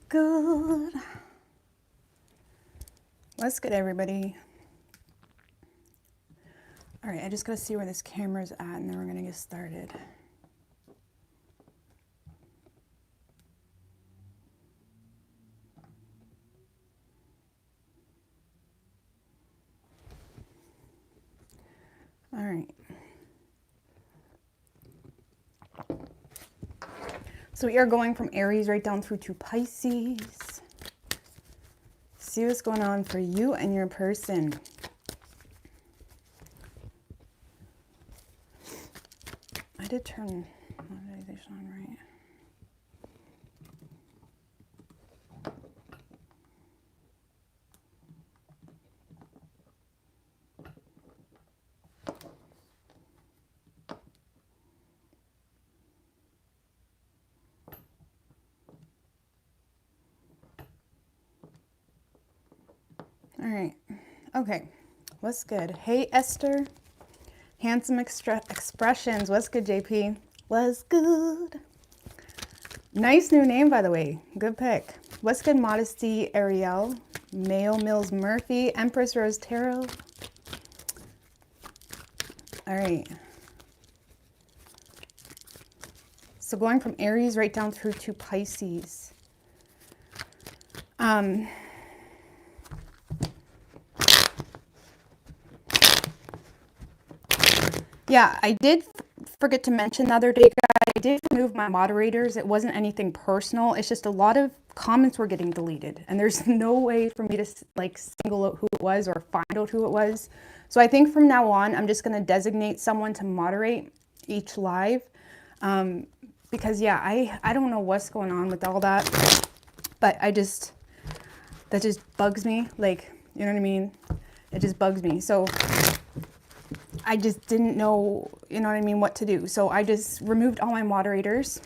good? What's good, everybody? All right, I just gotta see where this camera's at and then we're gonna get started. All right. So we are going from Aries right down through to Pisces. See what's going on for you and your person. I did turn monetization on, right? All right. Okay. What's good? Hey, Esther. Handsome expressions. What's good, JP? What's good? Nice new name, by the way. Good pick. What's good, Modesty Ariel? Mayo Mills Murphy. Empress Rose Tarot. All right. So going from Aries right down through to Pisces. Yeah, I did forget to mention the other day, guys, I did remove my moderators. It wasn't anything personal. It's just a lot of comments were getting deleted. And there's no way for me to like single out who it was or find out who it was. So I think from now on, I'm just going to designate someone to moderate each live. Because yeah, I don't know what's going on with all that. But that just bugs me. Like, you know what I mean? It just bugs me. So I just didn't know, you know what I mean, what to do. So I just removed all my moderators.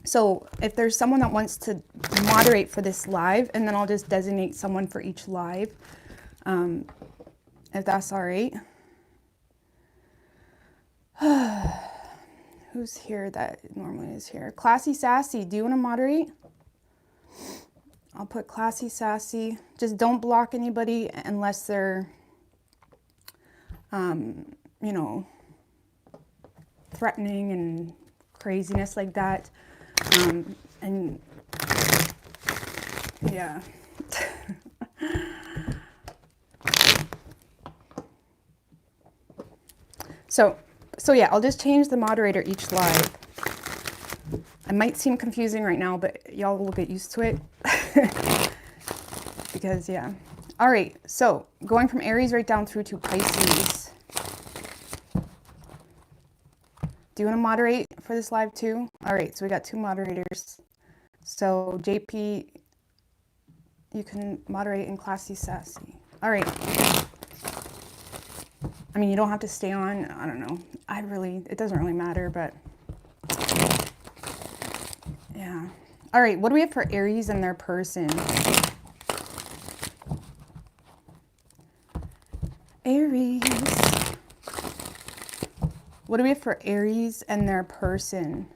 So if there's someone that wants to moderate for this live, and then I'll just designate someone for each live, if that's all right. Who's here that normally is here? Classy Sassy, do you want to moderate? I'll put Classy Sassy. Just don't block anybody unless they're, you know, threatening and craziness like that. And yeah. So yeah, I'll just change the moderator each live. It might seem confusing right now, but y'all will get used to it. Because yeah. All right, so going from Aries right down through to Pisces. Do you want to moderate for this live too? All right, so we got 2 moderators. So JP, you can moderate in Classy Sassy. All right. I mean, you don't have to stay on. I don't know. It doesn't really matter, but yeah. All right, what do we have for Aries and their person? Aries. What do we have for Aries and their person?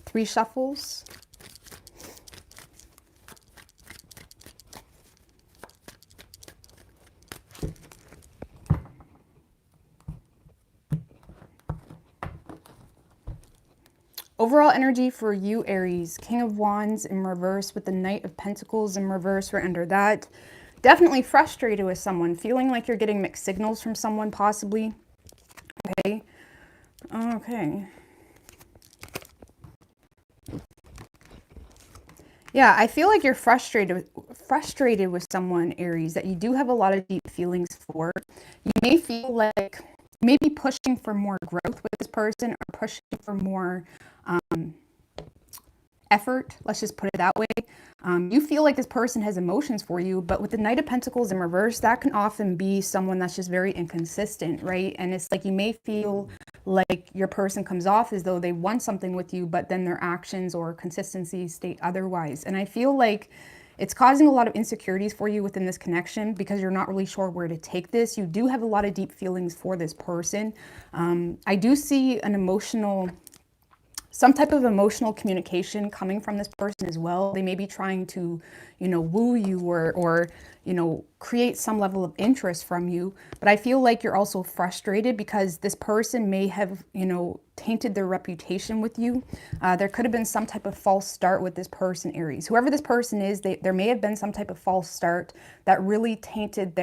Three shuffles. Overall energy for you, Aries. King of Wands in reverse with the Knight of Pentacles in reverse. We're under that. Definitely frustrated with someone. Feeling like you're getting mixed signals from someone, possibly. Okay. Okay. Yeah, I feel like you're frustrated with someone, Aries, that you do have a lot of deep feelings for. You may feel like maybe pushing for more growth with this person or pushing for more effort. Let's just put it that way. You feel like this person has emotions for you, but with the Knight of Pentacles in reverse, that can often be someone that's just very inconsistent, right? And it's like you may feel like your person comes off as though they want something with you, but then their actions or consistency state otherwise. And I feel like It's causing a lot of insecurities for you within this connection because you're not really sure where to take this. You do have a lot of deep feelings for this person. I do see an some type of emotional communication coming from this person as well. They may be trying to, woo you or create some level of interest from you. But I feel like you're also frustrated because this person may have, tainted their reputation with you. There could have been some type of false start with this person, Aries. Whoever this person is, there may have been some type of false start that really tainted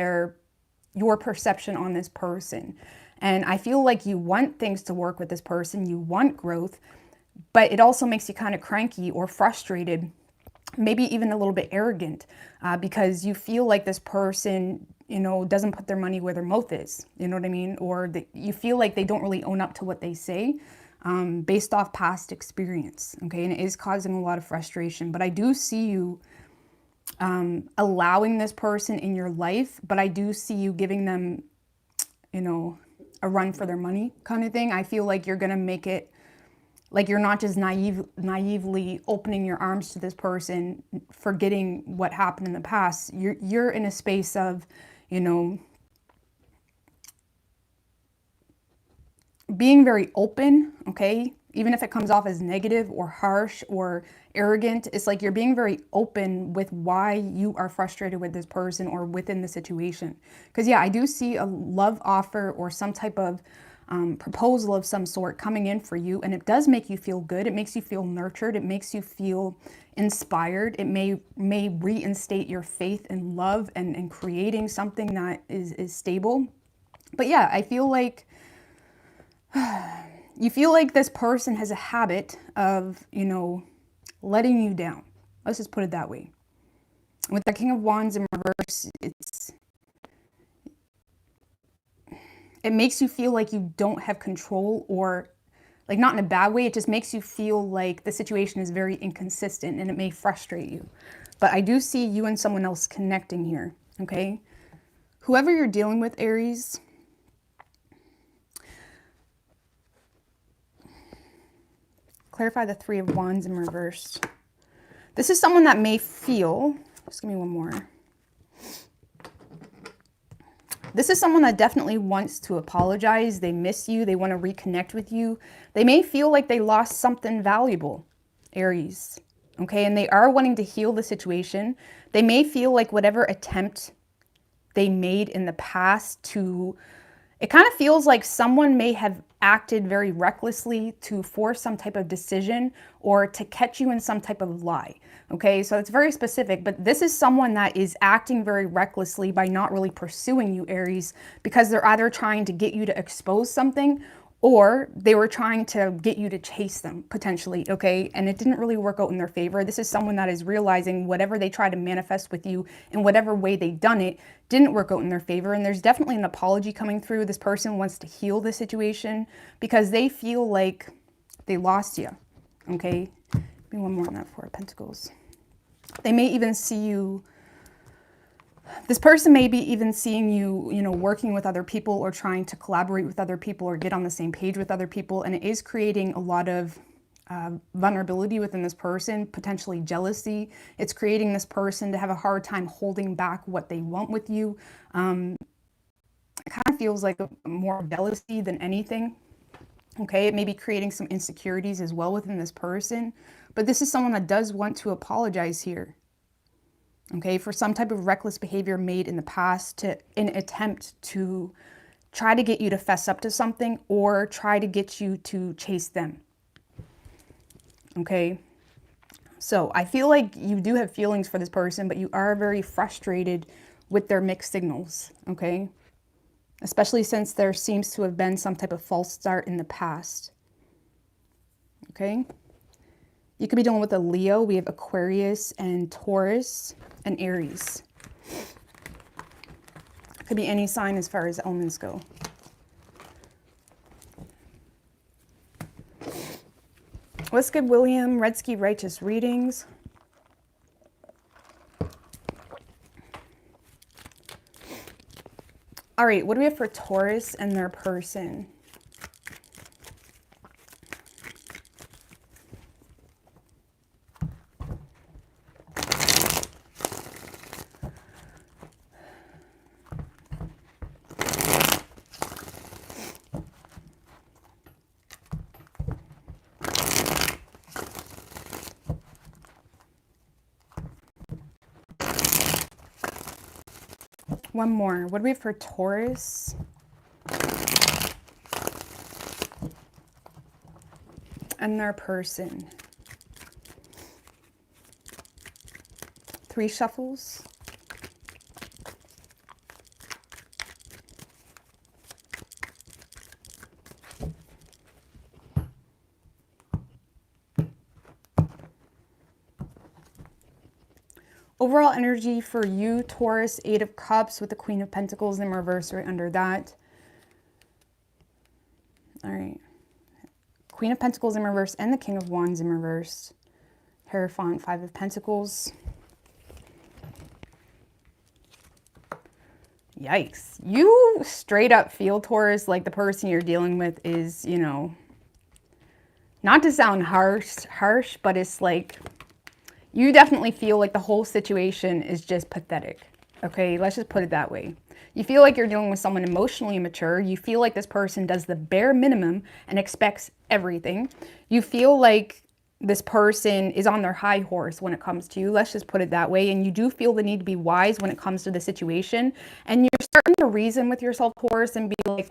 your perception on this person. And I feel like you want things to work with this person. You want growth. But it also makes you kind of cranky or frustrated, maybe even a little bit arrogant, because you feel like this person, doesn't put their money where their mouth is. You know what I mean? Or you feel like they don't really own up to what they say based off past experience. Okay, and it is causing a lot of frustration. But I do see you allowing this person in your life, but I do see you giving them, a run for their money kind of thing. I feel like you're going to make it like you're not just naively opening your arms to this person, forgetting what happened in the past. You're in a space of, being very open, okay? Even if it comes off as negative or harsh or arrogant, it's like you're being very open with why you are frustrated with this person or within the situation. Because yeah, I do see a love offer or some type of proposal of some sort coming in for you, and it does make you feel good. It makes you feel nurtured. It makes you feel inspired. It may reinstate your faith in love and creating something that is stable. But yeah, I feel like you feel like this person has a habit of, letting you down. Let's just put it that way. With the King of Wands in reverse, it makes you feel like you don't have control, or like not in a bad way. It just makes you feel like the situation is very inconsistent and it may frustrate you. But I do see you and someone else connecting here, okay? Whoever you're dealing with, Aries, clarify the Three of Wands in reverse. This is someone that may feel, just give me one more. This is someone that definitely wants to apologize. They miss you. They want to reconnect with you. They may feel like they lost something valuable, Aries. Okay, and they are wanting to heal the situation. They may feel like whatever attempt they made in the past it kind of feels like someone may have acted very recklessly to force some type of decision or to catch you in some type of lie. Okay, so it's very specific, but this is someone that is acting very recklessly by not really pursuing you, Aries, because they're either trying to get you to expose something or they were trying to get you to chase them potentially, okay? And it didn't really work out in their favor. This is someone that is realizing whatever they try to manifest with you in whatever way they done it didn't work out in their favor. And there's definitely an apology coming through. This person wants to heal the situation because they feel like they lost you, okay? Give me one more on that Four of Pentacles. They may even see you, this person may be even seeing you, working with other people or trying to collaborate with other people or get on the same page with other people. And it is creating a lot of vulnerability within this person, potentially jealousy. It's creating this person to have a hard time holding back what they want with you. It kind of feels like more jealousy than anything. Okay, it may be creating some insecurities as well within this person. But this is someone that does want to apologize here. Okay, for some type of reckless behavior made in the past in an attempt to try to get you to fess up to something or try to get you to chase them. Okay, so I feel like you do have feelings for this person, but you are very frustrated with their mixed signals, okay? Especially since there seems to have been some type of false start in the past, okay? You could be dealing with a Leo. We have Aquarius and Taurus and Aries. Could be any sign as far as elements go. Let's give William Redsky Righteous readings. All right, what do we have for Taurus and their person? One more. What do we have for Taurus? And their person. 3 shuffles. Overall energy for you, Taurus, 8 of Cups with the Queen of Pentacles in reverse right under that. All right. Queen of Pentacles in reverse and the King of Wands in reverse. Hierophant, 5 of Pentacles. Yikes. You straight up feel, Taurus, like the person you're dealing with is, you know, not to sound harsh, but it's like, you definitely feel like the whole situation is just pathetic. Okay, let's just put it that way. You feel like you're dealing with someone emotionally immature. You feel like this person does the bare minimum and expects everything. You feel like this person is on their high horse when it comes to you. Let's just put it that way. And you do feel the need to be wise when it comes to the situation. And you're starting to reason with yourself, Taurus, and be like,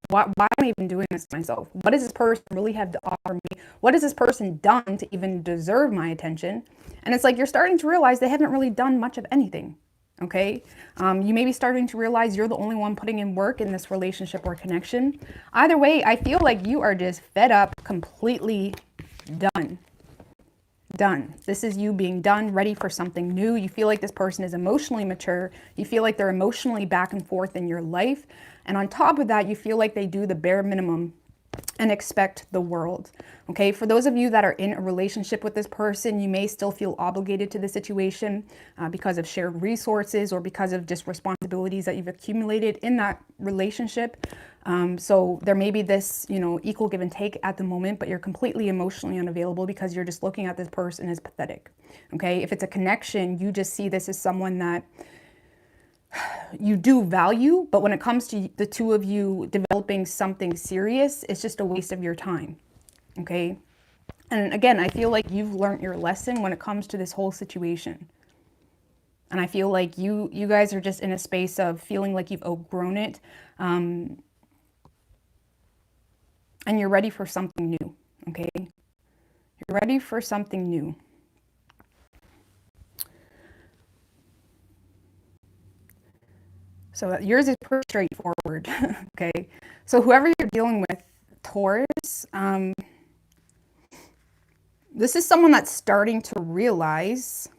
why am I even doing this to myself? What does this person really have to offer me? What has this person done to even deserve my attention? And it's like you're starting to realize they haven't really done much of anything. Okay, you may be starting to realize you're the only one putting in work in this relationship or connection. Either way, I feel like you are just fed up, completely done. Done. This is you being done, ready for something new. You feel like this person is emotionally mature. You feel like they're emotionally back and forth in your life. And on top of that, you feel like they do the bare minimum and expect the world. Okay, for those of you that are in a relationship with this person, you may still feel obligated to the situation because of shared resources or because of just responsibilities that you've accumulated in that relationship. So there may be this, you know, equal give and take at the moment, but you're completely emotionally unavailable because you're just looking at this person as pathetic. Okay, if it's a connection, you just see this as someone that you do value, but when it comes to the two of you developing something serious, it's just a waste of your time. Okay. And again, I feel like you've learned your lesson when it comes to this whole situation. And I feel like you guys are just in a space of feeling like you've outgrown it. And you're ready for something new. Okay. You're ready for something new. So yours is pretty straightforward. Okay. So whoever you're dealing with, Taurus, this is someone that's starting to realize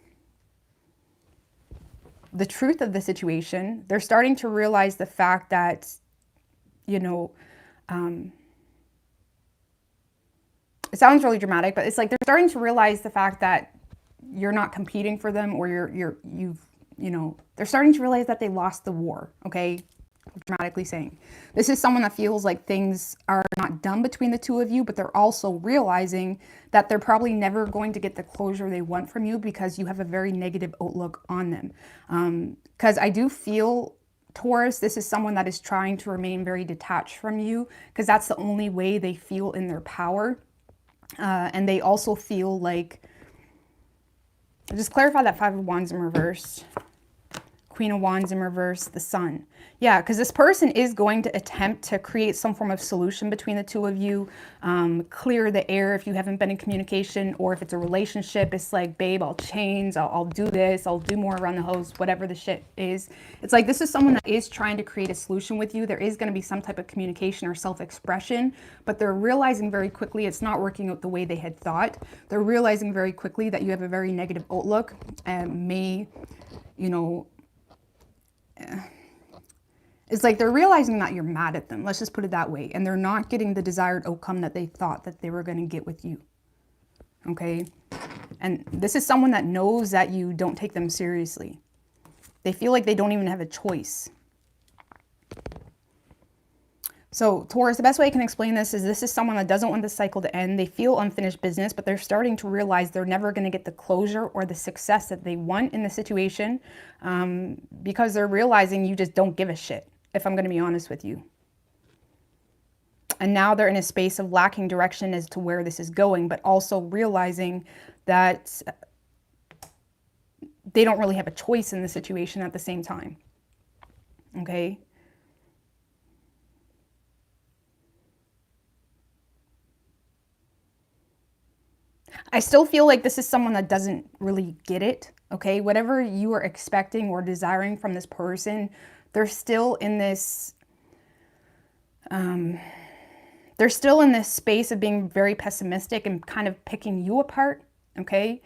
the truth of the situation. They're starting to realize the fact that, you know, it sounds really dramatic, but it's like they're starting to realize the fact that you're not competing for them, or you know, they're starting to realize that they lost the war. Okay. Dramatically saying, this is someone that feels like things are not done between the two of you, but they're also realizing that they're probably never going to get the closure they want from you because you have a very negative outlook on them. Because I do feel, Taurus, this is someone that is trying to remain very detached from you because that's the only way they feel in their power. And they also feel like, just clarify that 5 of Wands in reverse. Queen of Wands in reverse, the Sun. Yeah, because this person is going to attempt to create some form of solution between the two of you, clear the air if you haven't been in communication, or if it's a relationship, it's like, babe, I'll change, I'll do this, I'll do more around the house, whatever the shit is. It's like, this is someone that is trying to create a solution with you. There is going to be some type of communication or self-expression, but they're realizing very quickly it's not working out the way they had thought. They're realizing very quickly that you have a very negative outlook and may, you know, it's like they're realizing that you're mad at them. Let's just put it that way. And they're not getting the desired outcome that they thought that they were going to get with you. Okay. And this is someone that knows that you don't take them seriously. They feel like they don't even have a choice. So Taurus, the best way I can explain this is someone that doesn't want the cycle to end. They feel unfinished business, but they're starting to realize they're never going to get the closure or the success that they want in the situation, because they're realizing you just don't give a shit, if I'm going to be honest with you. And now they're in a space of lacking direction as to where this is going, but also realizing that they don't really have a choice in the situation at the same time. Okay. I still feel like this is someone that doesn't really get it. Okay. Whatever you are expecting or desiring from this person, they're still in this, they're still in this space of being very pessimistic and kind of picking you apart. Okay.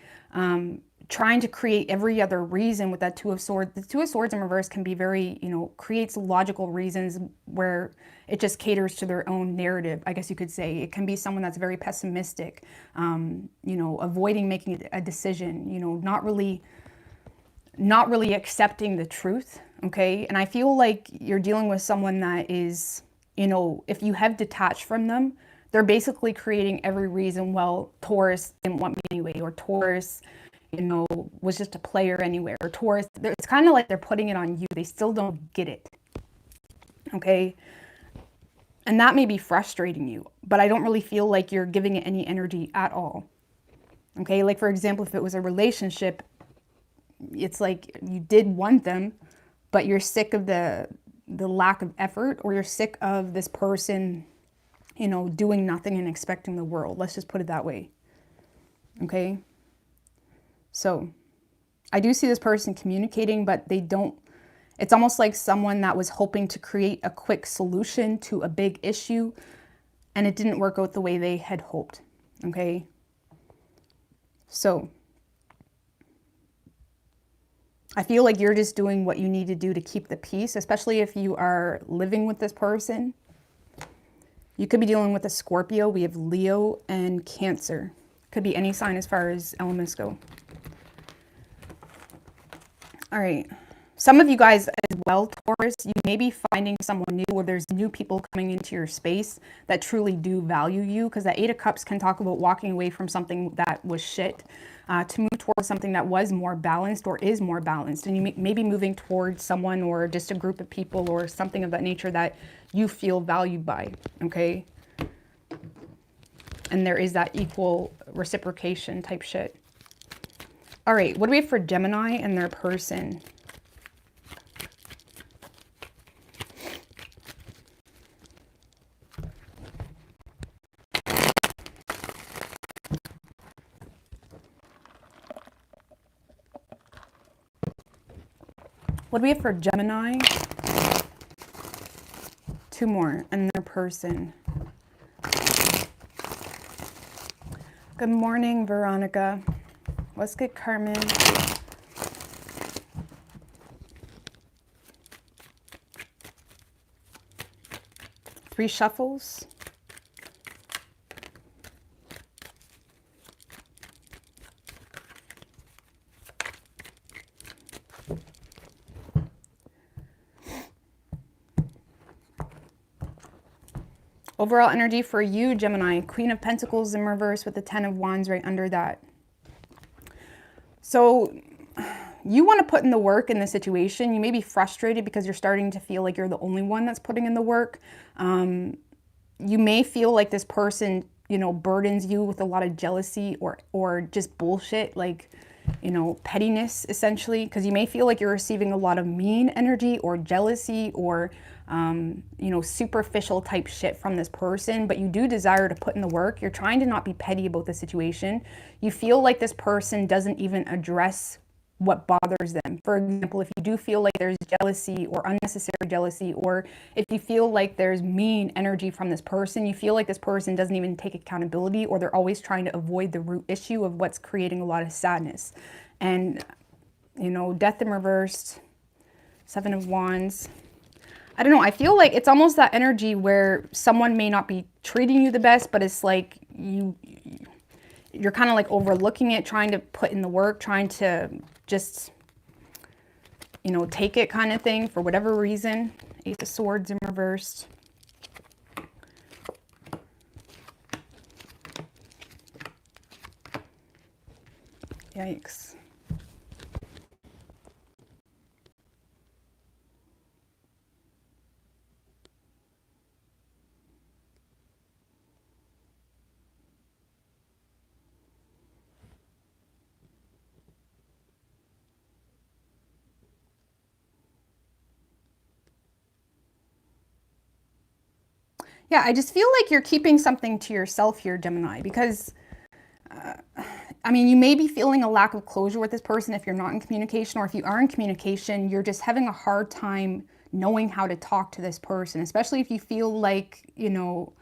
Trying to create every other reason with that Two of Swords. The Two of Swords in reverse can be very, creates logical reasons where it just caters to their own narrative, I guess you could say. It can be someone that's very pessimistic, avoiding making a decision, not really accepting the truth, okay? And I feel like you're dealing with someone that is, if you have detached from them, they're basically creating every reason, well, Taurus didn't want me anyway, or Taurus, was just a player anywhere, or Taurus, it's kind of like they're putting it on you. They still don't get it, okay? And that may be frustrating you, but I don't really feel like you're giving it any energy at all, okay? Like, for example, if it was a relationship, it's like you did want them, but you're sick of the lack of effort, or you're sick of this person, doing nothing and expecting the world. Let's just put it that way, okay? So I do see this person communicating, but they don't, it's almost like someone that was hoping to create a quick solution to a big issue, and it didn't work out the way they had hoped, okay? So I feel like you're just doing what you need to do to keep the peace, especially if you are living with this person. You could be dealing with a Scorpio. We have Leo and Cancer. Could be any sign as far as elements go. All right. Some of you guys as well, Taurus, you may be finding someone new, or there's new people coming into your space that truly do value you, because that Eight of Cups can talk about walking away from something that was shit to move towards something that was more balanced or is more balanced. And you may be moving towards someone or just a group of people or something of that nature that you feel valued by, okay? And there is that equal reciprocation type shit. All right, what do we have for Gemini and their person? What do we have for Gemini? Two more, and their person. Good morning, Veronica. What's good, Carmen? Three shuffles. Overall energy for you, Gemini, Queen of Pentacles in reverse with the Ten of Wands right under that. So you want to put in the work in the situation. You may be frustrated because you're starting to feel like you're the only one that's putting in the work. You may feel like this person, burdens you with a lot of jealousy or just bullshit, like, pettiness essentially, because you may feel like you're receiving a lot of mean energy or jealousy or superficial type shit from this person, but you do desire to put in the work. You're trying to not be petty about the situation. You feel like this person doesn't even address what bothers them. For example, if you do feel like there's jealousy or unnecessary jealousy, or if you feel like there's mean energy from this person, you feel like this person doesn't even take accountability, or they're always trying to avoid the root issue of what's creating a lot of sadness. And, Death in reversed, Seven of Wands. I don't know, I feel like it's almost that energy where someone may not be treating you the best, but it's like you're kind of like overlooking it, trying to put in the work, trying to just, take it kind of thing for whatever reason. Ace of Swords in reversed. Yikes. Yeah, I just feel like you're keeping something to yourself here, Gemini, because I mean, you may be feeling a lack of closure with this person if you're not in communication, or if you are in communication, you're just having a hard time knowing how to talk to this person, especially if you feel like, you know,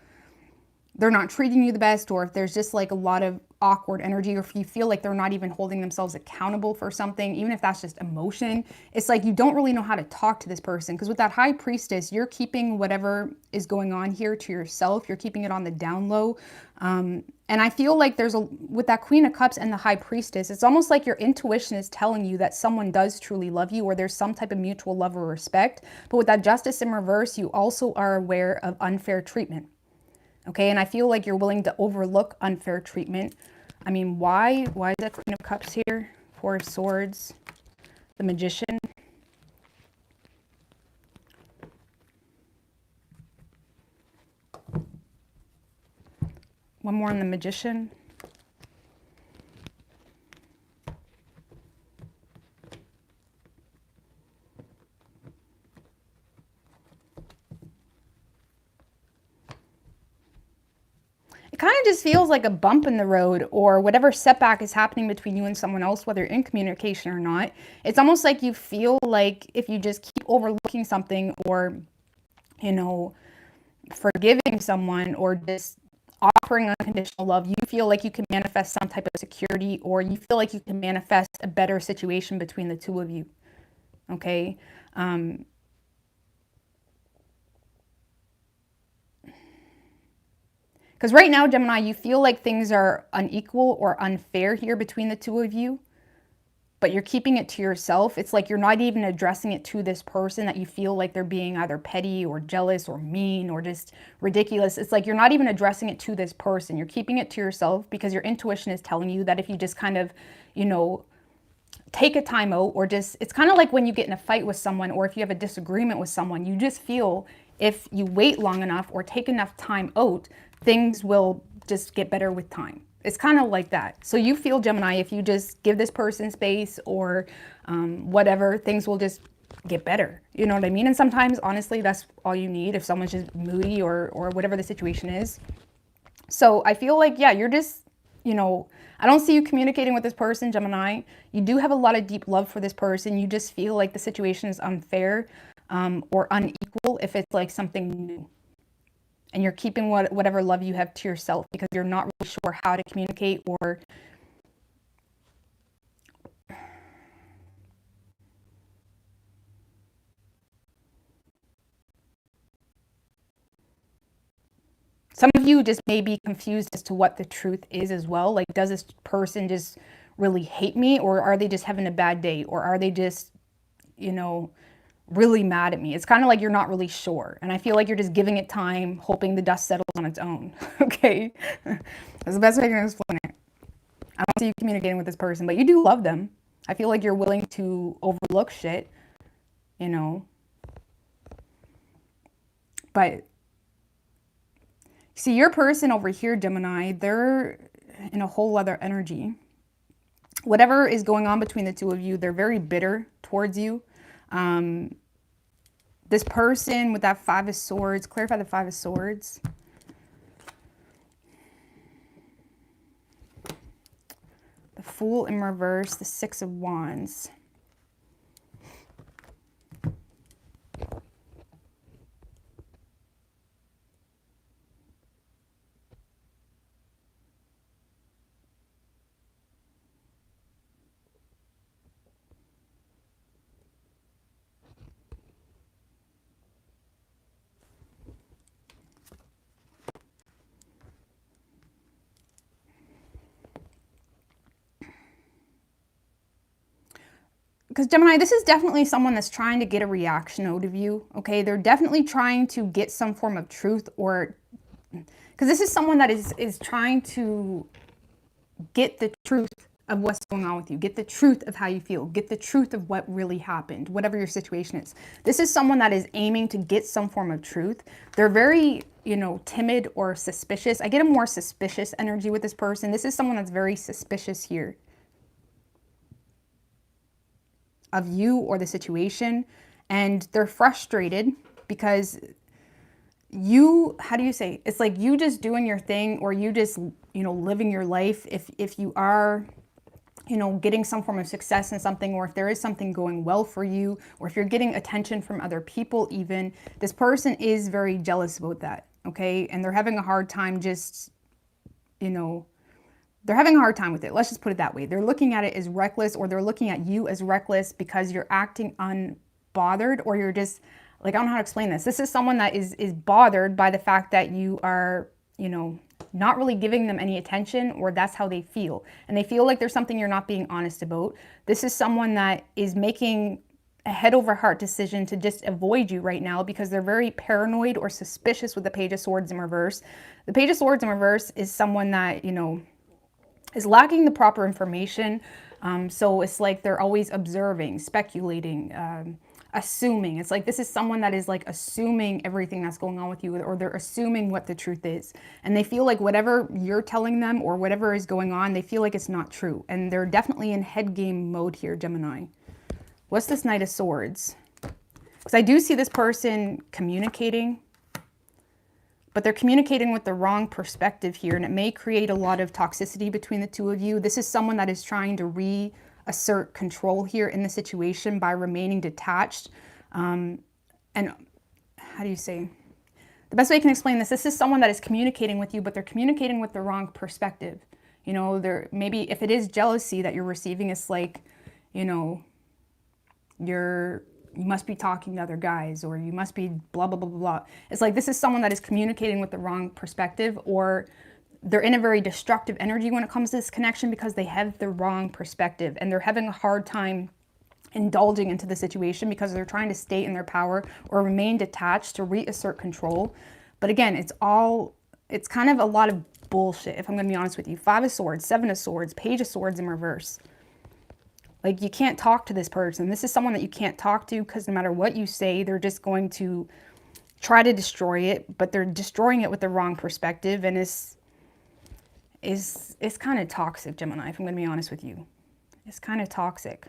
they're not treating you the best, or if there's just like a lot of awkward energy, or if you feel like they're not even holding themselves accountable for something, even if that's just emotion. It's like you don't really know how to talk to this person, because with that High Priestess, you're keeping whatever is going on here to yourself. You're keeping it on the down low. And I feel like with that Queen of Cups and the High Priestess, it's almost like your intuition is telling you that someone does truly love you, or there's some type of mutual love or respect. But with that Justice in reverse, you also are aware of unfair treatment. Okay, and I feel like you're willing to overlook unfair treatment. I mean, why? Why is that Queen of Cups here? Four of Swords, the Magician. One more on the Magician. It kind of just feels like a bump in the road, or whatever setback is happening between you and someone else, whether in communication or not. It's almost like you feel like if you just keep overlooking something, or, you know, forgiving someone, or just offering unconditional love, you feel like you can manifest some type of security, or you feel like you can manifest a better situation between the two of you. Okay. Because right now, Gemini, you feel like things are unequal or unfair here between the two of you, but you're keeping it to yourself. It's like you're not even addressing it to this person, that you feel like they're being either petty or jealous or mean or just ridiculous. It's like you're not even addressing it to this person. You're keeping it to yourself because your intuition is telling you that if you just kind of, you know, take a time out, or just, it's kind of like when you get in a fight with someone, or if you have a disagreement with someone, you just feel if you wait long enough or take enough time out, things will just get better with time. It's kind of like that. So you feel, Gemini, if you just give this person space, or whatever, things will just get better. You know what I mean? And sometimes, honestly, that's all you need if someone's just moody, or whatever the situation is. So I feel like, yeah, you're just, you know, I don't see you communicating with this person, Gemini. You do have a lot of deep love for this person. You just feel like the situation is unfair, or unequal if it's like something new. And you're keeping whatever love you have to yourself because you're not really sure how to communicate, or some of you just may be confused as to what the truth is as well. Like, does this person just really hate me, or are they just having a bad day, or are they just, you know, really mad at me? It's kind of like you're not really sure. And I feel like you're just giving it time, hoping the dust settles on its own. Okay? That's the best way I can explain it. I don't see you communicating with this person, but you do love them. I feel like you're willing to overlook shit, you know. But see, your person over here, Gemini, they're in a whole other energy. Whatever is going on between the two of you, they're very bitter towards you. This person with that Five of Swords, clarify the Five of Swords. The Fool in reverse, the Six of Wands. Because Gemini, this is definitely someone that's trying to get a reaction out of you, okay? They're definitely trying to get some form of truth, or because this is someone that is trying to get the truth of what's going on with you, get the truth of how you feel, get the truth of what really happened, whatever your situation is. This is someone that is aiming to get some form of truth. They're very, you know, timid or suspicious. I get a more suspicious energy with this person. This is someone that's very suspicious here of you or the situation, and they're frustrated because how do you say, it's like you just doing your thing, or you just, you know, living your life. If you are, you know, getting some form of success in something, or if there is something going well for you, or if you're getting attention from other people even, this person is very jealous about that, okay? And they're having a hard time just, you know, they're having a hard time with it. Let's just put it that way. They're looking at it as reckless, or they're looking at you as reckless because you're acting unbothered, or you're just, like, I don't know how to explain this. This is someone that is bothered by the fact that you are, you know, not really giving them any attention, or that's how they feel. And they feel like there's something you're not being honest about. This is someone that is making a head over heart decision to just avoid you right now because they're very paranoid or suspicious with the Page of Swords in reverse. The Page of Swords in reverse is someone that, you know, is lacking the proper information. So it's like they're always observing, speculating, assuming. It's like this is someone that is like assuming everything that's going on with you, or they're assuming what the truth is. And they feel like whatever you're telling them or whatever is going on, they feel like it's not true. And they're definitely in head game mode here, Gemini. What's this Knight of Swords? Because I do see this person communicating, but they're communicating with the wrong perspective here, and it may create a lot of toxicity between the two of you. This is someone that is trying to reassert control here in the situation by remaining detached. And how do you say? The best way I can explain this, this is someone that is communicating with you, but they're communicating with the wrong perspective. You know, they're maybe, if it is jealousy that you're receiving, it's like, you know, you must be talking to other guys, or you must be blah, blah, blah, blah, blah. It's like this is someone that is communicating with the wrong perspective, or they're in a very destructive energy when it comes to this connection because they have the wrong perspective, and they're having a hard time indulging into the situation because they're trying to stay in their power or remain detached to reassert control. But again, it's kind of a lot of bullshit, if I'm going to be honest with you. 5 of Swords, 7 of Swords, Page of Swords in reverse. Like, you can't talk to this person. This is someone that you can't talk to because no matter what you say, they're just going to try to destroy it, but they're destroying it with the wrong perspective, and it's kind of toxic, Gemini, if I'm going to be honest with you. It's kind of toxic.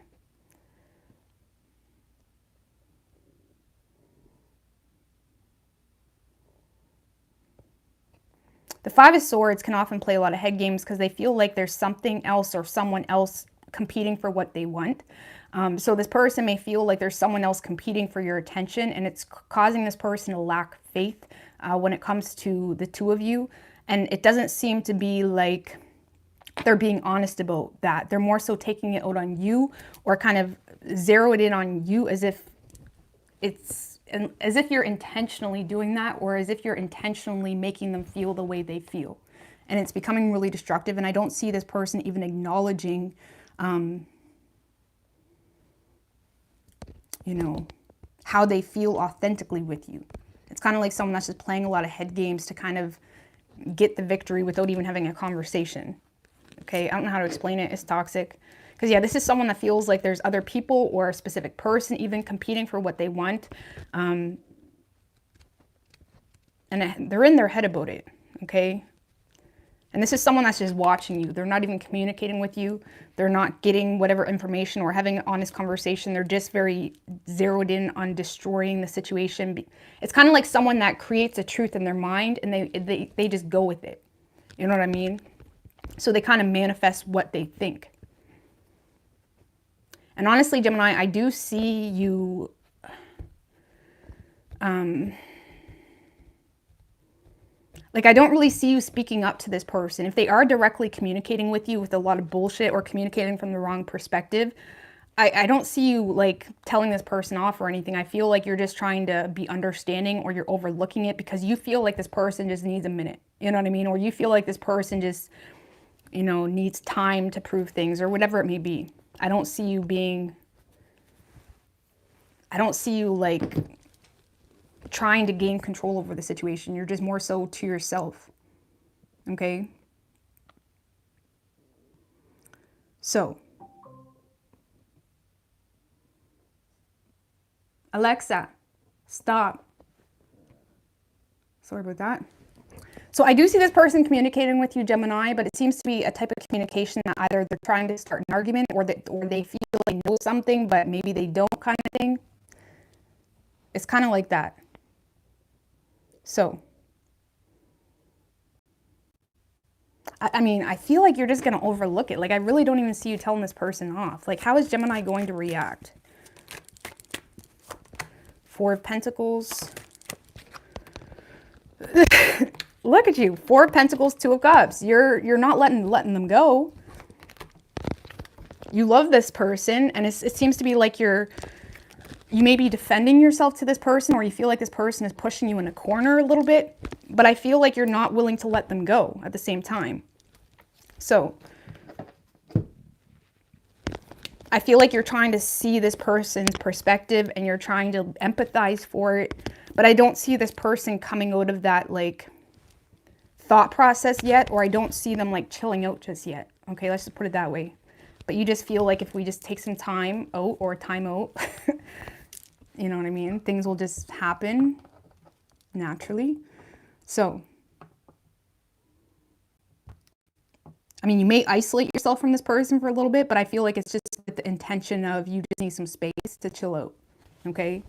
The 5 of Swords can often play a lot of head games because they feel like there's something else or someone else competing for what they want. So this person may feel like there's someone else competing for your attention, and it's causing this person to lack faith when it comes to the two of you. And it doesn't seem to be like they're being honest about that. They're more so taking it out on you, or kind of zero it in on you as if you're intentionally doing that, or as if you're intentionally making them feel the way they feel. And it's becoming really destructive. And I don't see this person even acknowledging you know, how they feel authentically with you. It's kind of like someone that's just playing a lot of head games to kind of get the victory without even having a conversation. Okay, I don't know how to explain it. It's toxic. Because yeah, this is someone that feels like there's other people or a specific person even competing for what they want. And they're in their head about it, okay? And this is someone that's just watching you. They're not even communicating with you. They're not getting whatever information or having an honest conversation. They're just very zeroed in on destroying the situation. It's kind of like someone that creates a truth in their mind, and they just go with it. You know what I mean? So they kind of manifest what they think. And honestly, Gemini, I do see you like, I don't really see you speaking up to this person. If they are directly communicating with you with a lot of bullshit or communicating from the wrong perspective, I don't see you like telling this person off or anything. I feel like you're just trying to be understanding, or you're overlooking it because you feel like this person just needs a minute. You know what I mean? Or you feel like this person just, you know, needs time to prove things, or whatever it may be. I don't see you like trying to gain control over the situation. You're just more so to yourself. Okay? So, Alexa, stop. Sorry about that. So I do see this person communicating with you, Gemini, but it seems to be a type of communication that either they're trying to start an argument, or they feel they know something, but maybe they don't, kind of thing. It's kind of like that. So, I mean, I feel like you're just going to overlook it. Like, I really don't even see you telling this person off. Like, how is Gemini going to react? Four of Pentacles. Look at you. Four of Pentacles, Two of Cups. You're not letting them go. You love this person, and it seems to be like you may be defending yourself to this person, or you feel like this person is pushing you in a corner a little bit, but I feel like you're not willing to let them go at the same time. So I feel like you're trying to see this person's perspective and you're trying to empathize for it, but I don't see this person coming out of that like thought process yet, or I don't see them like chilling out just yet. Okay, let's just put it that way. But you just feel like if we just take some time out or time out, you know what I mean? Things will just happen naturally. So, I mean, you may isolate yourself from this person for a little bit, but I feel like it's just with the intention of you just need some space to chill out, okay?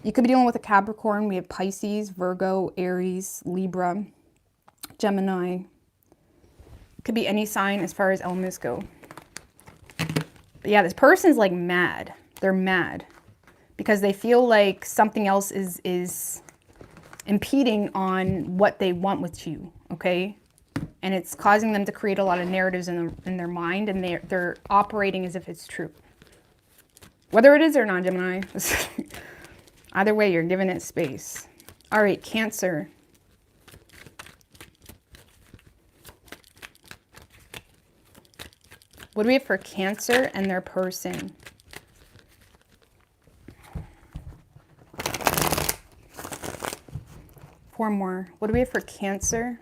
You could be dealing with a Capricorn. We have Pisces, Virgo, Aries, Libra, Gemini. Could be any sign as far as elements go. But yeah, this person's like mad. They're mad because they feel like something else is impeding on what they want with you, okay? And it's causing them to create a lot of narratives in their mind, and they're operating as if it's true. Whether it is or not, Gemini. Either way, you're giving it space. All right, Cancer. What do we have for Cancer and their person? Four more. What do we have for Cancer?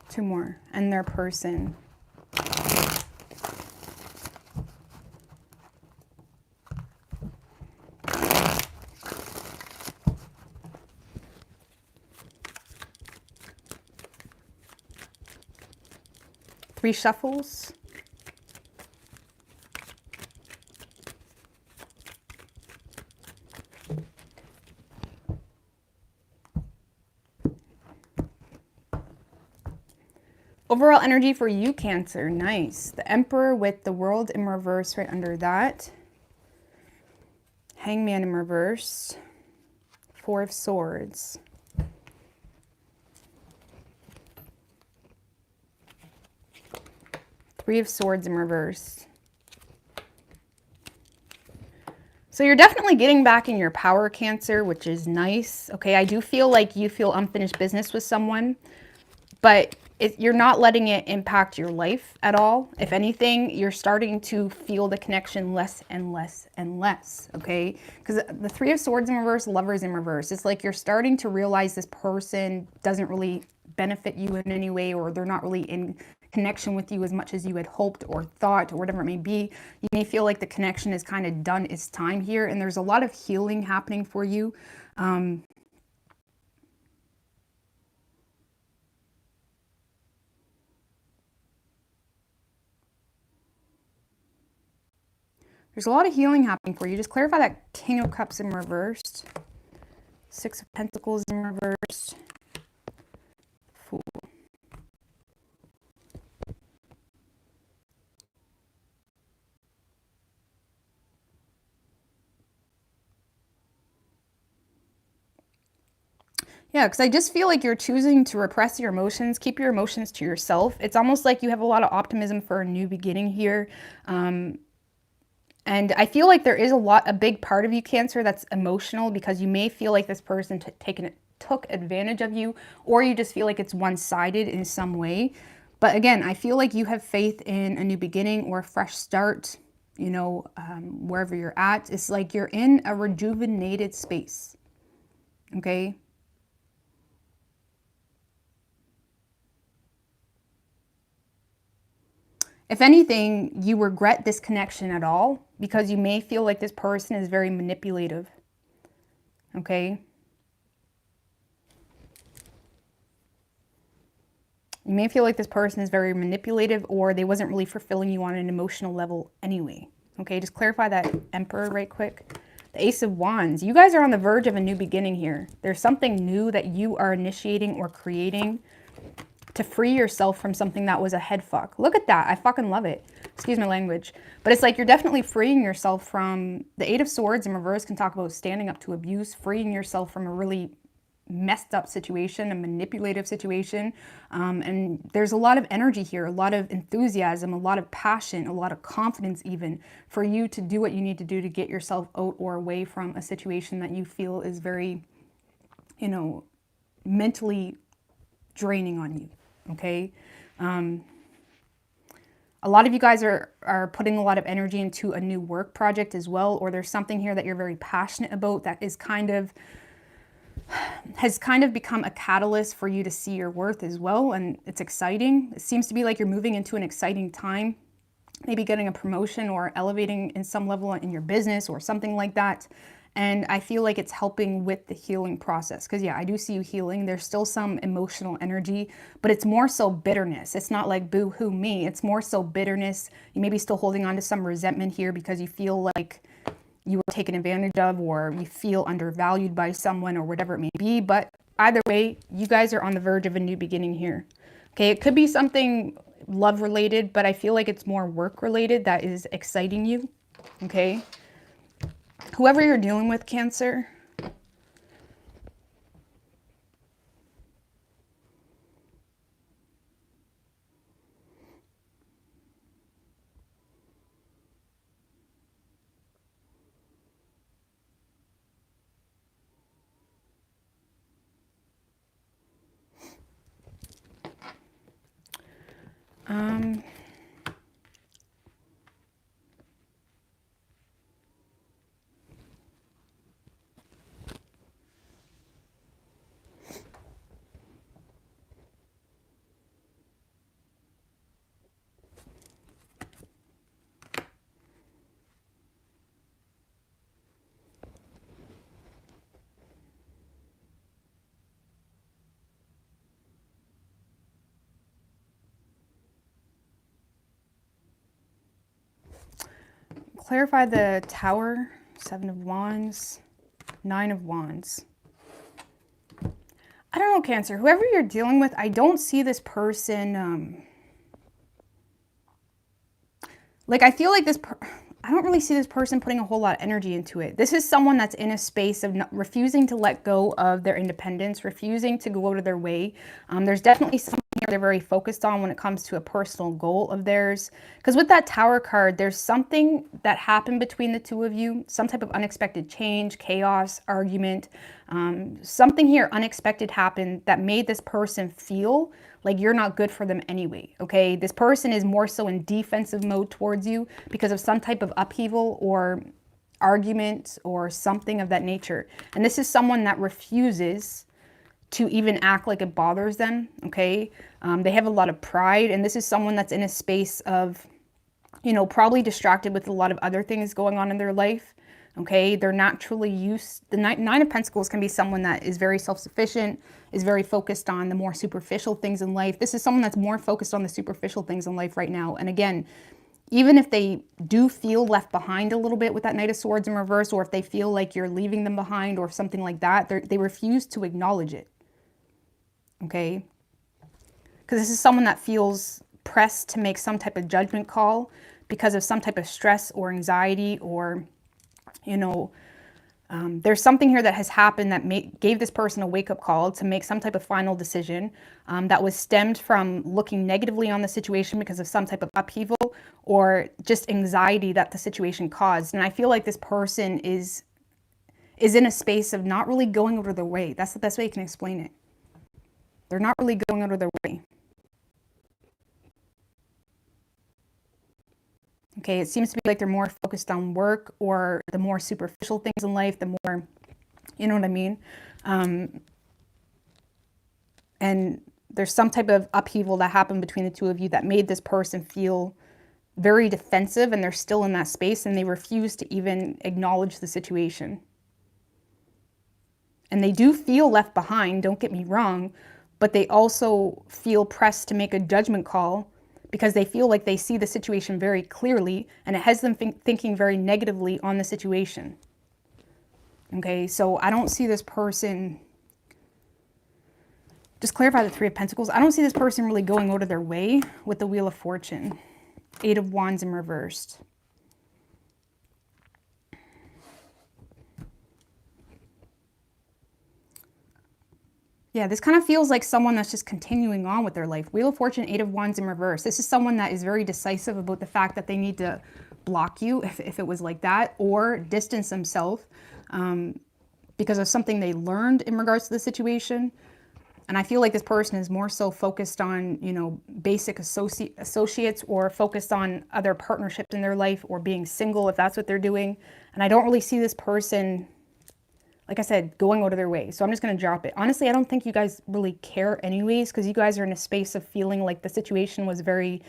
Two more. And their person. Three shuffles. Overall energy for you, Cancer. Nice. The Emperor with the World in reverse right under that. Hangman in reverse. Four of Swords. Three of Swords in reverse. So you're definitely getting back in your power, Cancer, which is nice. Okay, I do feel like you feel unfinished business with someone, but you're not letting it impact your life at all. If anything, you're starting to feel the connection less and less and less, okay? Because the Three of Swords in reverse, Lovers in reverse, it's like you're starting to realize this person doesn't really benefit you in any way, or they're not really in connection with you as much as you had hoped or thought, or whatever it may be. You may feel like the connection is kind of done its time here, and there's a lot of healing happening for you. There's a lot of healing happening for you. Just clarify that King of Cups in reversed. Six of Pentacles in reversed. Fool. Yeah, because I just feel like you're choosing to repress your emotions, keep your emotions to yourself. It's almost like you have a lot of optimism for a new beginning here. And I feel like there is a big part of you, Cancer, that's emotional, because you may feel like this person took advantage of you, or you just feel like it's one-sided in some way. But again, I feel like you have faith in a new beginning or a fresh start, you know, wherever you're at. It's like you're in a rejuvenated space, okay? If anything, you regret this connection at all because you may feel like this person is very manipulative, okay? You may feel like this person is very manipulative, or they wasn't really fulfilling you on an emotional level anyway. Okay, just clarify that Emperor right quick. The Ace of Wands. You guys are on the verge of a new beginning here. There's something new that you are initiating or creating to free yourself from something that was a head fuck. Look at that. I fucking love it. Excuse my language. But it's like you're definitely freeing yourself from the Eight of Swords in reverse can talk about standing up to abuse, freeing yourself from a really messed up situation, a manipulative situation. And there's a lot of energy here, a lot of enthusiasm, a lot of passion, a lot of confidence even for you to do what you need to do to get yourself out or away from a situation that you feel is very, you know, mentally draining on you. Okay. A lot of you guys are putting a lot of energy into a new work project as well, or there's something here that you're very passionate about that is has kind of become a catalyst for you to see your worth as well, and it's exciting. It seems to be like you're moving into an exciting time, maybe getting a promotion or elevating in some level in your business or something like that. And I feel like it's helping with the healing process. Because yeah, I do see you healing. There's still some emotional energy, but it's more so bitterness. It's not like boo-hoo me. It's more so bitterness. You may be still holding on to some resentment here because you feel like you were taken advantage of, or you feel undervalued by someone, or whatever it may be. But either way, you guys are on the verge of a new beginning here. Okay, it could be something love related, but I feel like it's more work related that is exciting you. Okay. Whoever you're dealing with, Cancer, clarify the Tower, Seven of Wands, Nine of Wands. I don't know, Cancer. Whoever you're dealing with, I don't see this person. Like, I feel like I don't really see this person putting a whole lot of energy into it. This is someone that's in a space of refusing to let go of their independence, refusing to go out of their way. There's definitely something here they're very focused on when it comes to a personal goal of theirs. Because with that Tower card, there's something that happened between the two of you, some type of unexpected change, chaos, argument. Something here unexpected happened that made this person feel like you're not good for them anyway, okay? This person is more so in defensive mode towards you because of some type of upheaval or argument or something of that nature. And this is someone that refuses to even act like it bothers them, okay? They have a lot of pride, and this is someone that's in a space of, you know, probably distracted with a lot of other things going on in their life. Okay, they're naturally used. The Nine of Pentacles can be someone that is very self-sufficient, is very focused on the more superficial things in life. This is someone that's more focused on the superficial things in life right now. And again, even if they do feel left behind a little bit with that Knight of Swords in reverse, or if they feel like you're leaving them behind or something like that, they refuse to acknowledge it. Okay, because this is someone that feels pressed to make some type of judgment call because of some type of stress or anxiety, or you know, there's something here that has happened that gave this person a wake-up call to make some type of final decision that was stemmed from looking negatively on the situation because of some type of upheaval or just anxiety that the situation caused. And I feel like this person is in a space of not really going out of their way. That's the best way you can explain it. They're not really going out of their way. Okay, it seems to be like they're more focused on work or the more superficial things in life, the more, you know what I mean? And there's some type of upheaval that happened between the two of you that made this person feel very defensive, and they're still in that space and they refuse to even acknowledge the situation. And they do feel left behind, don't get me wrong, but they also feel pressed to make a judgment call because they feel like they see the situation very clearly, and it has them thinking very negatively on the situation. Okay, so I don't see this person, just clarify the Three of Pentacles. I don't see this person really going out of their way with the Wheel of Fortune. Eight of Wands in reversed. Yeah, this kind of feels like someone that's just continuing on with their life. Wheel of Fortune, Eight of Wands in reverse. This is someone that is very decisive about the fact that they need to block you, if it was like that, or distance themselves because of something they learned in regards to the situation. And I feel like this person is more so focused on, you know, basic associates, or focused on other partnerships in their life, or being single if that's what they're doing. And I don't really see this person, like I said, going out of their way. So I'm just going to drop it. Honestly, I don't think you guys really care anyways, because you guys are in a space of feeling like the situation was very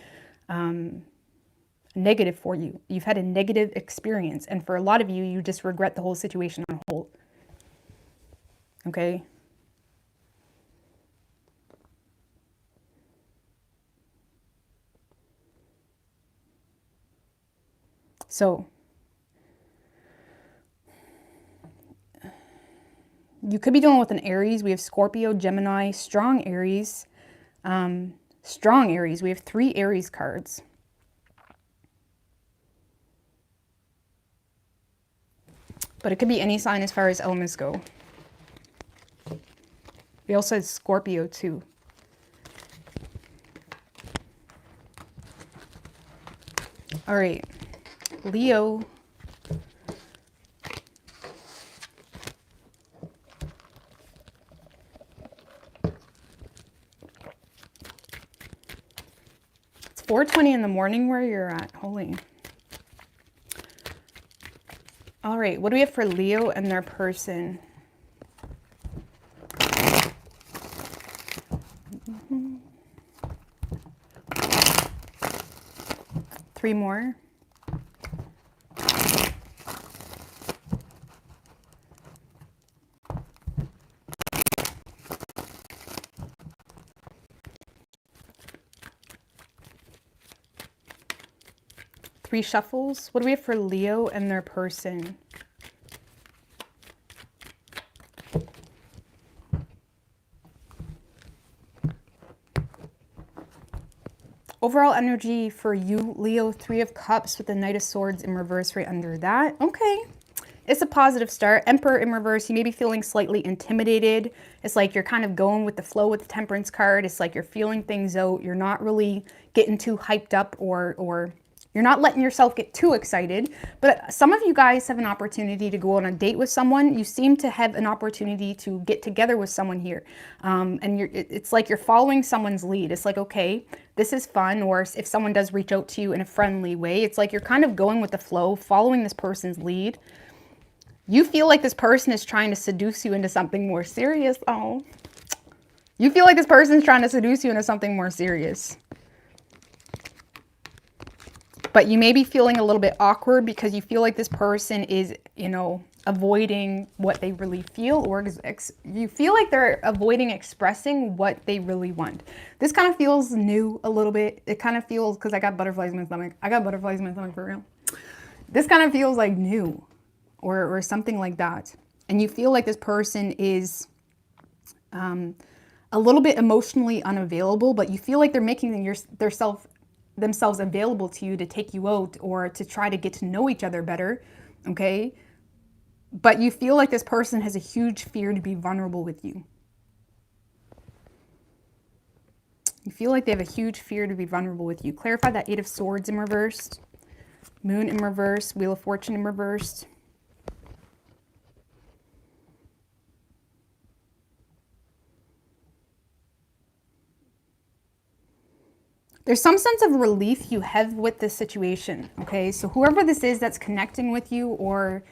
negative for you. You've had a negative experience. And for a lot of you, you just regret the whole situation on hold. Okay? So you could be dealing with an Aries. We have Scorpio, Gemini, strong Aries. Strong Aries. We have 3 Aries cards. But it could be any sign as far as elements go. We also had Scorpio too. All right. Leo. It's 4:20 in the morning where you're at. Holy. All right. What do we have for Leo and their person? Three more. Three shuffles. What do we have for Leo and their person? Overall energy for you, Leo, 3 of Cups with the Knight of Swords in reverse right under that. Okay. It's a positive start. Emperor in reverse. You may be feeling slightly intimidated. It's like you're kind of going with the flow with the Temperance card. It's like you're feeling things out. You're not really getting too hyped up, or you're not letting yourself get too excited. But some of you guys have an opportunity to go on a date with someone. You seem to have an opportunity to get together with someone here. And it's like you're following someone's lead. It's like, okay, this is fun. Or if someone does reach out to you in a friendly way, it's like you're kind of going with the flow, following this person's lead. You feel like this person is trying to seduce you into something more serious. Oh, you feel like this person is trying to seduce you into something more serious. But you may be feeling a little bit awkward because you feel like this person is, you know, avoiding what they really feel, or you feel like they're avoiding expressing what they really want. This kind of feels new a little bit. It kind of feels, because I got butterflies in my stomach. I got butterflies in my stomach for real. This kind of feels like new, or something like that. And you feel like this person is a little bit emotionally unavailable, but you feel like they're making themselves available to you to take you out, or to try to get to know each other better, okay? But you feel like this person has a huge fear to be vulnerable with you. You feel like they have a huge fear to be vulnerable with you. Clarify that Eight of Swords in reversed, Moon in reverse, Wheel of Fortune in reversed. There's some sense of relief you have with this situation, okay? So whoever this is that's connecting with you, or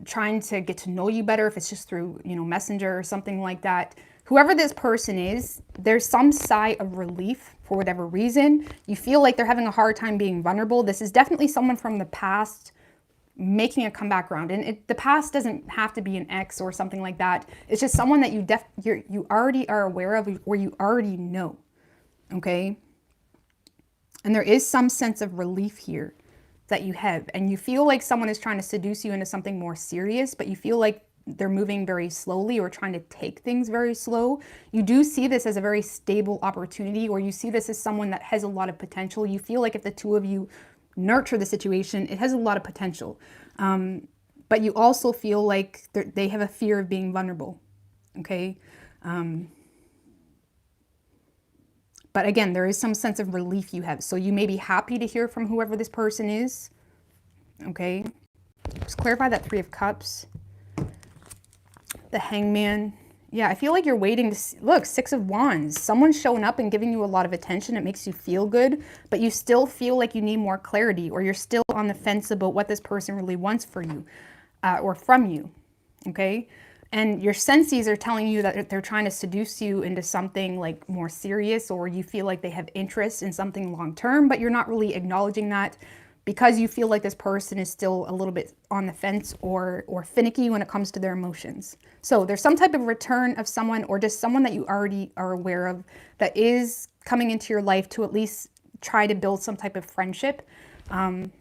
trying to get to know you better, if it's just through, you know, Messenger or something like that, whoever this person is, there's some sigh of relief for whatever reason. You feel like they're having a hard time being vulnerable. This is definitely someone from the past making a comeback around. And the past doesn't have to be an ex or something like that. It's just someone that you already are aware of, or you already know, okay? And there is some sense of relief here that you have. And you feel like someone is trying to seduce you into something more serious, but you feel like they're moving very slowly or trying to take things very slow. You do see this as a very stable opportunity, or you see this as someone that has a lot of potential. You feel like if the two of you nurture the situation, it has a lot of potential. But you also feel like they have a fear of being vulnerable, okay? But again, there is some sense of relief you have. So you may be happy to hear from whoever this person is, okay? Just clarify that Three of Cups. The Hangman. Yeah, I feel like you're waiting to see, look, Six of Wands. Someone's showing up and giving you a lot of attention. It makes you feel good, but you still feel like you need more clarity, or you're still on the fence about what this person really wants for you or from you, okay? And your senses are telling you that they're trying to seduce you into something like more serious, or you feel like they have interest in something long-term, but you're not really acknowledging that because you feel like this person is still a little bit on the fence or finicky when it comes to their emotions. So there's some type of return of someone, or just someone that you already are aware of that is coming into your life to at least try to build some type of friendship. And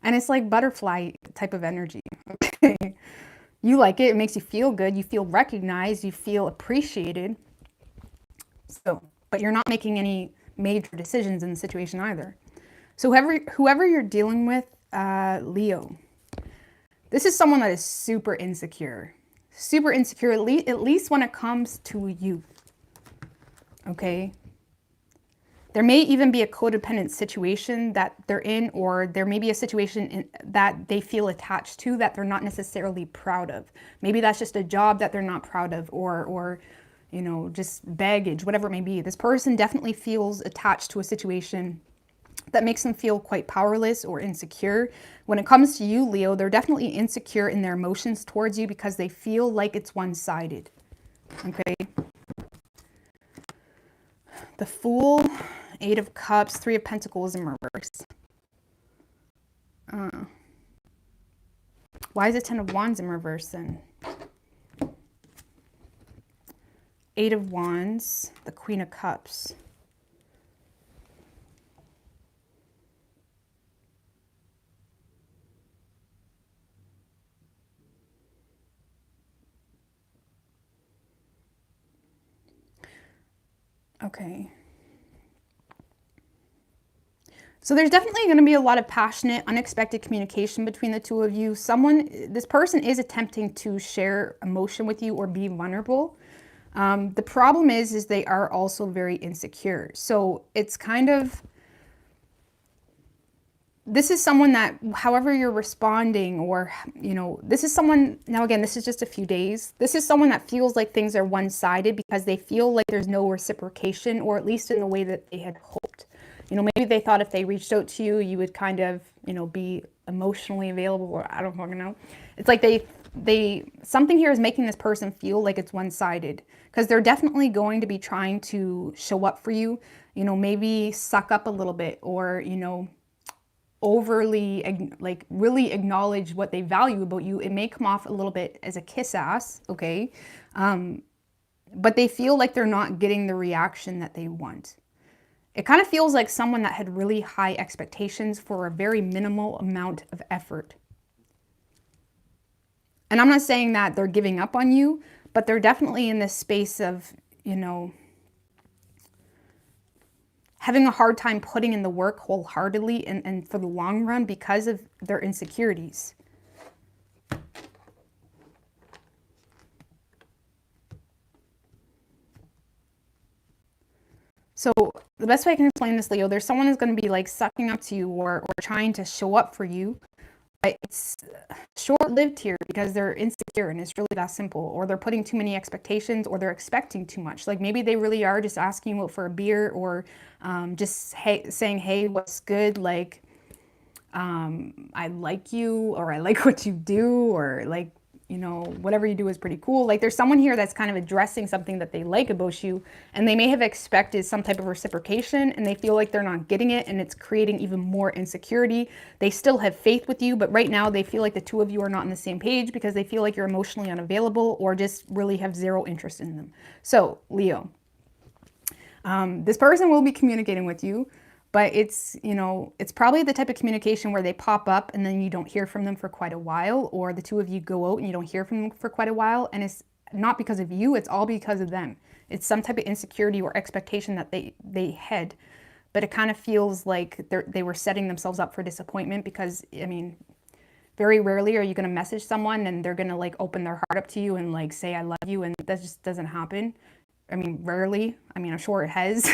it's like butterfly type of energy, okay? You like it, it makes you feel good, you feel recognized, you feel appreciated. So, but you're not making any major decisions in the situation either. So whoever you're dealing with, Leo, this is someone that is super insecure, at least when it comes to you, okay? There may even be a codependent situation that they're in, or there may be a situation that they feel attached to that they're not necessarily proud of. Maybe that's just a job that they're not proud of, or you know, just baggage, whatever it may be. This person definitely feels attached to a situation that makes them feel quite powerless or insecure. When it comes to you, Leo, they're definitely insecure in their emotions towards you because they feel like it's one-sided, okay? The Fool, Eight of Cups, Three of Pentacles in reverse. Why is it Ten of Wands in reverse then? Eight of Wands, the Queen of Cups. Okay. So there's definitely going to be a lot of passionate, unexpected communication between the two of you. This person is attempting to share emotion with you or be vulnerable. The problem is they are also very insecure. So it's kind of, this is someone that, however you're responding, or, you know, this is someone, now again, this is just a few days. This is someone that feels like things are one-sided because they feel like there's no reciprocation, or at least in the way that they had hoped. You know, maybe they thought if they reached out to you, you would kind of, you know, be emotionally available, or I don't fucking know. It's like something here is making this person feel like it's one-sided, because they're definitely going to be trying to show up for you, you know, maybe suck up a little bit, or, you know, overly, like, really acknowledge what they value about you. It may come off a little bit as a kiss ass, okay? But they feel like they're not getting the reaction that they want. It kind of feels like someone that had really high expectations for a very minimal amount of effort. And I'm not saying that they're giving up on you, but they're definitely in this space of, you know, having a hard time putting in the work wholeheartedly and for the long run because of their insecurities. So the best way I can explain this, Leo, there's someone who's going to be like sucking up to you or trying to show up for you. But it's short-lived here because they're insecure, and it's really that simple. Or they're putting too many expectations, or they're expecting too much. Like maybe they really are just asking you out for a beer, or just saying, hey, what's good? Like, I like you, or I like what you do, or like, you know, whatever you do is pretty cool. Like there's someone here that's kind of addressing something that they like about you, and they may have expected some type of reciprocation and they feel like they're not getting it, and it's creating even more insecurity. They still have faith with you, but right now they feel like the two of you are not on the same page because they feel like you're emotionally unavailable or just really have zero interest in them. So Leo, this person will be communicating with you, but it's, you know, it's probably the type of communication where they pop up and then you don't hear from them for quite a while, or the two of you go out and you don't hear from them for quite a while. And it's not because of you, it's all because of them. It's some type of insecurity or expectation that they had, but it kind of feels like they were setting themselves up for disappointment because, I mean, very rarely are you going to message someone and they're going to like open their heart up to you and like say, I love you. And that just doesn't happen. I mean, rarely. I mean, I'm sure it has.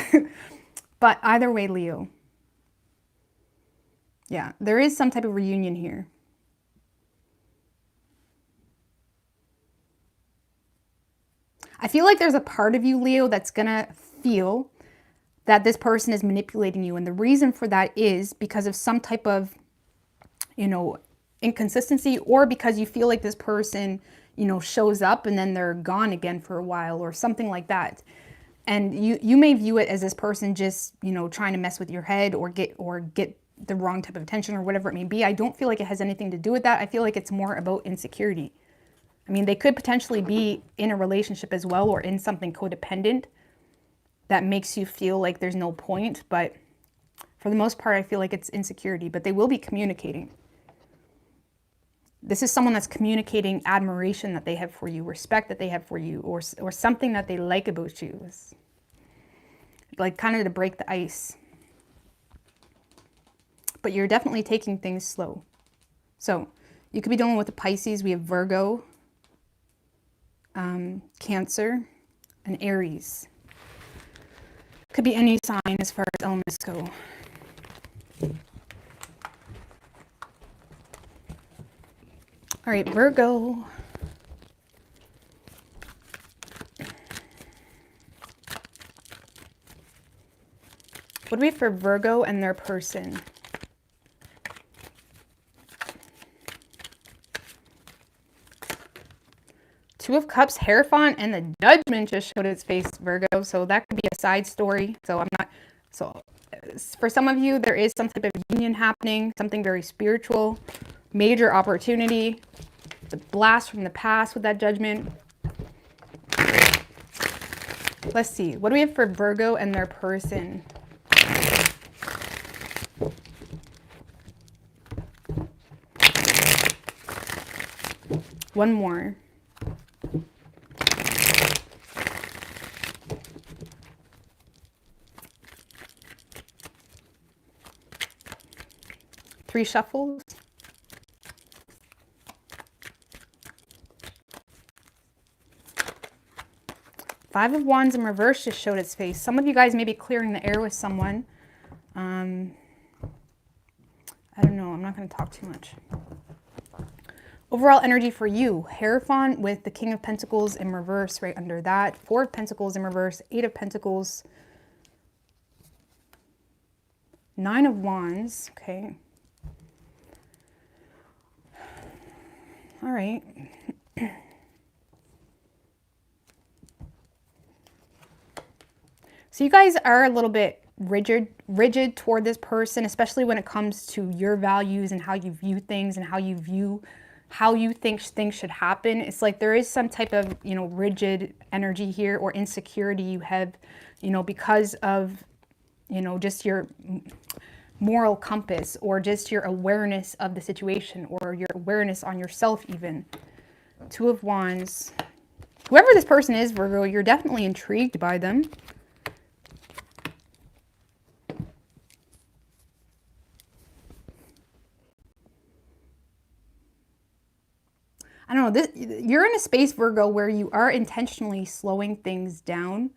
But either way, Leo, yeah, there is some type of reunion here. I feel like there's a part of you, Leo, that's going to feel that this person is manipulating you. And the reason for that is because of some type of, you know, inconsistency, or because you feel like this person, you know, shows up and then they're gone again for a while or something like that. And you may view it as this person just, you know, trying to mess with your head or get the wrong type of attention or whatever it may be. I don't feel like it has anything to do with that. I feel like it's more about insecurity. I mean, they could potentially be in a relationship as well, or in something codependent that makes you feel like there's no point. But for the most part, I feel like it's insecurity, but they will be communicating. This is someone that's communicating admiration that they have for you, respect that they have for you, or something that they like about you. It's like kind of to break the ice. But you're definitely taking things slow. So you could be dealing with the Pisces. We have Virgo, Cancer, and Aries. Could be any sign as far as elements go. All right, Virgo. What do we have for Virgo and their person? Two of Cups, Hierophant, and the Judgment just showed its face, Virgo. So that could be a side story. So I'm not, so for some of you, there is some type of union happening, something very spiritual, major opportunity. The blast from the past with that Judgment. Let's see. What do we have for Virgo and their person? One more. Three shuffles. Five of Wands in reverse just showed its face. Some of you guys may be clearing the air with someone. I don't know. I'm not going to talk too much. Overall energy for you. Hierophant with the King of Pentacles in reverse right under that. Four of Pentacles in reverse. Eight of Pentacles. Nine of Wands. Okay. All right. So you guys are a little bit rigid toward this person, especially when it comes to your values and how you view things and how you think things should happen. It's like there is some type of, you know, rigid energy here or insecurity you have, you know, because of, you know, just your moral compass or just your awareness of the situation or your awareness on yourself even. Two of Wands. Whoever this person is, Virgo, you're definitely intrigued by them. I don't know, you're in a space, Virgo, where you are intentionally slowing things down.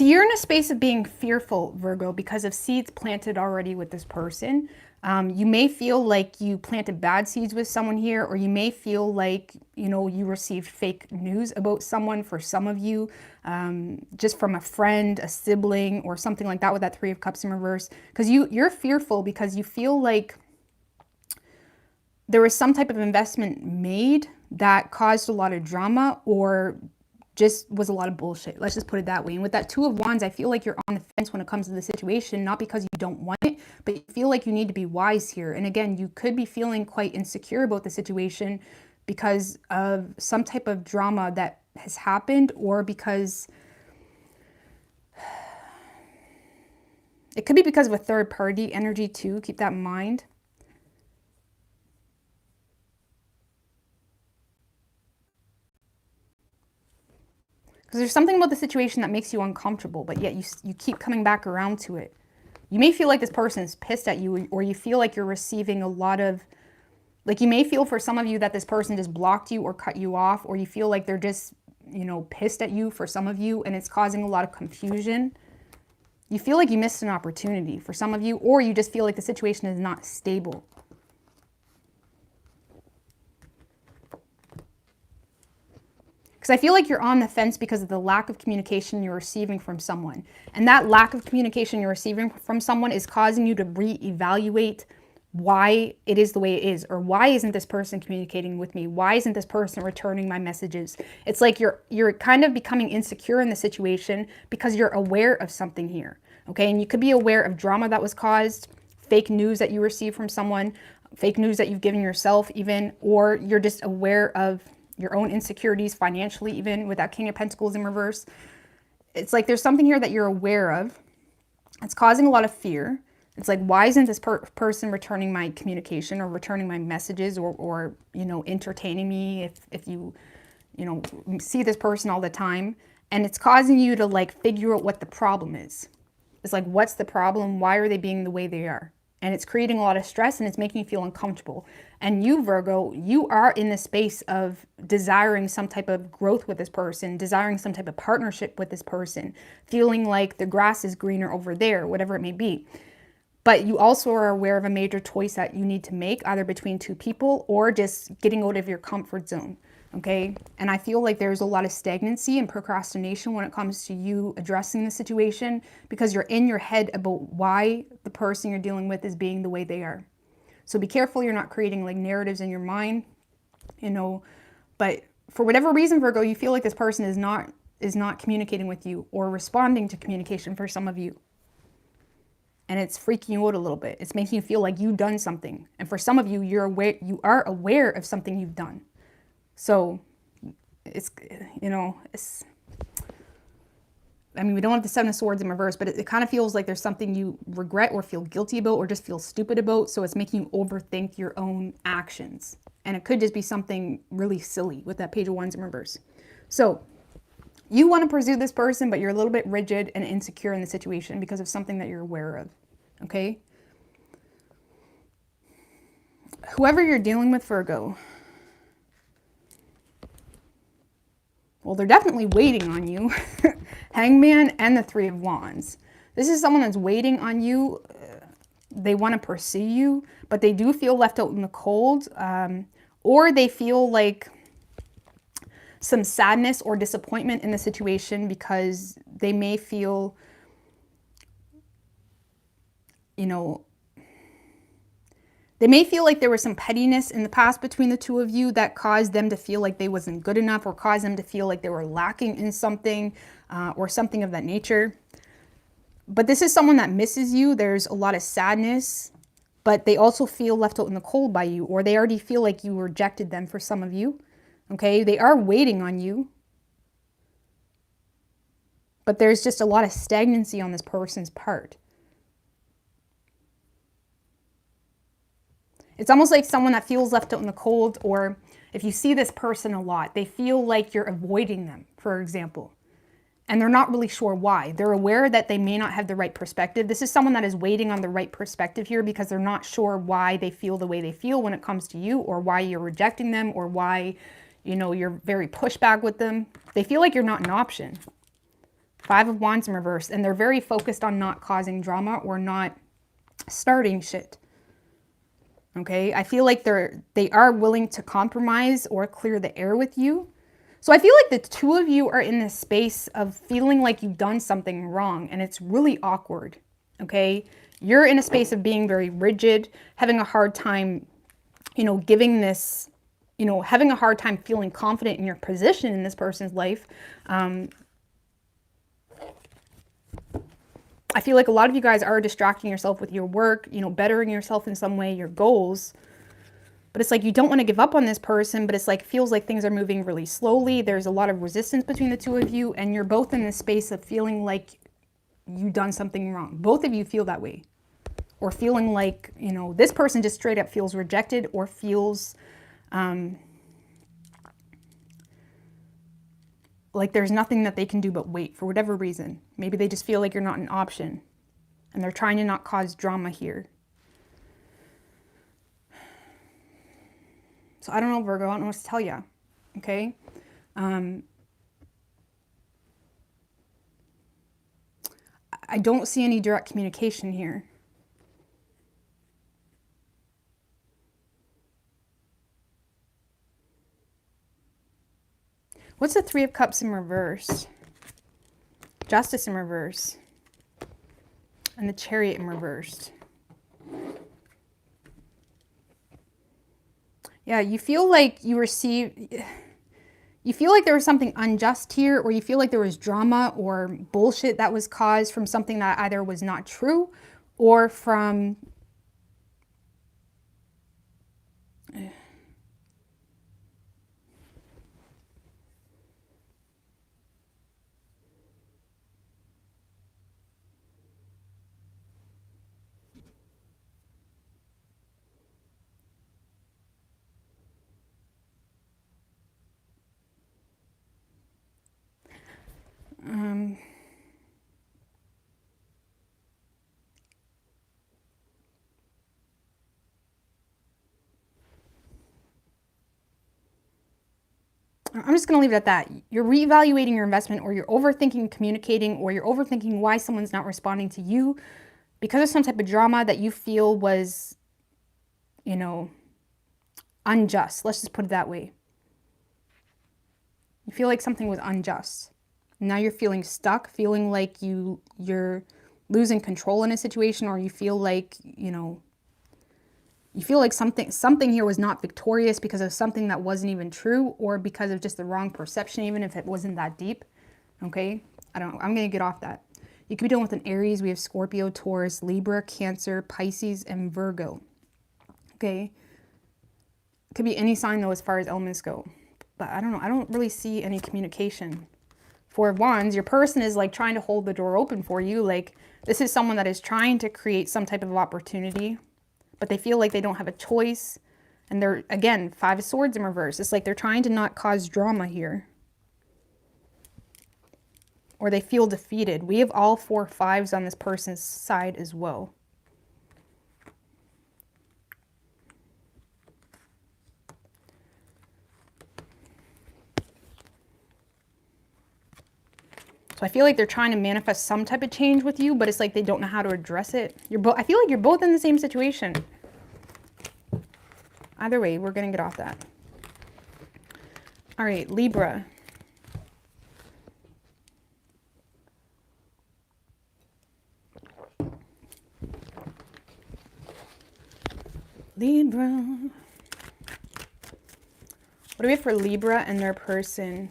So you're in a space of being fearful, Virgo, because of seeds planted already with this person. You may feel like you planted bad seeds with someone here, or you may feel like, you know, you received fake news about someone for some of you, just from a friend, a sibling, or something like that with that Three of Cups in reverse. Because you're fearful because you feel like there was some type of investment made that caused a lot of drama, or just was a lot of bullshit. Let's just put it that way. And with that Two of Wands, I feel like you're on the fence when it comes to the situation, not because you don't want it, but you feel like you need to be wise here. And again, you could be feeling quite insecure about the situation because of some type of drama that has happened, or because it could be because of a third party energy too. Keep that in mind. Because there's something about the situation that makes you uncomfortable, but yet you keep coming back around to it. You may feel like this person is pissed at you, or you feel like you're receiving a lot of, like you may feel for some of you that this person just blocked you or cut you off, or you feel like they're just, you know, pissed at you for some of you, and it's causing a lot of confusion. You feel like you missed an opportunity for some of you, or you just feel like the situation is not stable. Because I feel like you're on the fence because of the lack of communication you're receiving from someone. And that lack of communication you're receiving from someone is causing you to reevaluate why it is the way it is, or why isn't this person communicating with me? Why isn't this person returning my messages? It's like you're kind of becoming insecure in the situation because you're aware of something here, okay? And you could be aware of drama that was caused, fake news that you received from someone, fake news that you've given yourself even, or you're just aware of your own insecurities financially, even with that King of Pentacles in reverse. It's like there's something here that you're aware of. It's causing a lot of fear. It's like, why isn't this person returning my communication or returning my messages, or you know, entertaining me if you know, see this person all the time? And it's causing you to like figure out what the problem is. It's like, what's the problem? Why are they being the way they are? And it's creating a lot of stress, and it's making you feel uncomfortable. And you, Virgo, you are in the space of desiring some type of growth with this person, desiring some type of partnership with this person, feeling like the grass is greener over there, whatever it may be. But you also are aware of a major choice that you need to make, either between two people or just getting out of your comfort zone. Okay. And I feel like there's a lot of stagnancy and procrastination when it comes to you addressing the situation, because you're in your head about why the person you're dealing with is being the way they are. So be careful you're not creating like narratives in your mind, you know. But for whatever reason, Virgo, you feel like this person is not communicating with you or responding to communication for some of you. And it's freaking you out a little bit. It's making you feel like you've done something. And for some of you, you are aware of something you've done. So it's, you know, it's, I mean, we don't have the Seven of Swords in reverse, but it kind of feels like there's something you regret or feel guilty about or just feel stupid about. So it's making you overthink your own actions. And it could just be something really silly with that Page of Wands in reverse. So you want to pursue this person, but you're a little bit rigid and insecure in the situation because of something that you're aware of. Okay? Whoever you're dealing with, Virgo, well, they're definitely waiting on you. Hangman and the Three of Wands. This is someone that's waiting on you. They want to pursue you, but they do feel left out in the cold. Or they feel like some sadness or disappointment in the situation because they may feel, you know, they may feel like there was some pettiness in the past between the two of you that caused them to feel like they wasn't good enough, or caused them to feel like they were lacking in something, or something of that nature. But this is someone that misses you. There's a lot of sadness, but they also feel left out in the cold by you, or they already feel like you rejected them for some of you. Okay, they are waiting on you, but there's just a lot of stagnancy on this person's part. It's almost like someone that feels left out in the cold, or if you see this person a lot, they feel like you're avoiding them, for example, and they're not really sure why. They're aware that they may not have the right perspective. This is someone that is waiting on the right perspective here because they're not sure why they feel the way they feel when it comes to you, or why you're rejecting them, or why, you know, you're very pushback with them. They feel like you're not an option. Five of Wands in reverse. And they're very focused on not causing drama or not starting shit. Okay? I feel like they are willing to compromise or clear the air with you. So I feel like the two of you are in this space of feeling like you've done something wrong, and it's really awkward. Okay? You're in a space of being very rigid, having a hard time, you know, giving this, you know, having a hard time feeling confident in your position in this person's life. I feel like a lot of you guys are distracting yourself with your work, you know, bettering yourself in some way, your goals. But it's like you don't want to give up on this person, but it's like feels like things are moving really slowly. There's a lot of resistance between the two of you, and you're both in this space of feeling like you've done something wrong. Both of you feel that way. Or feeling like, you know, this person just straight up feels rejected or feels like there's nothing that they can do but wait for whatever reason. Maybe they just feel like you're not an option and they're trying to not cause drama here. So I don't know, Virgo, I don't know what to tell you, okay? I don't see any direct communication here. What's the Three of Cups in reverse? Justice in reverse. And the Chariot in reverse. Yeah, you feel like you feel like there was something unjust here, or you feel like there was drama or bullshit that was caused from something that either was not true or from I'm just going to leave it at that. You're reevaluating your investment, or you're overthinking communicating, or you're overthinking why someone's not responding to you because of some type of drama that you feel was, you know, unjust. Let's just put it that way. You feel like something was unjust. Now you're feeling stuck, feeling like you're losing control in a situation, or you feel like, you know, you feel like something here was not victorious because of something that wasn't even true, or because of just the wrong perception, even if it wasn't that deep. Okay? I don't know. I'm going to get off that. You could be dealing with an Aries. We have Scorpio, Taurus, Libra, Cancer, Pisces, and Virgo. Okay? It could be any sign, though, as far as elements go. But I don't know. I don't really see any communication. Four of Wands, your person is like trying to hold the door open for you. Like, this is someone that is trying to create some type of opportunity, but they feel like they don't have a choice. And they're, again, Five of Swords in reverse. It's like they're trying to not cause drama here. Or they feel defeated. We have all 4 fives on this person's side as well. So I feel like they're trying to manifest some type of change with you, but it's like they don't know how to address it. I feel like you're both in the same situation. Either way, we're going to get off that. All right, Libra. Libra. What do we have for Libra and their person?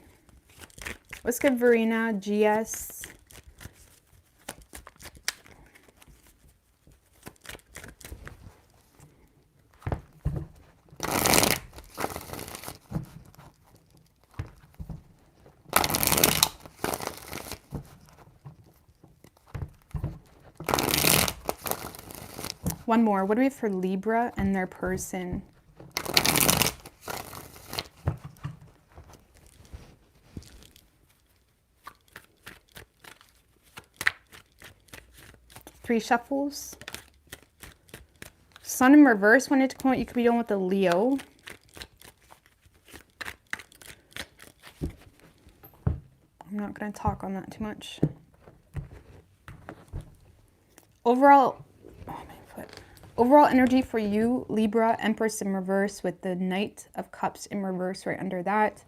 Let's give Verena, GS. One more. What do we have for Libra and their person? Three shuffles. Sun in reverse. When it's come out, you could be dealing with a Leo. I'm not going to talk on that too much. Overall, oh, my foot. Overall energy for you, Libra, Empress in reverse with the Knight of Cups in reverse right under that.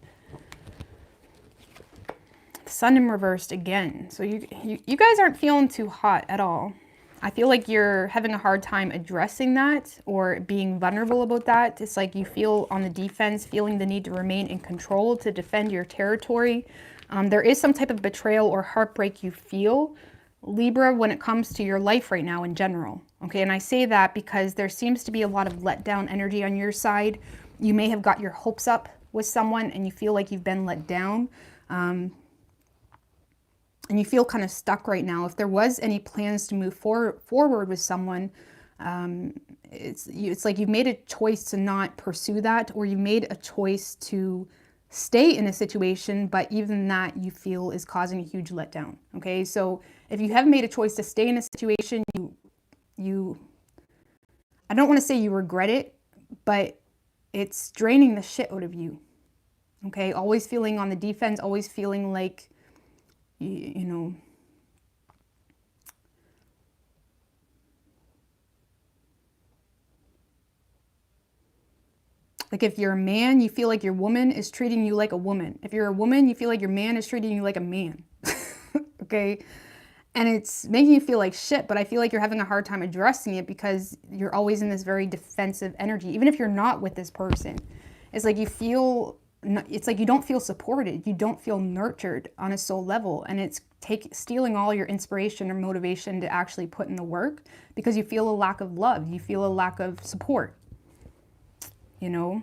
Sun in reversed again. So you guys aren't feeling too hot at all. I feel like you're having a hard time addressing that or being vulnerable about that. It's like you feel on the defense, feeling the need to remain in control to defend your territory. There is some type of betrayal or heartbreak you feel, Libra, when it comes to your life right now in general. Okay, and I say that because there seems to be a lot of letdown energy on your side. You may have got your hopes up with someone and you feel like you've been let down. And you feel kind of stuck right now. If there was any plans to move forward with someone, it's like you've made a choice to not pursue that, or you made a choice to stay in a situation, but even that you feel is causing a huge letdown. Okay, so if you have made a choice to stay in a situation, I don't want to say you regret it, but it's draining the shit out of you. Okay, always feeling on the defense, always feeling like you know, like if you're a man, you feel like your woman is treating you like a woman. If you're a woman, you feel like your man is treating you like a man. Okay? And it's making you feel like shit, but I feel like you're having a hard time addressing it because you're always in this very defensive energy. Even if you're not with this person, it's like you feel, it's like you don't feel supported. You don't feel nurtured on a soul level. And it's stealing all your inspiration or motivation to actually put in the work because you feel a lack of love. You feel a lack of support. You know?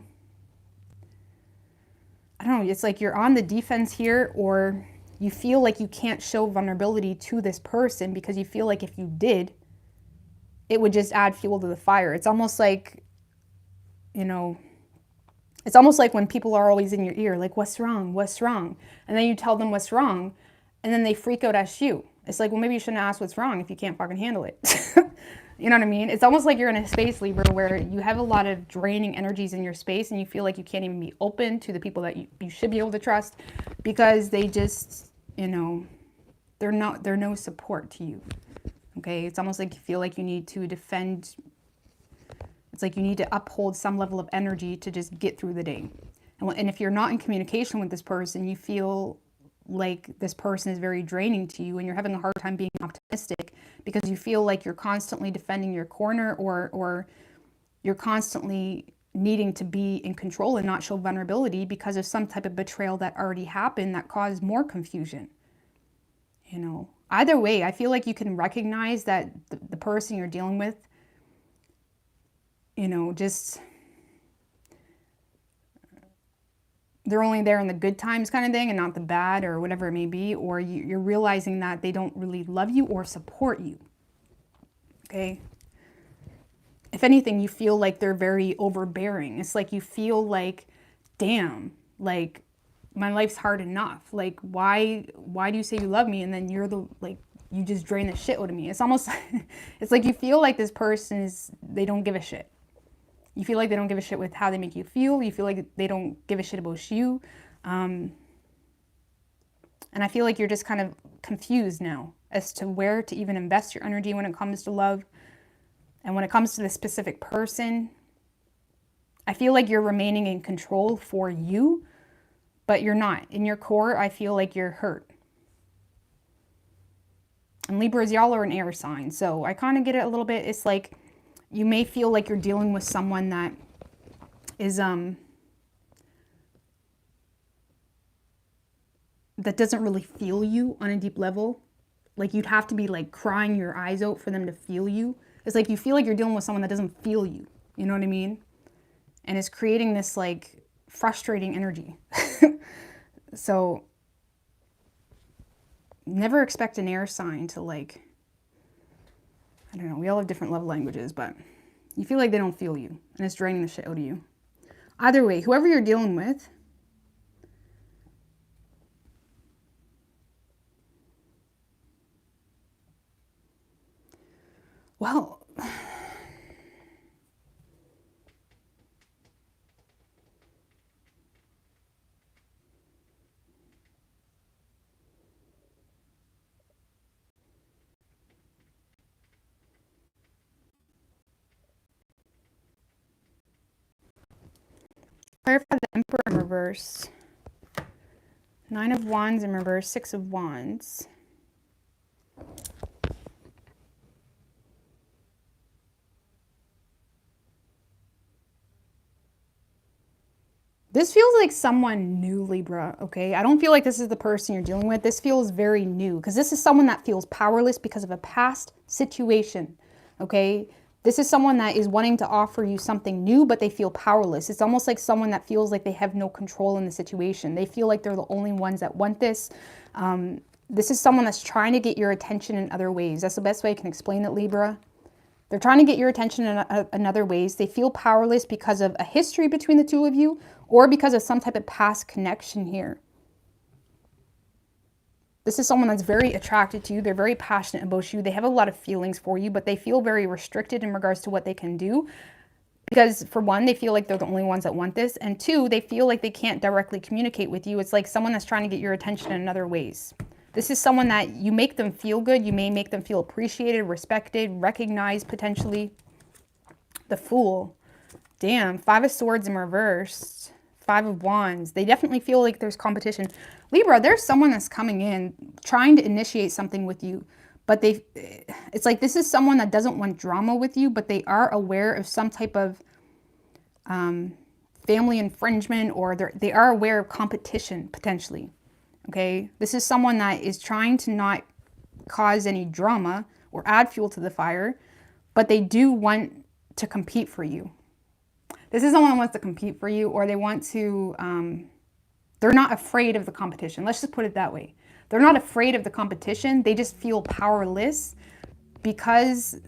I don't know. It's like you're on the defense here, or you feel like you can't show vulnerability to this person because you feel like if you did, it would just add fuel to the fire. It's almost like, you know, it's almost like when people are always in your ear, like, what's wrong? What's wrong? And then you tell them what's wrong, and then they freak out at you. It's like, well, maybe you shouldn't ask what's wrong if you can't fucking handle it. You know what I mean? It's almost like you're in a space, Libra, where you have a lot of draining energies in your space and you feel like you can't even be open to the people that you should be able to trust because they just, you know, they're no support to you. Okay? It's almost like you feel like you need to defend. It's like you need to uphold some level of energy to just get through the day. And if you're not in communication with this person, you feel like this person is very draining to you and you're having a hard time being optimistic because you feel like you're constantly defending your corner or you're constantly needing to be in control and not show vulnerability because of some type of betrayal that already happened that caused more confusion. You know, either way, I feel like you can recognize that the person you're dealing with, you know, just they're only there in the good times kind of thing and not the bad or whatever it may be, or you're realizing that they don't really love you or support you. Okay? If anything, you feel like they're very overbearing. It's like you feel like, damn, like my life's hard enough. Like why do you say you love me and then you're the, like, you just drain the shit out of me. It's almost it's like you feel like this person they don't give a shit. You feel like they don't give a shit with how they make you feel. You feel like they don't give a shit about you. And I feel like you're just kind of confused now as to where to even invest your energy when it comes to love. And when it comes to this specific person, I feel like you're remaining in control for you, but you're not. In your core, I feel like you're hurt. And Libras, y'all are an air sign. So I kind of get it a little bit. It's like, you may feel like you're dealing with someone that is, that doesn't really feel you on a deep level. Like you'd have to be like crying your eyes out for them to feel you. It's like you feel like you're dealing with someone that doesn't feel you. You know what I mean? And it's creating this like frustrating energy. So never expect an air sign to like, I don't know, we all have different love languages, but you feel like they don't feel you and it's draining the shit out of you. Either way, whoever you're dealing with, well, Emperor in reverse. 9 of Wands in reverse, 6 of Wands. This feels like someone new, Libra, okay? I don't feel like this is the person you're dealing with. This feels very new because this is someone that feels powerless because of a past situation, okay? This is someone that is wanting to offer you something new, but they feel powerless. It's almost like someone that feels like they have no control in the situation. They feel like they're the only ones that want this. This is someone that's trying to get your attention in other ways. That's the best way I can explain it, Libra. They're trying to get your attention in other ways. They feel powerless because of a history between the two of you or because of some type of past connection here. This is someone that's very attracted to you. They're very passionate about you. They have a lot of feelings for you, but they feel very restricted in regards to what they can do. Because for one, they feel like they're the only ones that want this. And two, they feel like they can't directly communicate with you. It's like someone that's trying to get your attention in other ways. This is someone that you make them feel good. You may make them feel appreciated, respected, recognized potentially. The Fool. Damn, 5 of Swords in reverse. 5 of Wands. They definitely feel like there's competition. Libra, there's someone that's coming in trying to initiate something with you. But it's like this is someone that doesn't want drama with you, but they are aware of some type of family infringement, or they are aware of competition potentially. Okay, this is someone that is trying to not cause any drama or add fuel to the fire, but they do want to compete for you. This is someone that wants to compete for you, or they want to, they're not afraid of the competition. Let's just put it that way. They're not afraid of the competition. They just feel powerless because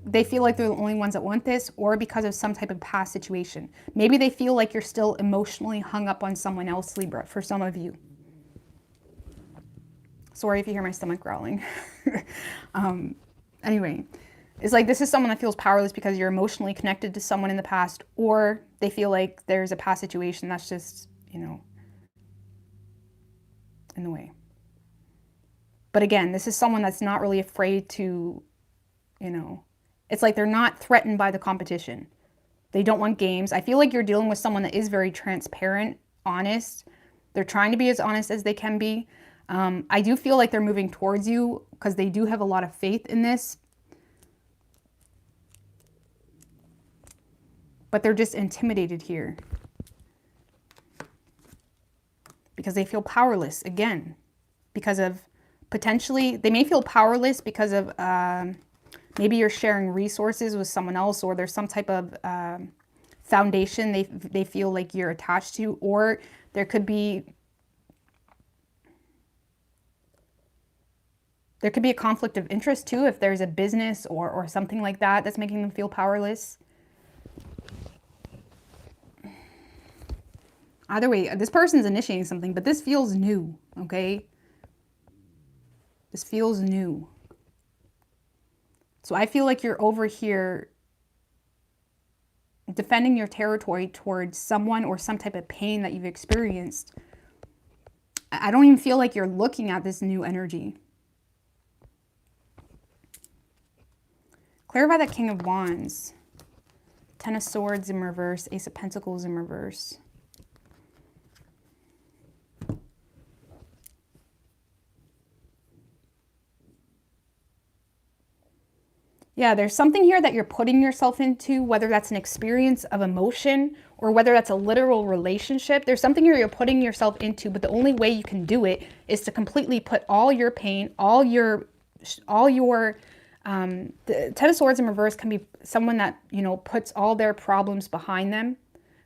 they feel like they're the only ones that want this, or because of some type of past situation. Maybe they feel like you're still emotionally hung up on someone else, Libra, for some of you. Sorry if you hear my stomach growling. Anyway, it's like this is someone that feels powerless because you're emotionally connected to someone in the past, or they feel like there's a past situation that's just, you know, in the way. But again, this is someone that's not really afraid to, you know, it's like they're not threatened by the competition. They don't want games. I feel like you're dealing with someone that is very transparent, honest. They're trying to be as honest as they can be. I do feel like they're moving towards you because they do have a lot of faith in this. But they're just intimidated here. Because they feel powerless, again. Because of potentially, they may feel powerless because of maybe you're sharing resources with someone else, or there's some type of foundation they feel like you're attached to, or there could be a conflict of interest too, if there's a business or something like that that's making them feel powerless. Either way, this person's initiating something, but this feels new, okay? This feels new. So I feel like you're over here defending your territory towards someone or some type of pain that you've experienced. I don't even feel like you're looking at this new energy. Clarify that King of Wands. 10 of Swords in reverse. Ace of Pentacles in reverse. Yeah, there's something here that you're putting yourself into, whether that's an experience of emotion or whether that's a literal relationship. There's something here you're putting yourself into, but the only way you can do it is to completely put all your pain, the 10 of Swords in reverse can be someone that, you know, puts all their problems behind them,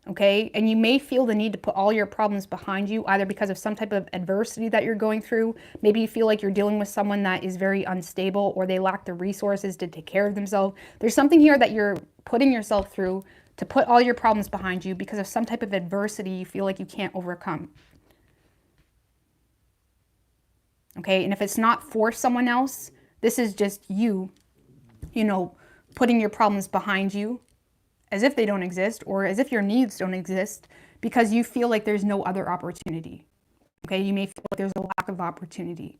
okay? And you may feel the need to put all your problems behind you, either because of some type of adversity that you're going through. Maybe you feel like you're dealing with someone that is very unstable, or they lack the resources to take care of themselves. There's something here that you're putting yourself through to put all your problems behind you because of some type of adversity you feel like you can't overcome. Okay, and if it's not for someone else, this is just you, you know, putting your problems behind you as if they don't exist, or as if your needs don't exist, because you feel like there's no other opportunity. Okay, you may feel like there's a lack of opportunity.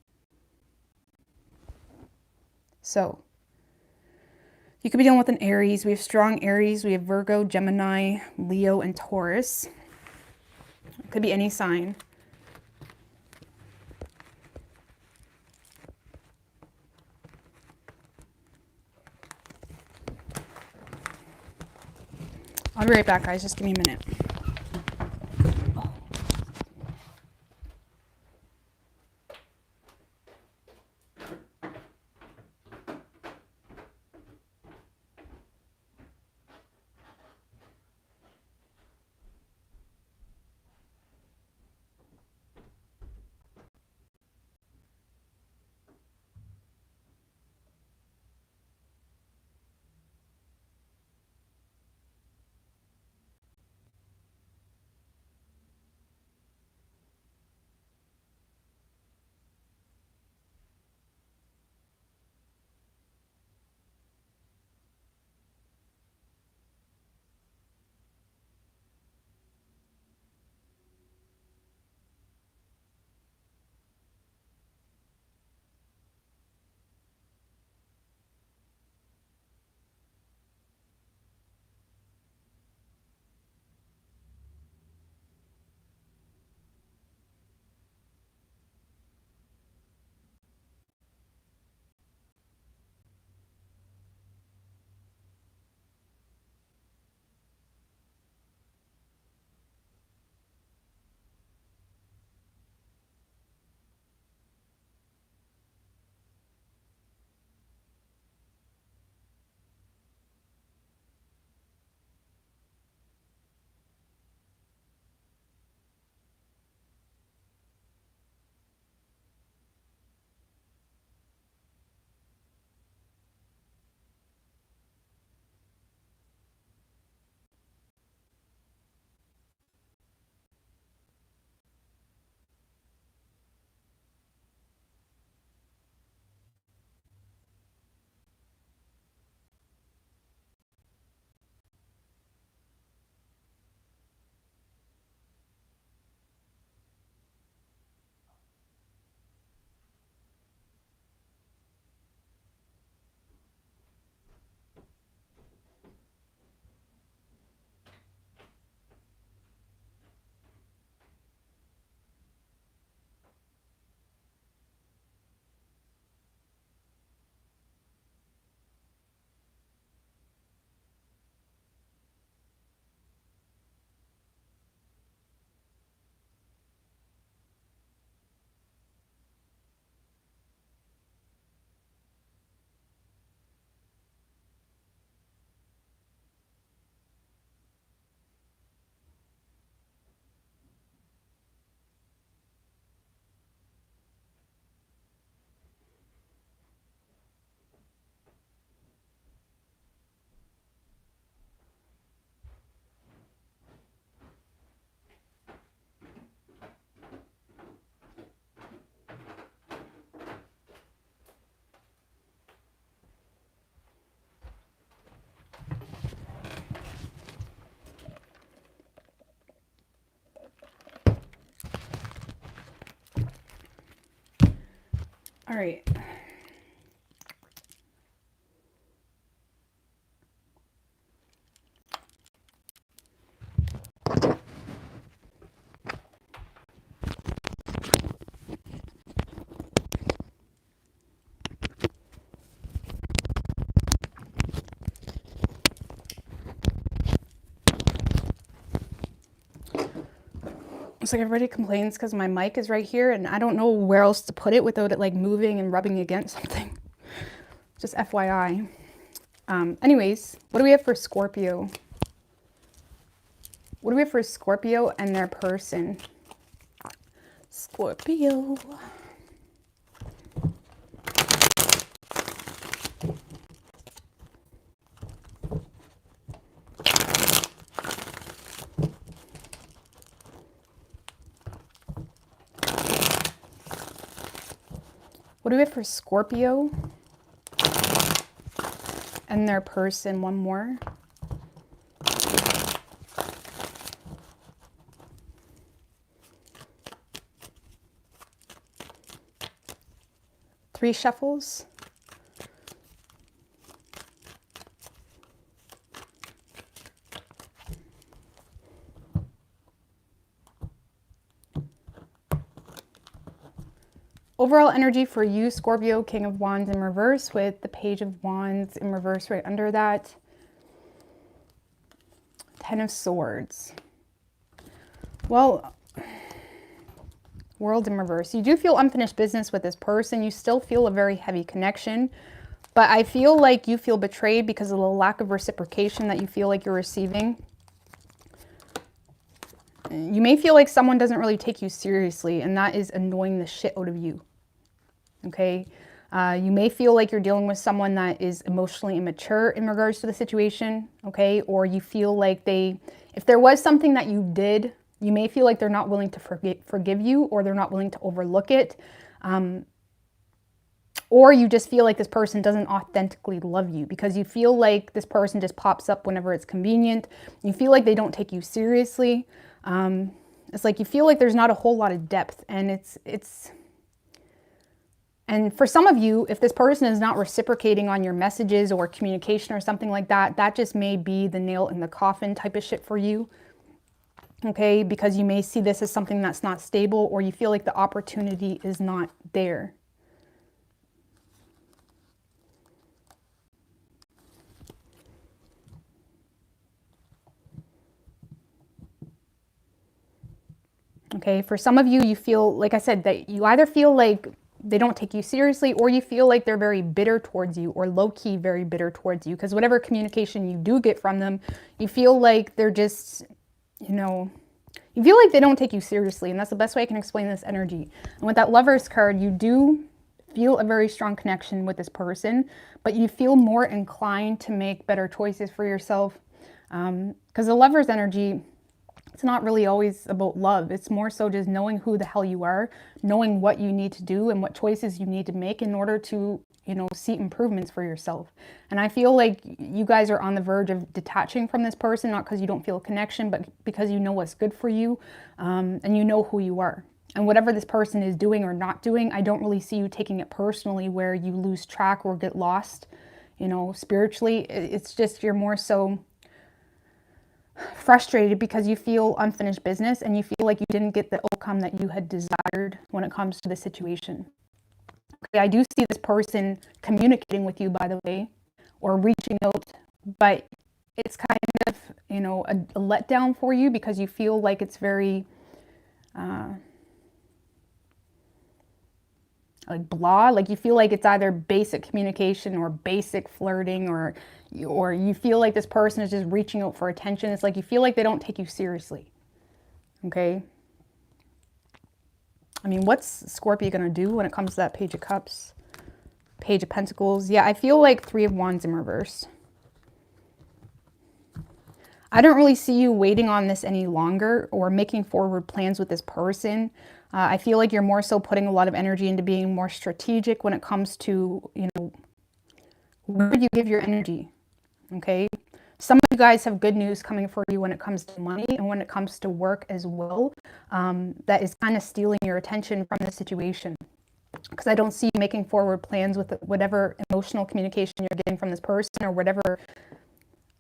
So, you could be dealing with an Aries. We have strong Aries. We have Virgo, Gemini, Leo, and Taurus. Could be any sign. I'll be right back, guys. Just give me a minute. All right. It's like everybody complains because my mic is right here and I don't know where else to put it without it like moving and rubbing against something. Just FYI. Anyways, what do we have for Scorpio? What do we have for Scorpio and their person? Scorpio. What do we have for Scorpio and their person? One more. Three shuffles. Overall energy for you, Scorpio, King of Wands in reverse with the Page of Wands in reverse right under that. Ten of Swords. Well, World in reverse. You do feel unfinished business with this person. You still feel a very heavy connection. But I feel like you feel betrayed because of the lack of reciprocation that you feel like you're receiving. You may feel like someone doesn't really take you seriously, and that is annoying the shit out of you. Okay? You may feel like you're dealing with someone that is emotionally immature in regards to the situation. Okay? Or you feel like if there was something that you did, you may feel like they're not willing to forgive you, or they're not willing to overlook it. Or you just feel like this person doesn't authentically love you because you feel like this person just pops up whenever it's convenient. You feel like they don't take you seriously. It's like you feel like there's not a whole lot of depth, and and for some of you, if this person is not reciprocating on your messages or communication or something like that, that just may be the nail in the coffin type of shit for you. Okay, because you may see this as something that's not stable, or you feel like the opportunity is not there. Okay, for some of you, you feel, like I said, that you either feel like they don't take you seriously, or you feel like they're very bitter towards you, or low-key very bitter towards you, because whatever communication you do get from them, you feel like they're just, you feel like they don't take you seriously, and that's the best way I can explain this energy. And with that Lovers card, you do feel a very strong connection with this person, but you feel more inclined to make better choices for yourself, because the Lovers energy, it's not really always about love. It's more so just knowing who the hell you are, knowing what you need to do and what choices you need to make in order to, see improvements for yourself. And I feel like you guys are on the verge of detaching from this person, not because you don't feel a connection, but because you know what's good for you, and you know who you are. And whatever this person is doing or not doing, I don't really see you taking it personally where you lose track or get lost, spiritually. It's just you're more so frustrated because you feel unfinished business, and you feel like you didn't get the outcome that you had desired when it comes to the situation. Okay, I do see this person communicating with you, by the way, or reaching out, but it's kind of, a letdown for you because you feel like it's very, like blah, like you feel like it's either basic communication or basic flirting, or you feel like this person is just reaching out for attention. It's like you feel like they don't take you seriously. Okay? I mean, what's Scorpio going to do when it comes to that Page of Cups? Page of Pentacles. Yeah, I feel like Three of Wands in reverse. I don't really see you waiting on this any longer or making forward plans with this person. I feel like you're more so putting a lot of energy into being more strategic when it comes to, where you give your energy. Okay? Some of you guys have good news coming for you when it comes to money and when it comes to work as well. That is kind of stealing your attention from the situation. Because I don't see you making forward plans with whatever emotional communication you're getting from this person, or whatever.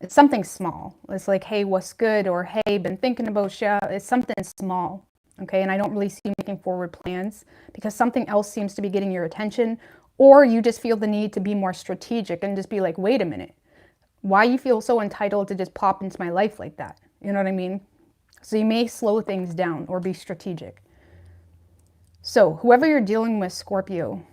It's something small. It's like, hey, what's good? Or hey, been thinking about you. It's something small. Okay, and I don't really see you making forward plans because something else seems to be getting your attention, or you just feel the need to be more strategic and just be like, wait a minute, why you feel so entitled to just pop into my life like that? You know what I mean? So you may slow things down or be strategic. So whoever you're dealing with, Scorpio,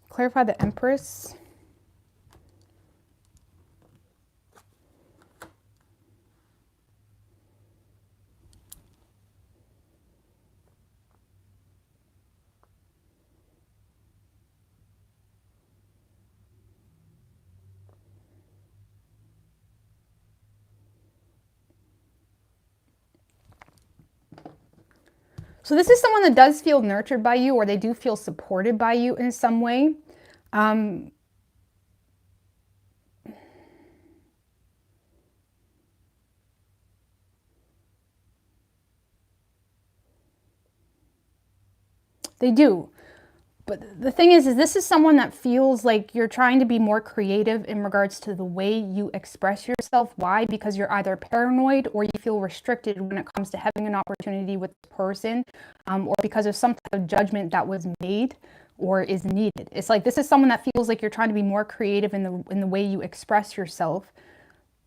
clarify the Empress. So this is someone that does feel nurtured by you, or they do feel supported by you in some way. They do. But the thing is this is someone that feels like you're trying to be more creative in regards to the way you express yourself. Why? Because you're either paranoid or you feel restricted when it comes to having an opportunity with the person, or because of some type of judgment that was made or is needed. It's like this is someone that feels like you're trying to be more creative in the way you express yourself,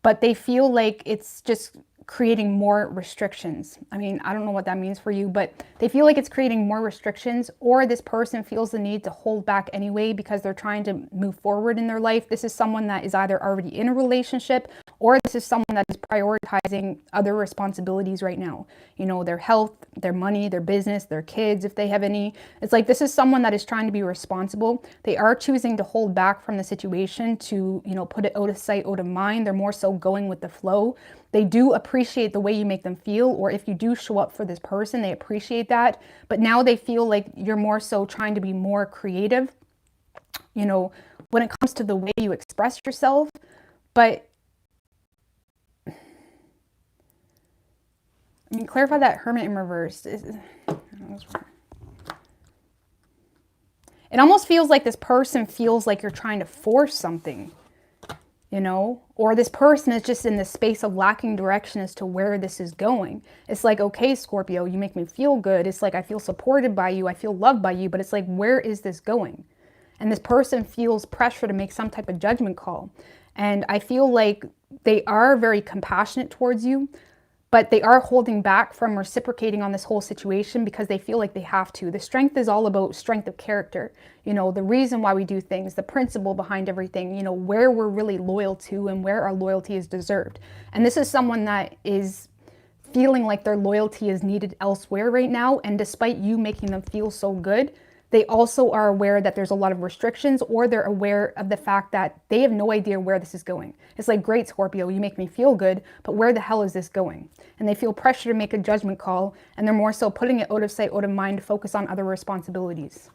but they feel like it's just creating more restrictions. I mean, I don't know what that means for you, but they feel like it's creating more restrictions, or this person feels the need to hold back anyway because they're trying to move forward in their life. This is someone that is either already in a relationship, or this is someone that is prioritizing other responsibilities right now. You know, their health, their money, their business, their kids, if they have any. It's like this is someone that is trying to be responsible. They are choosing to hold back from the situation to, you know, put it out of sight, out of mind. They're more so going with the flow. They do appreciate the way you make them feel, or if you do show up for this person, they appreciate that. But now they feel like you're more so trying to be more creative, you know, when it comes to the way you express yourself. But I mean, clarify that Hermit in reverse. It almost feels like this person feels like you're trying to force something, you know, or this person is just in this space of lacking direction as to where this is going. It's like, okay, Scorpio, you make me feel good. It's like, I feel supported by you. I feel loved by you, but it's like, where is this going? And this person feels pressure to make some type of judgment call. And I feel like they are very compassionate towards you, but they are holding back from reciprocating on this whole situation because they feel like they have to. The strength is all about strength of character. You know, the reason why we do things, the principle behind everything, you know, where we're really loyal to and where our loyalty is deserved. And this is someone that is feeling like their loyalty is needed elsewhere right now. And despite you making them feel so good, they also are aware that there's a lot of restrictions, or they're aware of the fact that they have no idea where this is going. It's like, great, Scorpio, you make me feel good, but where the hell is this going? And they feel pressure to make a judgment call, and they're more so putting it out of sight, out of mind, to focus on other responsibilities.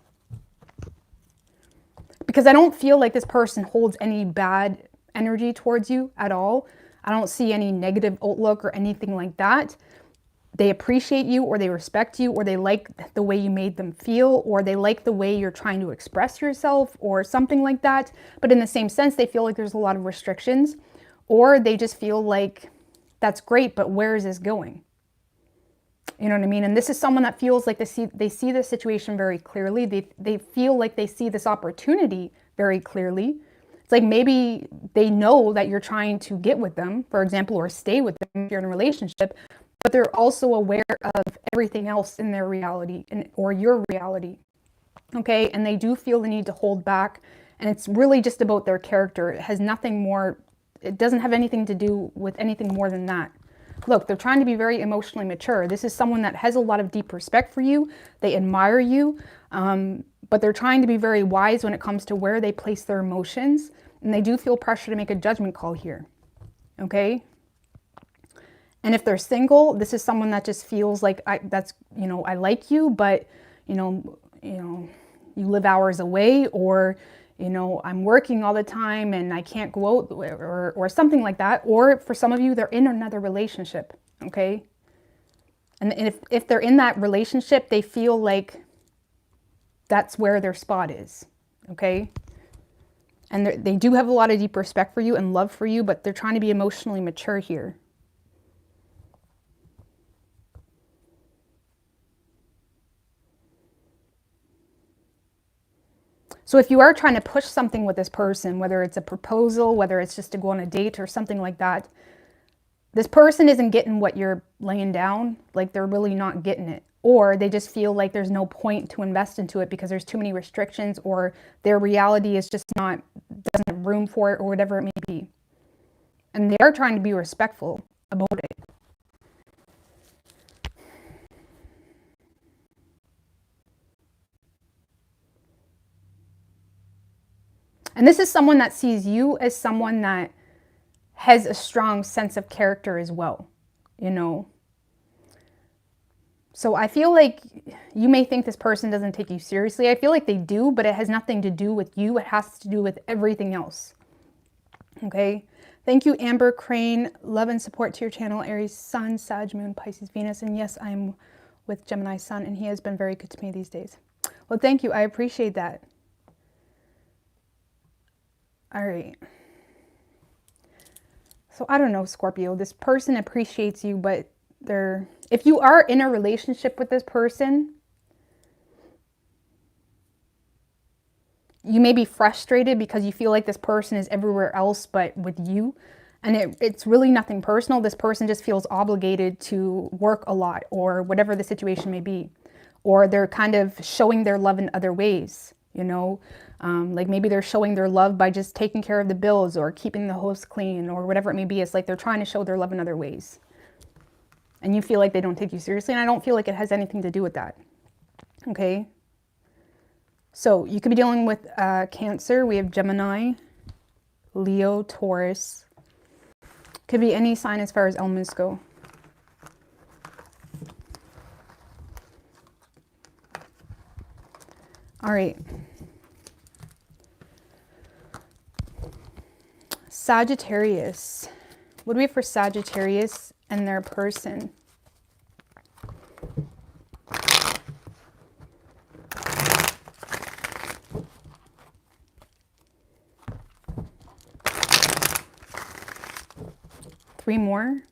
Because I don't feel like this person holds any bad energy towards you at all. I don't see any negative outlook or anything like that. They appreciate you, or they respect you, or they like the way you made them feel, or they like the way you're trying to express yourself, or something like that. But in the same sense, they feel like there's a lot of restrictions, or they just feel like that's great, but where is this going? You know what I mean? And this is someone that feels like they see the situation very clearly. They feel like they see this opportunity very clearly. It's like maybe they know that you're trying to get with them, for example, or stay with them if you're in a relationship, but they're also aware of everything else in their reality or your reality, okay? And they do feel the need to hold back, and it's really just about their character. It has nothing more, it doesn't have anything to do with anything more than that. Look, they're trying to be very emotionally mature. This is someone that has a lot of deep respect for you. They admire you, but they're trying to be very wise when it comes to where they place their emotions, and they do feel pressure to make a judgment call here, okay? And if they're single, this is someone that just feels like I like you, but you live hours away, or I'm working all the time and I can't go out, or something like that. Or for some of you, they're in another relationship, okay? And if they're in that relationship, they feel like that's where their spot is, okay? And they do have a lot of deep respect for you and love for you, but they're trying to be emotionally mature here. So if you are trying to push something with this person, whether it's a proposal, whether it's just to go on a date or something like that, this person isn't getting what you're laying down. Like, they're really not getting it. Or they just feel like there's no point to invest into it because there's too many restrictions, or their reality is just doesn't have room for it, or whatever it may be. And they are trying to be respectful about it. And this is someone that sees you as someone that has a strong sense of character as well, So I feel like you may think this person doesn't take you seriously. I feel like they do, but it has nothing to do with you. It has to do with everything else. Okay? Thank you, Amber Crane. Love and support to your channel. Aries Sun, Sag Moon, Pisces Venus. And yes, I'm with Gemini Sun, and he has been very good to me these days. Well, thank you. I appreciate that. All right. So I don't know, Scorpio, this person appreciates you, but if you are in a relationship with this person, you may be frustrated because you feel like this person is everywhere else but with you. And it's really nothing personal. This person just feels obligated to work a lot or whatever the situation may be. Or they're kind of showing their love in other ways, you know? Like maybe they're showing their love by just taking care of the bills or keeping the house clean or whatever it may be. It's like they're trying to show their love in other ways. And you feel like they don't take you seriously. And I don't feel like it has anything to do with that. Okay? So you could be dealing with Cancer. We have Gemini, Leo, Taurus. Could be any sign as far as elements go. All right. Sagittarius. What do we have for Sagittarius and their person? Three more.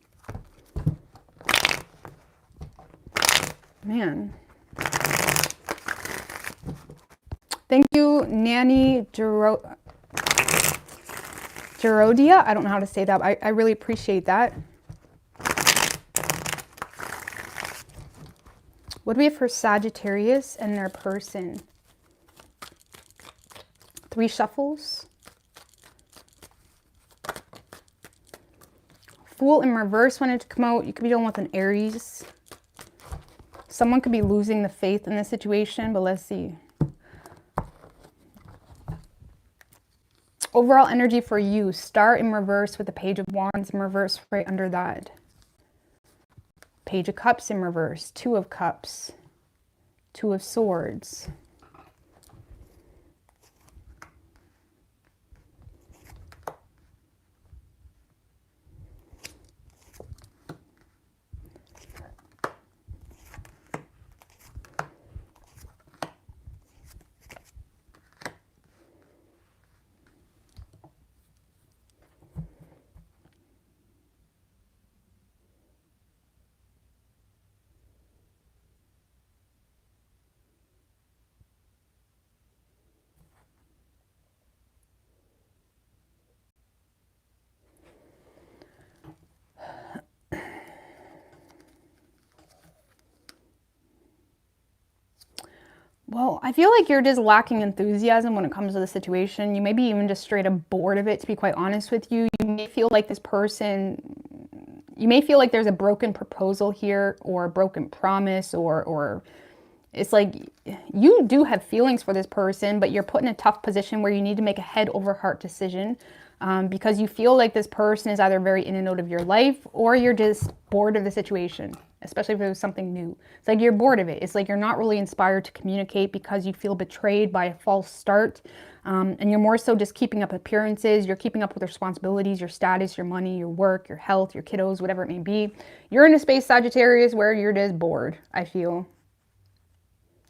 Man. Thank you, Nanny Gerodia. I don't know how to say that. I really appreciate that. What do we have for Sagittarius and their person? Three shuffles. Fool in reverse wanted to come out. You could be dealing with an Aries. Someone could be losing the faith in this situation, but let's see. Overall energy for you, Star in reverse with the Page of Wands in reverse right under that. Page of Cups in reverse, Two of Cups, Two of Swords. Well, I feel like you're just lacking enthusiasm when it comes to the situation. You may be even just straight up bored of it, to be quite honest with you. You may feel like this person, you may feel like there's a broken proposal here or a broken promise or it's like you do have feelings for this person, but you're put in a tough position where you need to make a head over heart decision because you feel like this person is either very in and out of your life or you're just bored of the situation. Especially if it was something new. It's like you're bored of it. It's like you're not really inspired to communicate because you feel betrayed by a false start. And you're more so just keeping up appearances. You're keeping up with responsibilities, your status, your money, your work, your health, your kiddos, whatever it may be. You're in a space, Sagittarius, where you're just bored, I feel.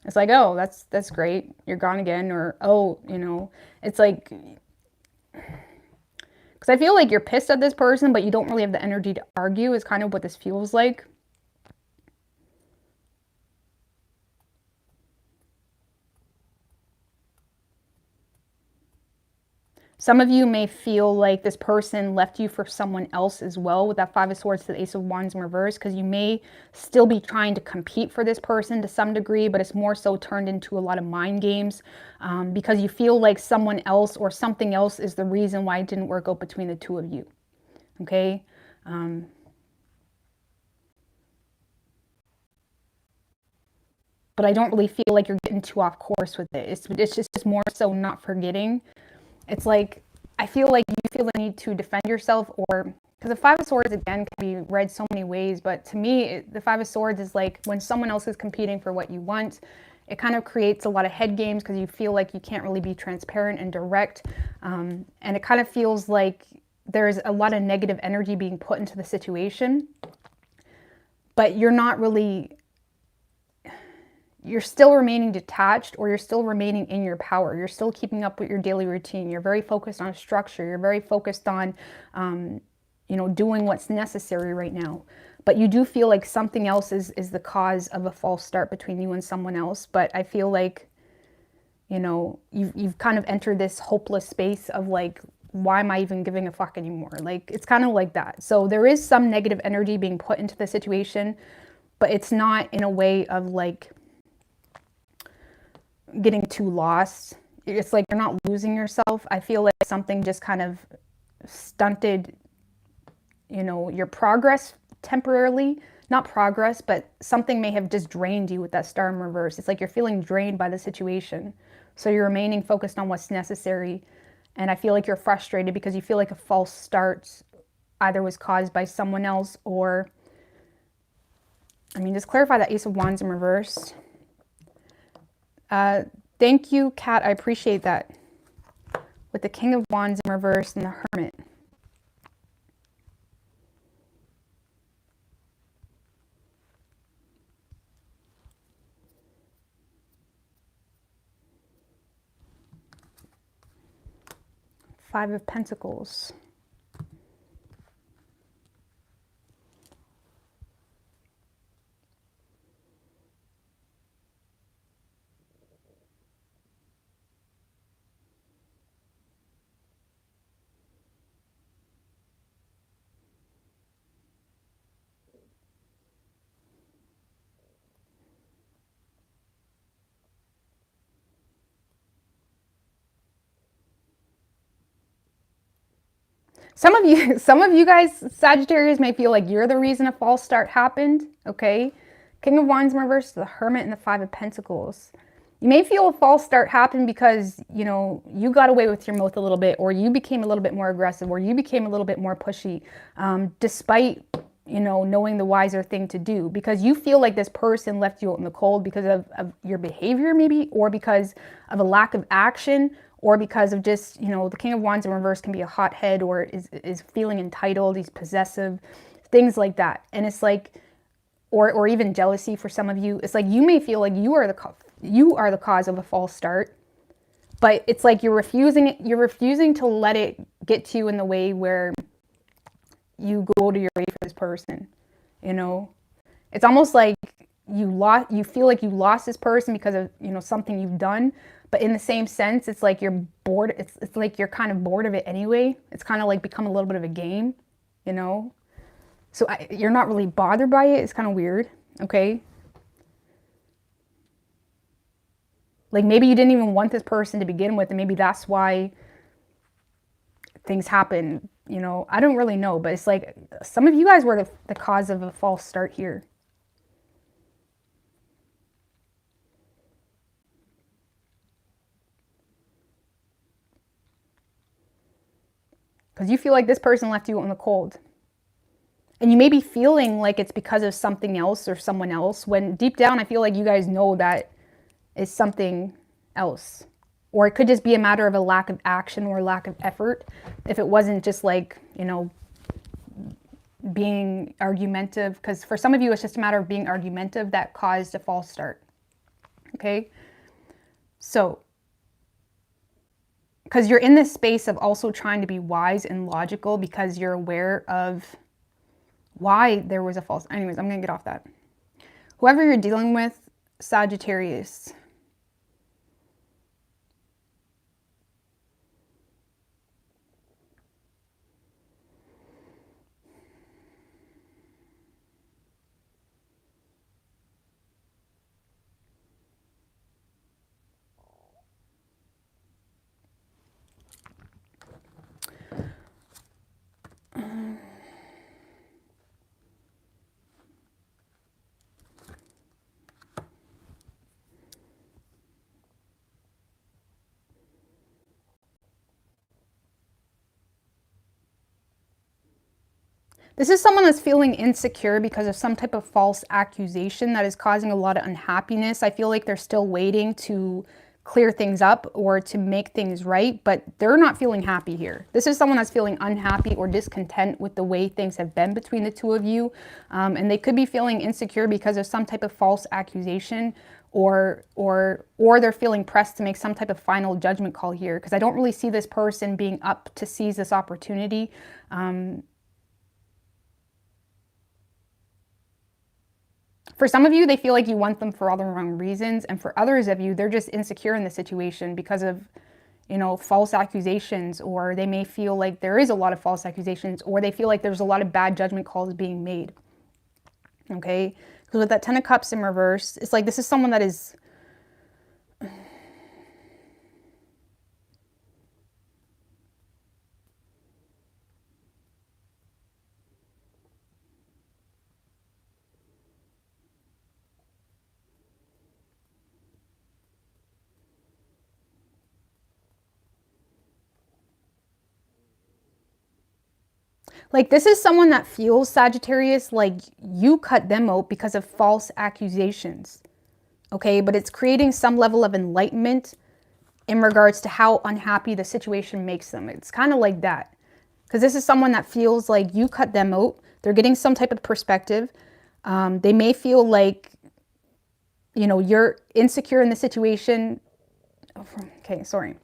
It's like, oh, that's great. You're gone again. Or, oh, you know, it's like... Because I feel like you're pissed at this person, but you don't really have the energy to argue is kind of what this feels like. Some of you may feel like this person left you for someone else as well with that Five of Swords to the Ace of Wands in reverse, because you may still be trying to compete for this person to some degree, but it's more so turned into a lot of mind games because you feel like someone else or something else is the reason why it didn't work out between the two of you. Okay? But I don't really feel like you're getting too off course with it. It's just more so not forgetting. It's like, I feel like you feel the need to defend yourself or, because the Five of Swords, again, can be read so many ways, but to me, the Five of Swords is like when someone else is competing for what you want, it kind of creates a lot of head games because you feel like you can't really be transparent and direct. And it kind of feels like there's a lot of negative energy being put into the situation, but you're not really you're still remaining detached, or you're still remaining in your power. You're still keeping up with your daily routine. You're very focused on structure. You're very focused on, you know, doing what's necessary right now. But you do feel like something else is the cause of a false start between you and someone else. But I feel like, you know, you've kind of entered this hopeless space of like, why am I even giving a fuck anymore? Like, it's kind of like that. So there is some negative energy being put into the situation, but it's not in a way of like getting too lost. It's like you're not losing yourself. I feel like something just kind of stunted, you know, your progress temporarily. Not progress, but something may have just drained you with that star in reverse. It's like you're feeling drained by the situation. So you're remaining focused on what's necessary. And I feel like you're frustrated because you feel like a false start either was caused by someone else, or, I mean, just clarify that Ace of Wands in reverse. Thank you, Kat. I appreciate that. With the King of Wands in reverse and the Hermit. Five of Pentacles. Some of you guys, Sagittarius, may feel like you're the reason a false start happened, okay? King of Wands in reverse, the Hermit, and the Five of Pentacles. You may feel a false start happened because, you know, you got away with your mouth a little bit, or you became a little bit more aggressive, or you became a little bit more pushy, despite, you know, knowing the wiser thing to do, because you feel like this person left you out in the cold because of your behavior maybe, or because of a lack of action, or because of just, you know, the King of Wands in reverse can be a hothead, or is feeling entitled, he's possessive, things like that. And it's like, or even jealousy for some of you. It's like you may feel like you are the cause of a false start, but it's like you're refusing to let it get to you in the way where you go to your way for this person, you know? It's almost like you feel like you lost this person because of, you know, something you've done. But in the same sense, it's like you're bored. It's like you're kind of bored of it anyway. It's kind of like become a little bit of a game, you know? So you're not really bothered by it. It's kind of weird, okay? Like maybe you didn't even want this person to begin with, and maybe that's why things happen, you know? I don't really know, but it's like some of you guys were the cause of a false start here. Because you feel like this person left you out in the cold. And you may be feeling like it's because of something else or someone else, when deep down I feel like you guys know that it's something else. Or it could just be a matter of a lack of action or lack of effort. If it wasn't just like, you know, being argumentative. Because for some of you, it's just a matter of being argumentative that caused a false start. Okay? So, because you're in this space of also trying to be wise and logical because you're aware of why there was a false. Anyways, I'm going to get off that. Whoever you're dealing with, Sagittarius. This is someone that's feeling insecure because of some type of false accusation that is causing a lot of unhappiness. I feel like they're still waiting to clear things up or to make things right, but they're not feeling happy here. This is someone that's feeling unhappy or discontent with the way things have been between the two of you. And they could be feeling insecure because of some type of false accusation or they're feeling pressed to make some type of final judgment call here, because I don't really see this person being up to seize this opportunity. For some of you, they feel like you want them for all the wrong reasons, and for others of you, they're just insecure in the situation because of, you know, false accusations, or they may feel like there is a lot of false accusations, or they feel like there's a lot of bad judgment calls being made. Okay? Because with that 10 of Cups in reverse, it's like this is someone that is... Like, this is someone that feels, Sagittarius, like you cut them out because of false accusations. Okay? But it's creating some level of enlightenment in regards to how unhappy the situation makes them. It's kind of like that. Because this is someone that feels like you cut them out. They're getting some type of perspective. They may feel like, you know, you're insecure in the situation. Okay, sorry.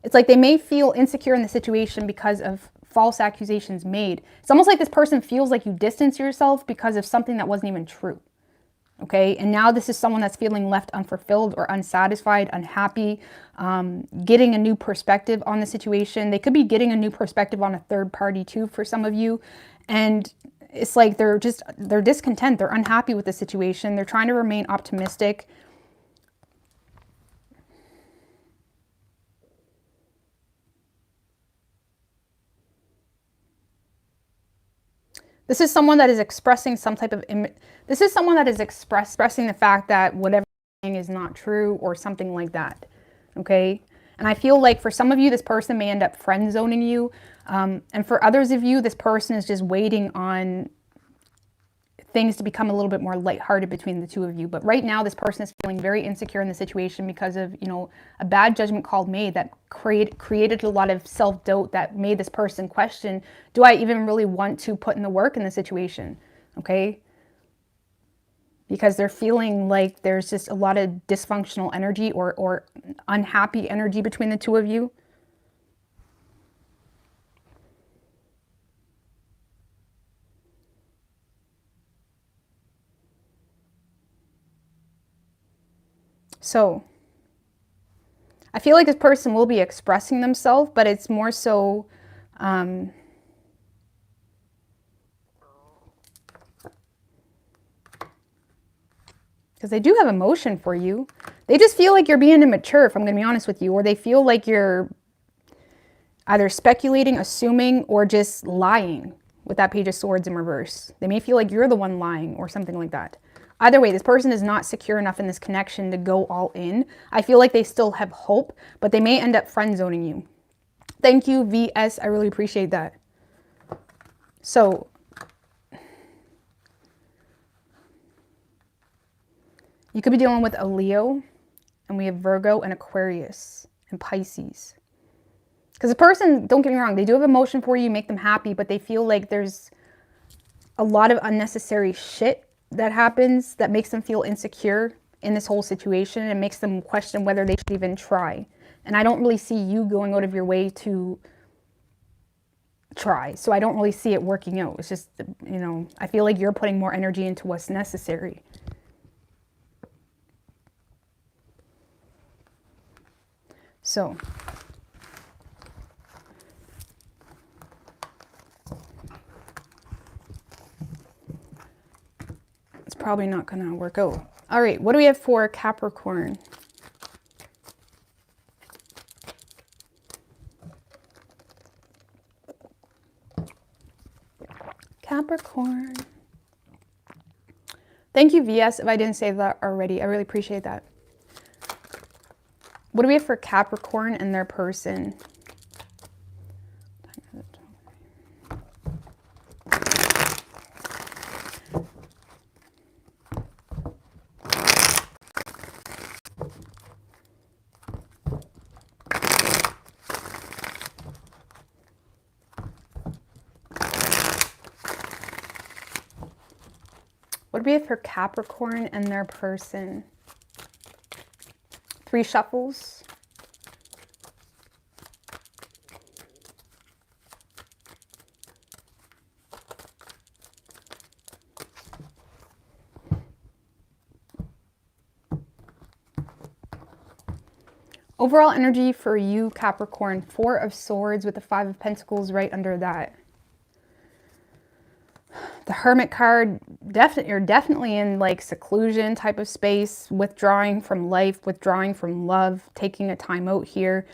It's like they may feel insecure in the situation because of false accusations made. It's almost like this person feels like you distance yourself because of something that wasn't even true. Okay, and now this is someone that's feeling left unfulfilled or unsatisfied, unhappy, getting a new perspective on the situation. They could be getting a new perspective on a third party too for some of you. And it's like they're discontent, they're unhappy with the situation. They're trying to remain optimistic. This is someone that is expressing some type of this is someone that is expressing the fact that whatever is not true or something like that. Okay? And I feel like for some of you, this person may end up friend zoning you. And for others of you, this person is just waiting on things to become a little bit more lighthearted between the two of you. But right now, this person is feeling very insecure in the situation because of, you know, a bad judgment call made that created a lot of self-doubt that made this person question, do I even really want to put in the work in the situation? Okay? Because they're feeling like there's just a lot of dysfunctional energy or unhappy energy between the two of you. So, I feel like this person will be expressing themselves, but it's more so, because they do have emotion for you. They just feel like you're being immature, if I'm going to be honest with you, or they feel like you're either speculating, assuming, or just lying with that Page of Swords in reverse. They may feel like you're the one lying or something like that. Either way, this person is not secure enough in this connection to go all in. I feel like they still have hope, but they may end up friend zoning you. Thank you, VS. I really appreciate that. So, you could be dealing with a Leo, and we have Virgo and Aquarius and Pisces. Because the person, don't get me wrong, they do have emotion for you, make them happy, but they feel like there's a lot of unnecessary shit that happens that makes them feel insecure in this whole situation and makes them question whether they should even try. And I don't really see you going out of your way to try. So I don't really see it working out. It's just, you know, I feel like you're putting more energy into what's necessary. So, it's probably not going to work out. All right, what do we have for Capricorn? Capricorn. Thank you, VS, if I didn't say that already. I really appreciate that. What do we have for Capricorn and their person? What do we have for Capricorn and their person? 3 shuffles. Overall energy for you, Capricorn, 4 of Swords with the 5 of Pentacles right under that. The Hermit card, you're definitely in like seclusion type of space, withdrawing from life, withdrawing from love, taking a time out here.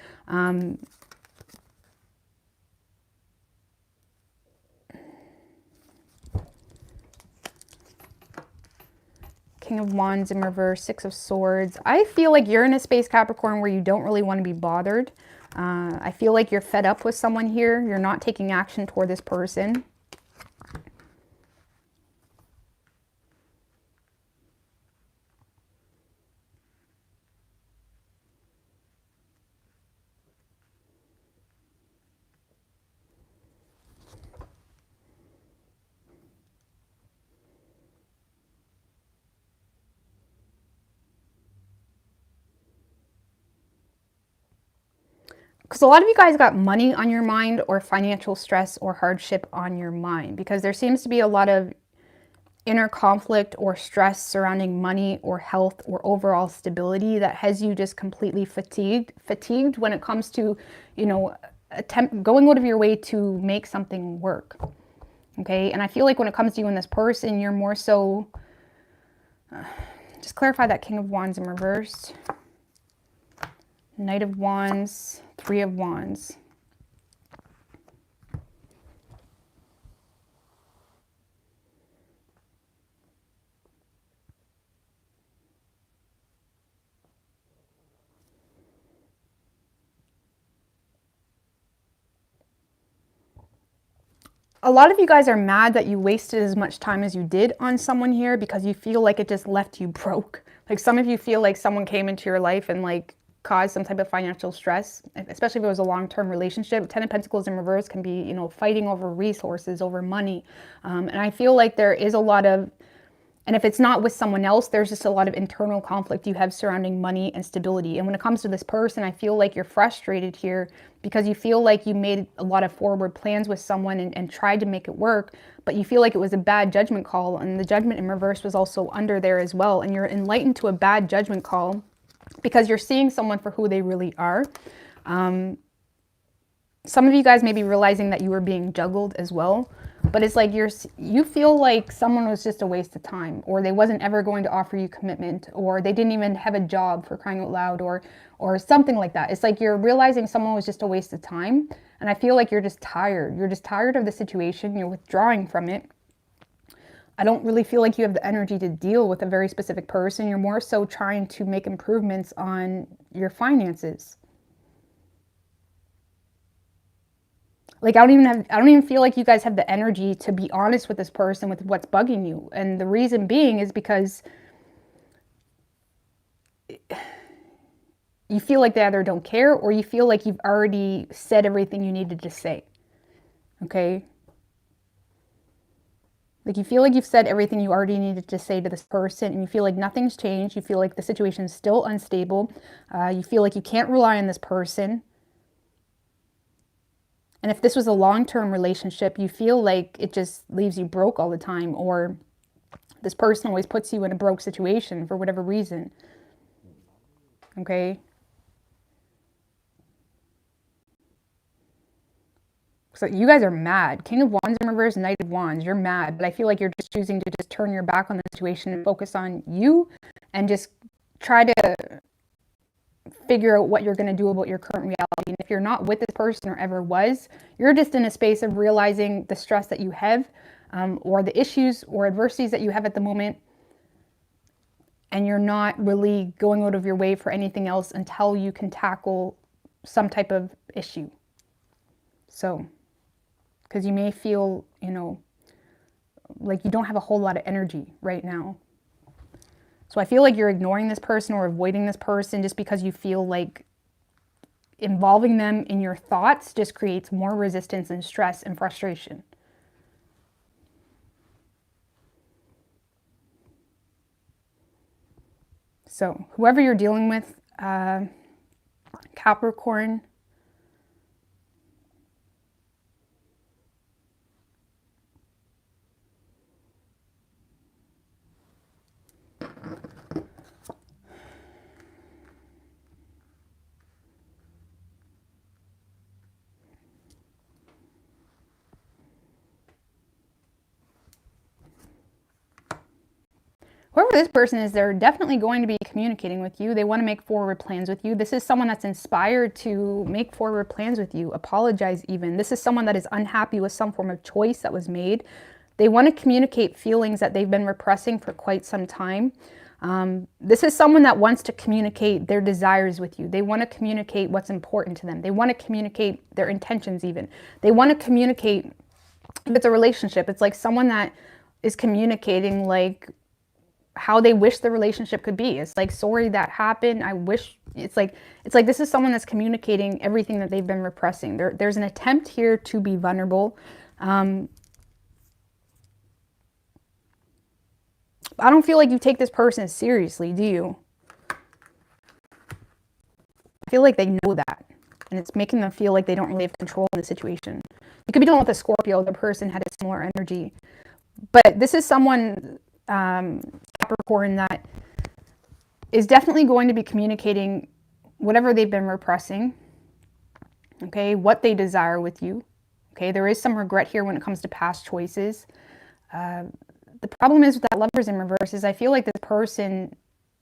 King of Wands in reverse, 6 of Swords. I feel like you're in a space, Capricorn, where you don't really want to be bothered. I feel like you're fed up with someone here. You're not taking action toward this person. Because a lot of you guys got money on your mind or financial stress or hardship on your mind, because there seems to be a lot of inner conflict or stress surrounding money or health or overall stability that has you just completely fatigued when it comes to, you know, going out of your way to make something work. Okay, and I feel like when it comes to you and this person, you're more so, just clarify that King of Wands in reverse. Knight of Wands, 3 of Wands. A lot of you guys are mad that you wasted as much time as you did on someone here because you feel like it just left you broke. Like some of you feel like someone came into your life and like caused some type of financial stress, especially if it was a long-term relationship. 10 of Pentacles in reverse can be, you know, fighting over resources, over money. And I feel like there is a lot of, and if it's not with someone else, there's just a lot of internal conflict you have surrounding money and stability. And when it comes to this person, I feel like you're frustrated here because you feel like you made a lot of forward plans with someone and tried to make it work, but you feel like it was a bad judgment call. And the Judgment in reverse was also under there as well. And you're enlightened to a bad judgment call because you're seeing someone for who they really are. Some of you guys may be realizing that you were being juggled as well, but it's like you feel like someone was just a waste of time, or they wasn't ever going to offer you commitment, or they didn't even have a job, for crying out loud, or something like that. It's like you're realizing someone was just a waste of time, and I feel like you're just tired. You're just tired of the situation. You're withdrawing from it. I don't really feel like you have the energy to deal with a very specific person. You're more so trying to make improvements on your finances. Like, I don't even feel like you guys have the energy to be honest with this person with what's bugging you. And the reason being is because you feel like they either don't care or you feel like you've already said everything you needed to say. Okay? Like, you feel like you've said everything you already needed to say to this person, and you feel like nothing's changed. You feel like the situation is still unstable. You feel like you can't rely on this person. And if this was a long-term relationship, you feel like it just leaves you broke all the time, or this person always puts you in a broke situation for whatever reason. Okay? So you guys are mad. King of Wands in reverse, Knight of Wands. You're mad, but I feel like you're just choosing to just turn your back on the situation and focus on you and just try to figure out what you're going to do about your current reality. And if you're not with this person or ever was, you're just in a space of realizing the stress that you have, or the issues or adversities that you have at the moment, and you're not really going out of your way for anything else until you can tackle some type of issue. So, because you may feel, you know, like you don't have a whole lot of energy right now. So I feel like you're ignoring this person or avoiding this person just because you feel like involving them in your thoughts just creates more resistance and stress and frustration. So whoever you're dealing with, Capricorn. Whoever this person is, they're definitely going to be communicating with you. They want to make forward plans with you. This is someone that's inspired to make forward plans with you, apologize even. This is someone that is unhappy with some form of choice that was made. They want to communicate feelings that they've been repressing for quite some time. This is someone that wants to communicate their desires with you. They want to communicate what's important to them. They want to communicate their intentions even. They want to communicate, if it's a relationship, it's like someone that is communicating like how they wish the relationship could be. It's like, sorry that happened. I wish, it's like this is someone that's communicating everything that they've been repressing. There's an attempt here to be vulnerable. I don't feel like you take this person seriously, do you? I feel like they know that, and it's making them feel like they don't really have control in the situation. You could be dealing with a Scorpio. The person had a similar energy, but this is someone, Capricorn, that is definitely going to be communicating whatever they've been repressing, okay, what they desire with you, okay. There is some regret here when it comes to past choices. The problem is with that Lovers in reverse is I feel like this person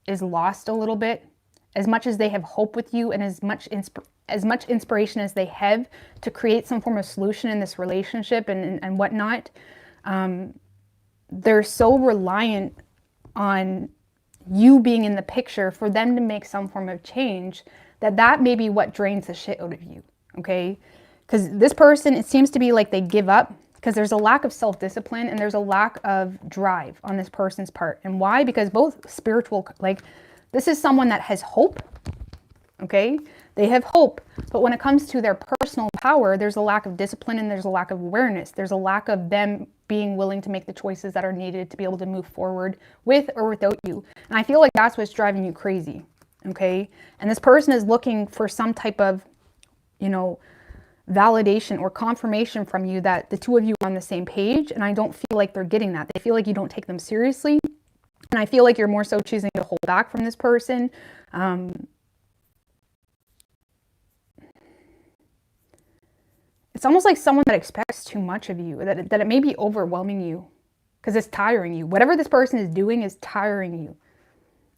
is lost a little bit. As much as they have hope with you and as much inspiration as they have to create some form of solution in this relationship and whatnot, they're so reliant on you being in the picture for them to make some form of change that may be what drains the shit out of you, okay? Because this person, it seems to be like they give up because there's a lack of self-discipline and there's a lack of drive on this person's part. And why? Because both spiritual, like this is someone that has hope, okay? They have hope, but when it comes to their personal power, there's a lack of discipline and there's a lack of awareness. There's a lack of them being willing to make the choices that are needed to be able to move forward with or without you. And I feel like that's what's driving you crazy, okay? And this person is looking for some type of, you know, validation or confirmation from you that the two of you are on the same page. And I don't feel like they're getting that. They feel like you don't take them seriously. And I feel like you're more so choosing to hold back from this person. It's almost like someone that expects too much of you, that it may be overwhelming you because it's tiring you. Whatever this person is doing is tiring you,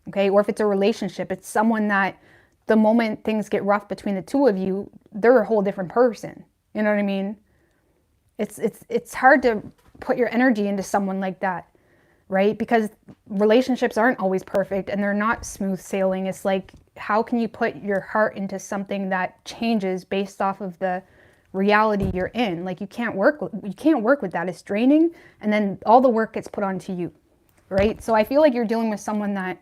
okay? Or if it's a relationship, it's someone that the moment things get rough between the two of you, they're a whole different person. You know what I mean? It's hard to put your energy into someone like that, right? Because relationships aren't always perfect and they're not smooth sailing. It's like, how can you put your heart into something that changes based off of the reality you're in? Like you can't work with that. It's draining, and then all the work gets put onto you, right? So I feel like you're dealing with someone that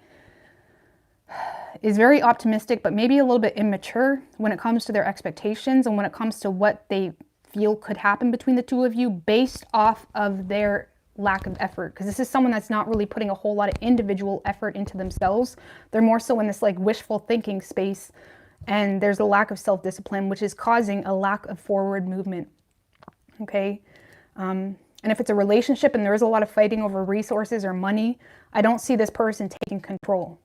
is very optimistic, but maybe a little bit immature when it comes to their expectations and when it comes to what they feel could happen between the two of you based off of their lack of effort. Because this is someone that's not really putting a whole lot of individual effort into themselves. They're more so in this like wishful thinking space, and there's a lack of self-discipline, which is causing a lack of forward movement, okay? And if it's a relationship and there is a lot of fighting over resources or money, I don't see this person taking control.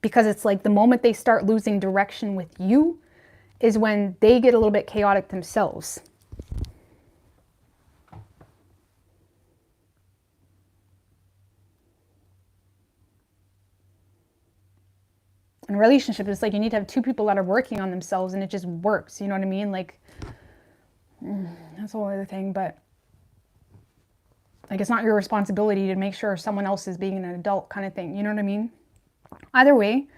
Because it's like the moment they start losing direction with you is when they get a little bit chaotic themselves. In a relationship, it's like you need to have two people that are working on themselves and it just works. You know what I mean? Like, that's a whole other thing, but like it's not your responsibility to make sure someone else is being an adult kind of thing. You know what I mean? Either way,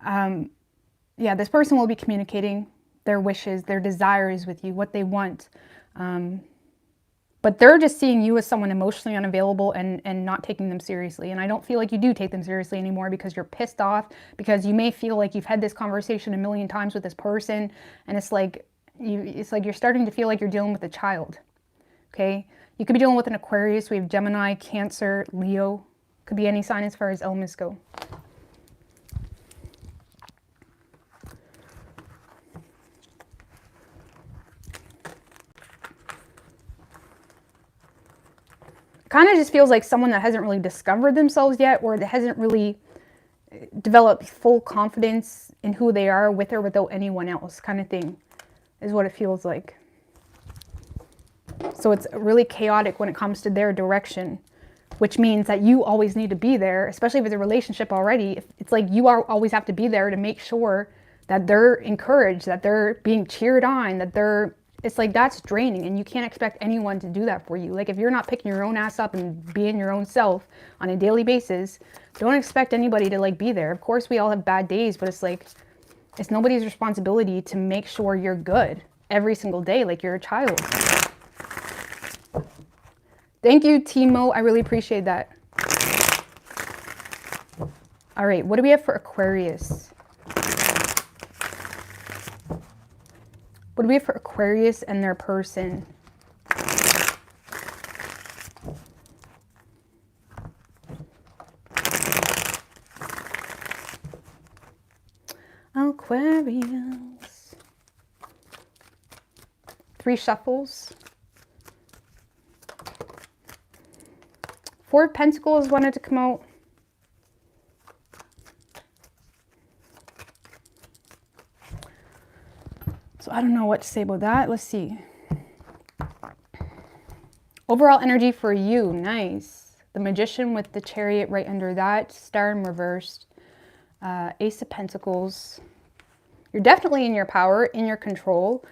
yeah, this person will be communicating their wishes, their desires with you, what they want. But they're just seeing you as someone emotionally unavailable and not taking them seriously. And I don't feel like you do take them seriously anymore because you're pissed off, because you may feel like you've had this conversation a million times with this person. And it's like you're starting to feel like you're dealing with a child, okay? You could be dealing with an Aquarius. We have Gemini, Cancer, Leo. Could be any sign as far as elements go. kind of just feels like someone that hasn't really discovered themselves yet, or that hasn't really developed full confidence in who they are with or without anyone else, kind of thing, is what it feels like. So it's really chaotic when it comes to their direction, which means that you always need to be there, especially if it's a relationship already. It's like you always have to be there to make sure that they're encouraged, that they're being cheered on, that it's like that's draining, and you can't expect anyone to do that for you. Like if you're not picking your own ass up and being your own self on a daily basis, don't expect anybody to like be there. Of course, we all have bad days, but it's like, it's nobody's responsibility to make sure you're good every single day like you're a child. Thank you, Timo. I really appreciate that. All right, what do we have for Aquarius? What do we have for Aquarius and their person? Aquarius. 3 shuffles. 4 of Pentacles wanted to come out. So I don't know what to say about that. Let's see. Overall energy for you, nice. The Magician with the Chariot right under that. Star in reversed. Ace of Pentacles. You're definitely in your power, in your control.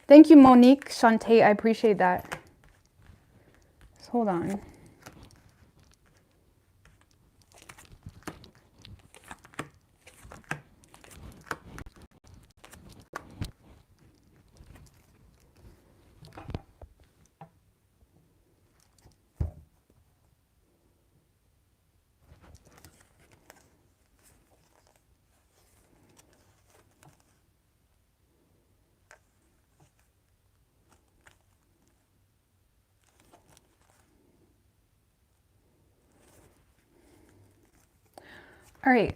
Thank you, Monique, Shantae. I appreciate that. So hold on. All right.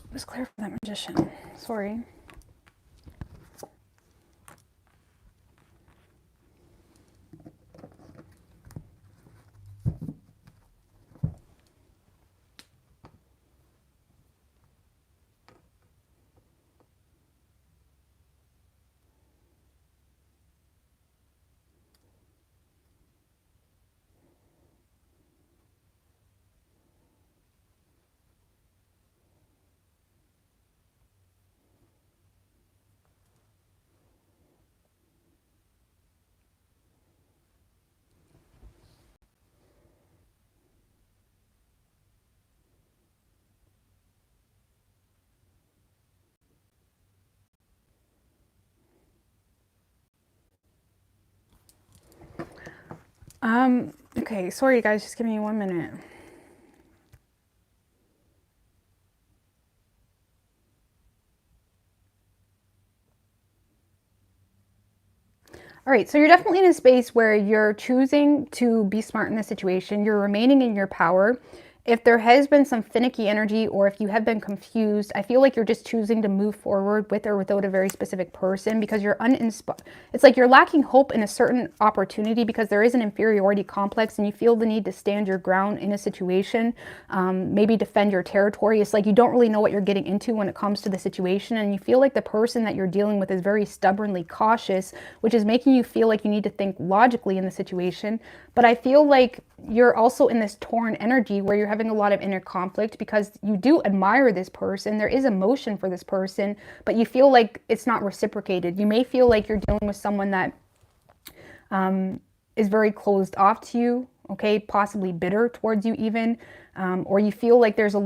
It was clear for that Magician. Sorry. Okay, sorry guys, just give me 1 minute. All right, so you're definitely in a space where you're choosing to be smart in this situation. You're remaining in your power. If there has been some finicky energy, or if you have been confused, I feel like you're just choosing to move forward with or without a very specific person because you're uninspired. It's like you're lacking hope in a certain opportunity because there is an inferiority complex and you feel the need to stand your ground in a situation, maybe defend your territory. It's like you don't really know what you're getting into when it comes to the situation, and you feel like the person that you're dealing with is very stubbornly cautious, which is making you feel like you need to think logically in the situation. But I feel like you're also in this torn energy where you're having a lot of inner conflict because you do admire this person. There is emotion for this person, but you feel like it's not reciprocated. You may feel like you're dealing with someone that is very closed off to you, okay, possibly bitter towards you even, or you feel like there's a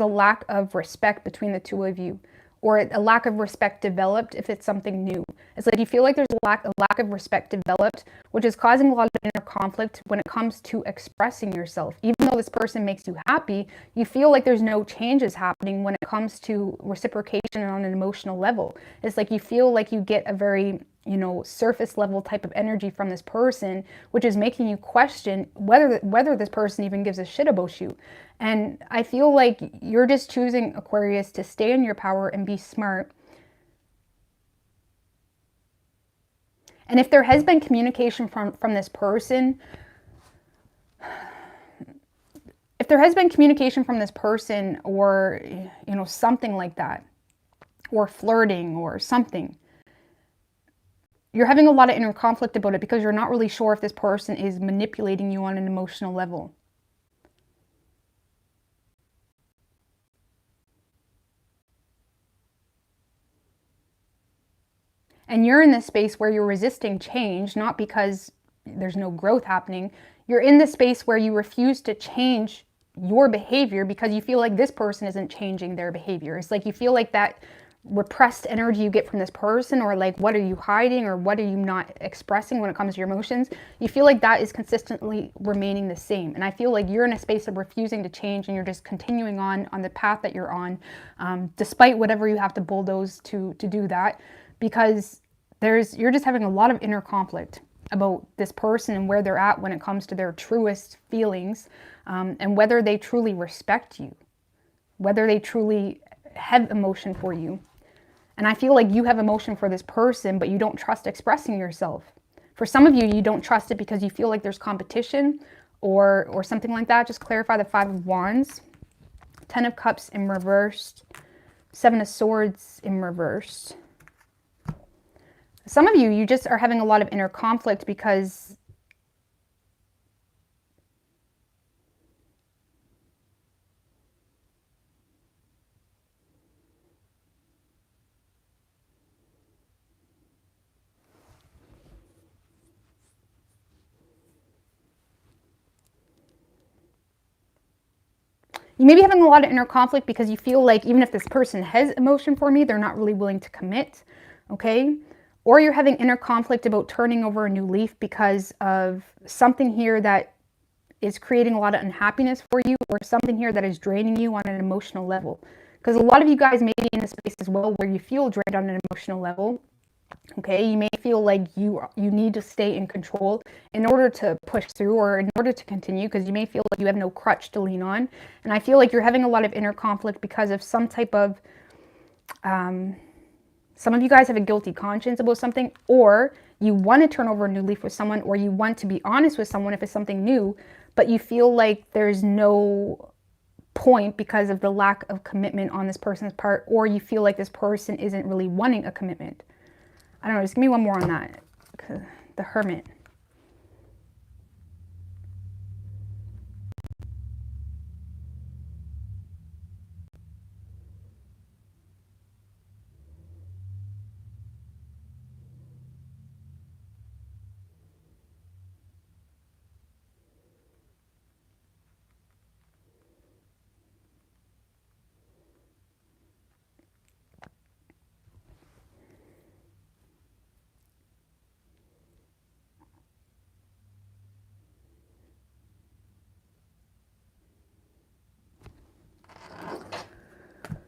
lack of respect between the two of you, or a lack of respect developed if it's something new. It's like you feel like there's a lack of respect developed, which is causing a lot of inner conflict when it comes to expressing yourself. Even though this person makes you happy, you feel like there's no changes happening when it comes to reciprocation on an emotional level. It's like you feel like you get a very, you know, surface level type of energy from this person, which is making you question whether this person even gives a shit about you. And I feel like you're just choosing, Aquarius, to stay in your power and be smart. And if there has been communication from this person, if there has been communication from this person, or, you know, something like that, or flirting or something, you're having a lot of inner conflict about it because you're not really sure if this person is manipulating you on an emotional level. And you're in this space where you're resisting change, not because there's no growth happening. You're in this space where you refuse to change your behavior because you feel like this person isn't changing their behavior. It's like you feel like that repressed energy you get from this person, or like, what are you hiding, or what are you not expressing when it comes to your emotions? You feel like that is consistently remaining the same. And I feel like you're in a space of refusing to change, and you're just continuing on the path that you're on, despite whatever you have to bulldoze to do that. Because you're just having a lot of inner conflict about this person and where they're at when it comes to their truest feelings, and whether they truly respect you, whether they truly have emotion for you. And I feel like you have emotion for this person, but you don't trust expressing yourself. For some of you, you don't trust it because you feel like there's competition or something like that. Just clarify the Five of Wands, Ten of Cups in reversed, Seven of Swords in reversed. Some of you, you just are having a lot of inner conflict because you may be having a lot of inner conflict because you feel like even if this person has emotion for me, they're not really willing to commit, okay? Or you're having inner conflict about turning over a new leaf because of something here that is creating a lot of unhappiness for you, or something here that is draining you on an emotional level. Because a lot of you guys may be in a space as well where you feel drained on an emotional level. Okay, you may feel like you need to stay in control in order to push through, or in order to continue, because you may feel like you have no crutch to lean on. And I feel like you're having a lot of inner conflict because of some type of, some of you guys have a guilty conscience about something, or you want to turn over a new leaf with someone, or you want to be honest with someone if it's something new, but you feel like there's no point because of the lack of commitment on this person's part, or you feel like this person isn't really wanting a commitment. I don't know, just give me one more on that. The Hermit.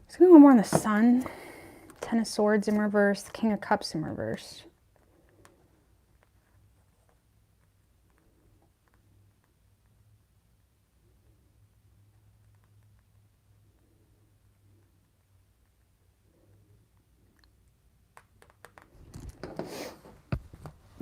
Let's go one more on the Sun. Ten of Swords in reverse, King of Cups in reverse.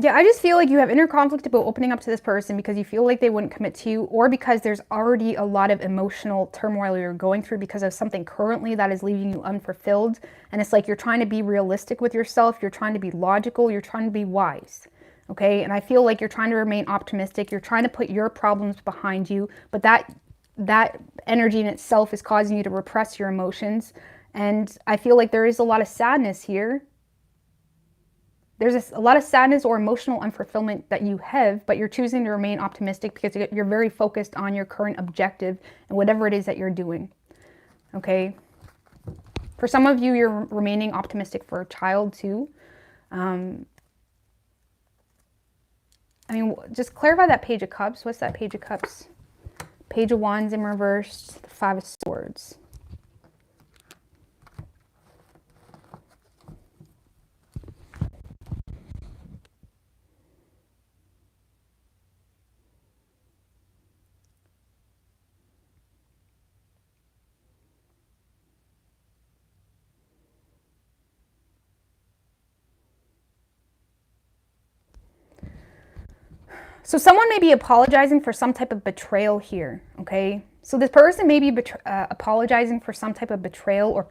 Yeah, I just feel like you have inner conflict about opening up to this person because you feel like they wouldn't commit to you, or because there's already a lot of emotional turmoil you're going through because of something currently that is leaving you unfulfilled. And it's like you're trying to be realistic with yourself, you're trying to be logical, you're trying to be wise. Okay, and I feel like you're trying to remain optimistic, you're trying to put your problems behind you, but that energy in itself is causing you to repress your emotions. And I feel like there is a lot of sadness here. There's a lot of sadness or emotional unfulfillment that you have, but you're choosing to remain optimistic because you're very focused on your current objective and whatever it is that you're doing. Okay? For some of you, you're remaining optimistic for a child too. I mean, just clarify that Page of Cups. What's that Page of Cups? Page of Wands in reverse, the Five of Swords. So someone may be apologizing for some type of betrayal here, okay? So this person may be apologizing for some type of betrayal, or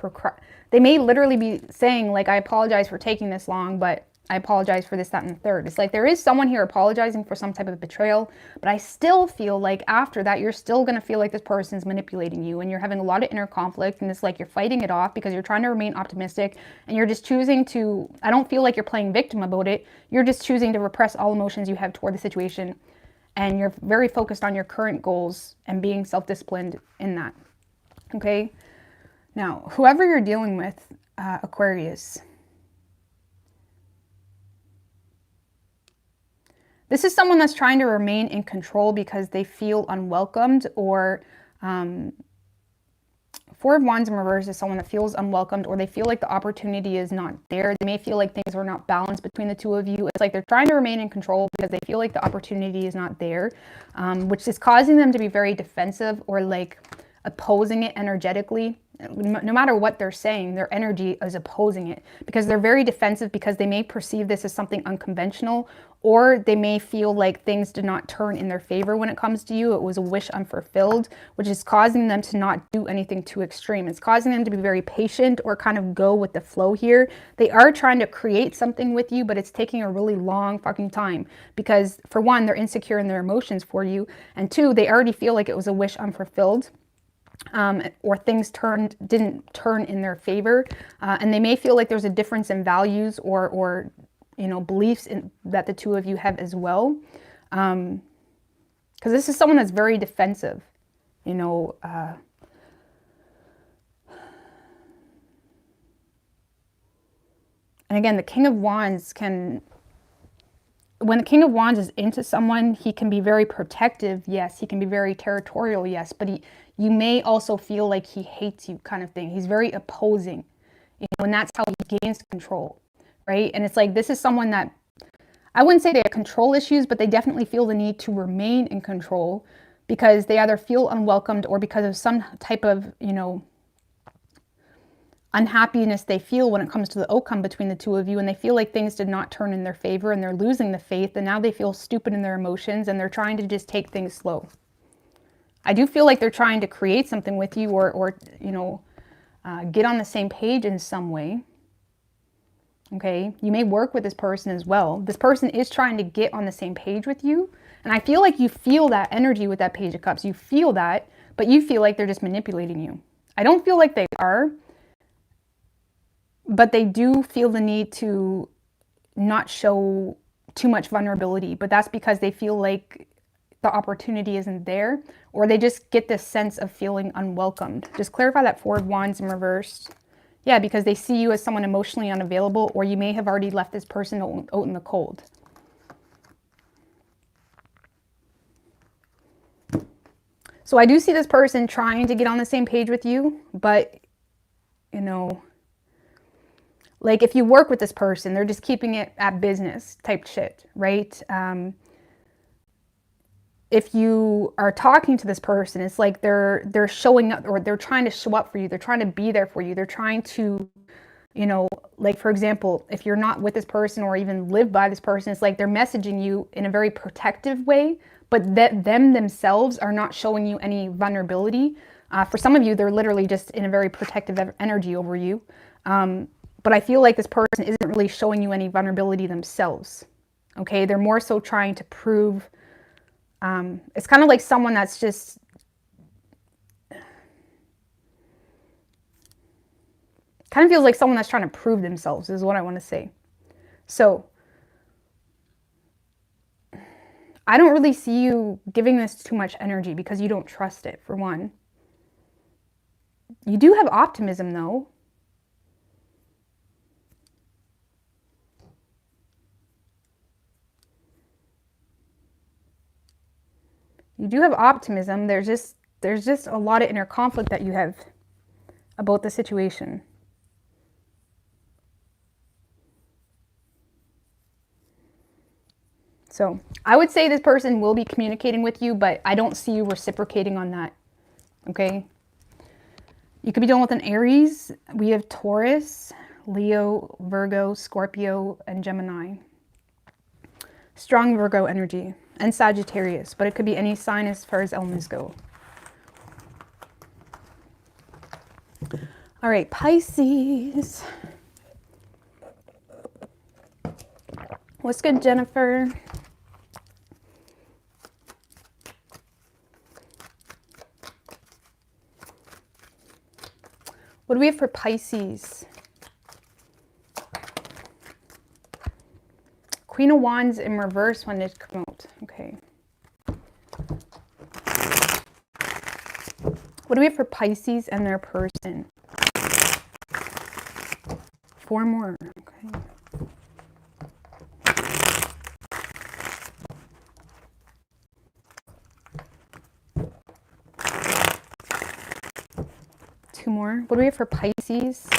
they may literally be saying, like, I apologize for taking this long, but I apologize for this, that, and the third. It's like there is someone here apologizing for some type of betrayal, but I still feel like after that, you're still going to feel like this person is manipulating you, and you're having a lot of inner conflict, and it's like you're fighting it off because you're trying to remain optimistic, and you're just choosing to, I don't feel like you're playing victim about it. You're just choosing to repress all emotions you have toward the situation, and you're very focused on your current goals and being self-disciplined in that, okay? Now, whoever you're dealing with, Aquarius, this is someone that's trying to remain in control because they feel unwelcomed, or Four of Wands in reverse is someone that feels unwelcomed, or they feel like the opportunity is not there. They may feel like things are not balanced between the two of you. It's like they're trying to remain in control because they feel like the opportunity is not there, which is causing them to be very defensive, or like opposing it energetically. No matter what they're saying, their energy is opposing it because they're very defensive, because they may perceive this as something unconventional, or they may feel like things did not turn in their favor when it comes to you. It was a wish unfulfilled, which is causing them to not do anything too extreme. It's causing them to be very patient, or kind of go with the flow here. They are trying to create something with you, but it's taking a really long fucking time because, for one, they're insecure in their emotions for you, and two, they already feel like it was a wish unfulfilled. Or things didn't turn in their favor, and they may feel like there's a difference in values, or you know, beliefs that the two of you have as well, because this is someone that's very defensive, you know. And again, the King of Wands when the King of Wands is into someone, he can be very protective, yes. He can be very territorial, yes. But you may also feel like he hates you, kind of thing. He's very opposing, you know, and that's how he gains control, right? And it's like, this is someone that, I wouldn't say they have control issues, but they definitely feel the need to remain in control because they either feel unwelcomed, or because of some type of, you know, unhappiness they feel when it comes to the outcome between the two of you, and they feel like things did not turn in their favor, and they're losing the faith, and now they feel stupid in their emotions, and they're trying to just take things slow. I do feel like they're trying to create something with you, or you know, get on the same page in some way. Okay, you may work with this person as well. This person is trying to get on the same page with you, and I feel like you feel that energy with that Page of Cups. You feel that, but you feel like they're just manipulating you. I don't feel like they are, but they do feel the need to not show too much vulnerability, but that's because they feel like the opportunity isn't there, or they just get this sense of feeling unwelcomed. Just clarify that Four of Wands in reverse. Yeah, because they see you as someone emotionally unavailable, or you may have already left this person out in the cold. So I do see this person trying to get on the same page with you, but, you know, like if you work with this person, they're just keeping it at business type shit, right? If you are talking to this person, it's like they're showing up, or they're trying to show up for you. They're trying to be there for you. They're trying to, you know, like for example, if you're not with this person or even live by this person, it's like they're messaging you in a very protective way, but that them themselves are not showing you any vulnerability. For some of you, they're literally just in a very protective energy over you. But I feel like this person isn't really showing you any vulnerability themselves. Okay, they're more so trying to prove. It's kind of like someone that's just kind of feels like someone that's trying to prove themselves is what I want to say. So I don't really see you giving this too much energy because you don't trust it, for one. You do have optimism though. You do have optimism. There's just a lot of inner conflict that you have about the situation. So I would say this person will be communicating with you, but I don't see you reciprocating on that. Okay. You could be dealing with an Aries. We have Taurus, Leo, Virgo, Scorpio, and Gemini. Strong Virgo energy. And Sagittarius, but it could be any sign as far as elements go. All right, Pisces. What's good, Jennifer? What do we have for Pisces? Queen of Wands in reverse when it comes out. Okay. What do we have for Pisces and their person? 4 more. Okay. Two more. What do we have for Pisces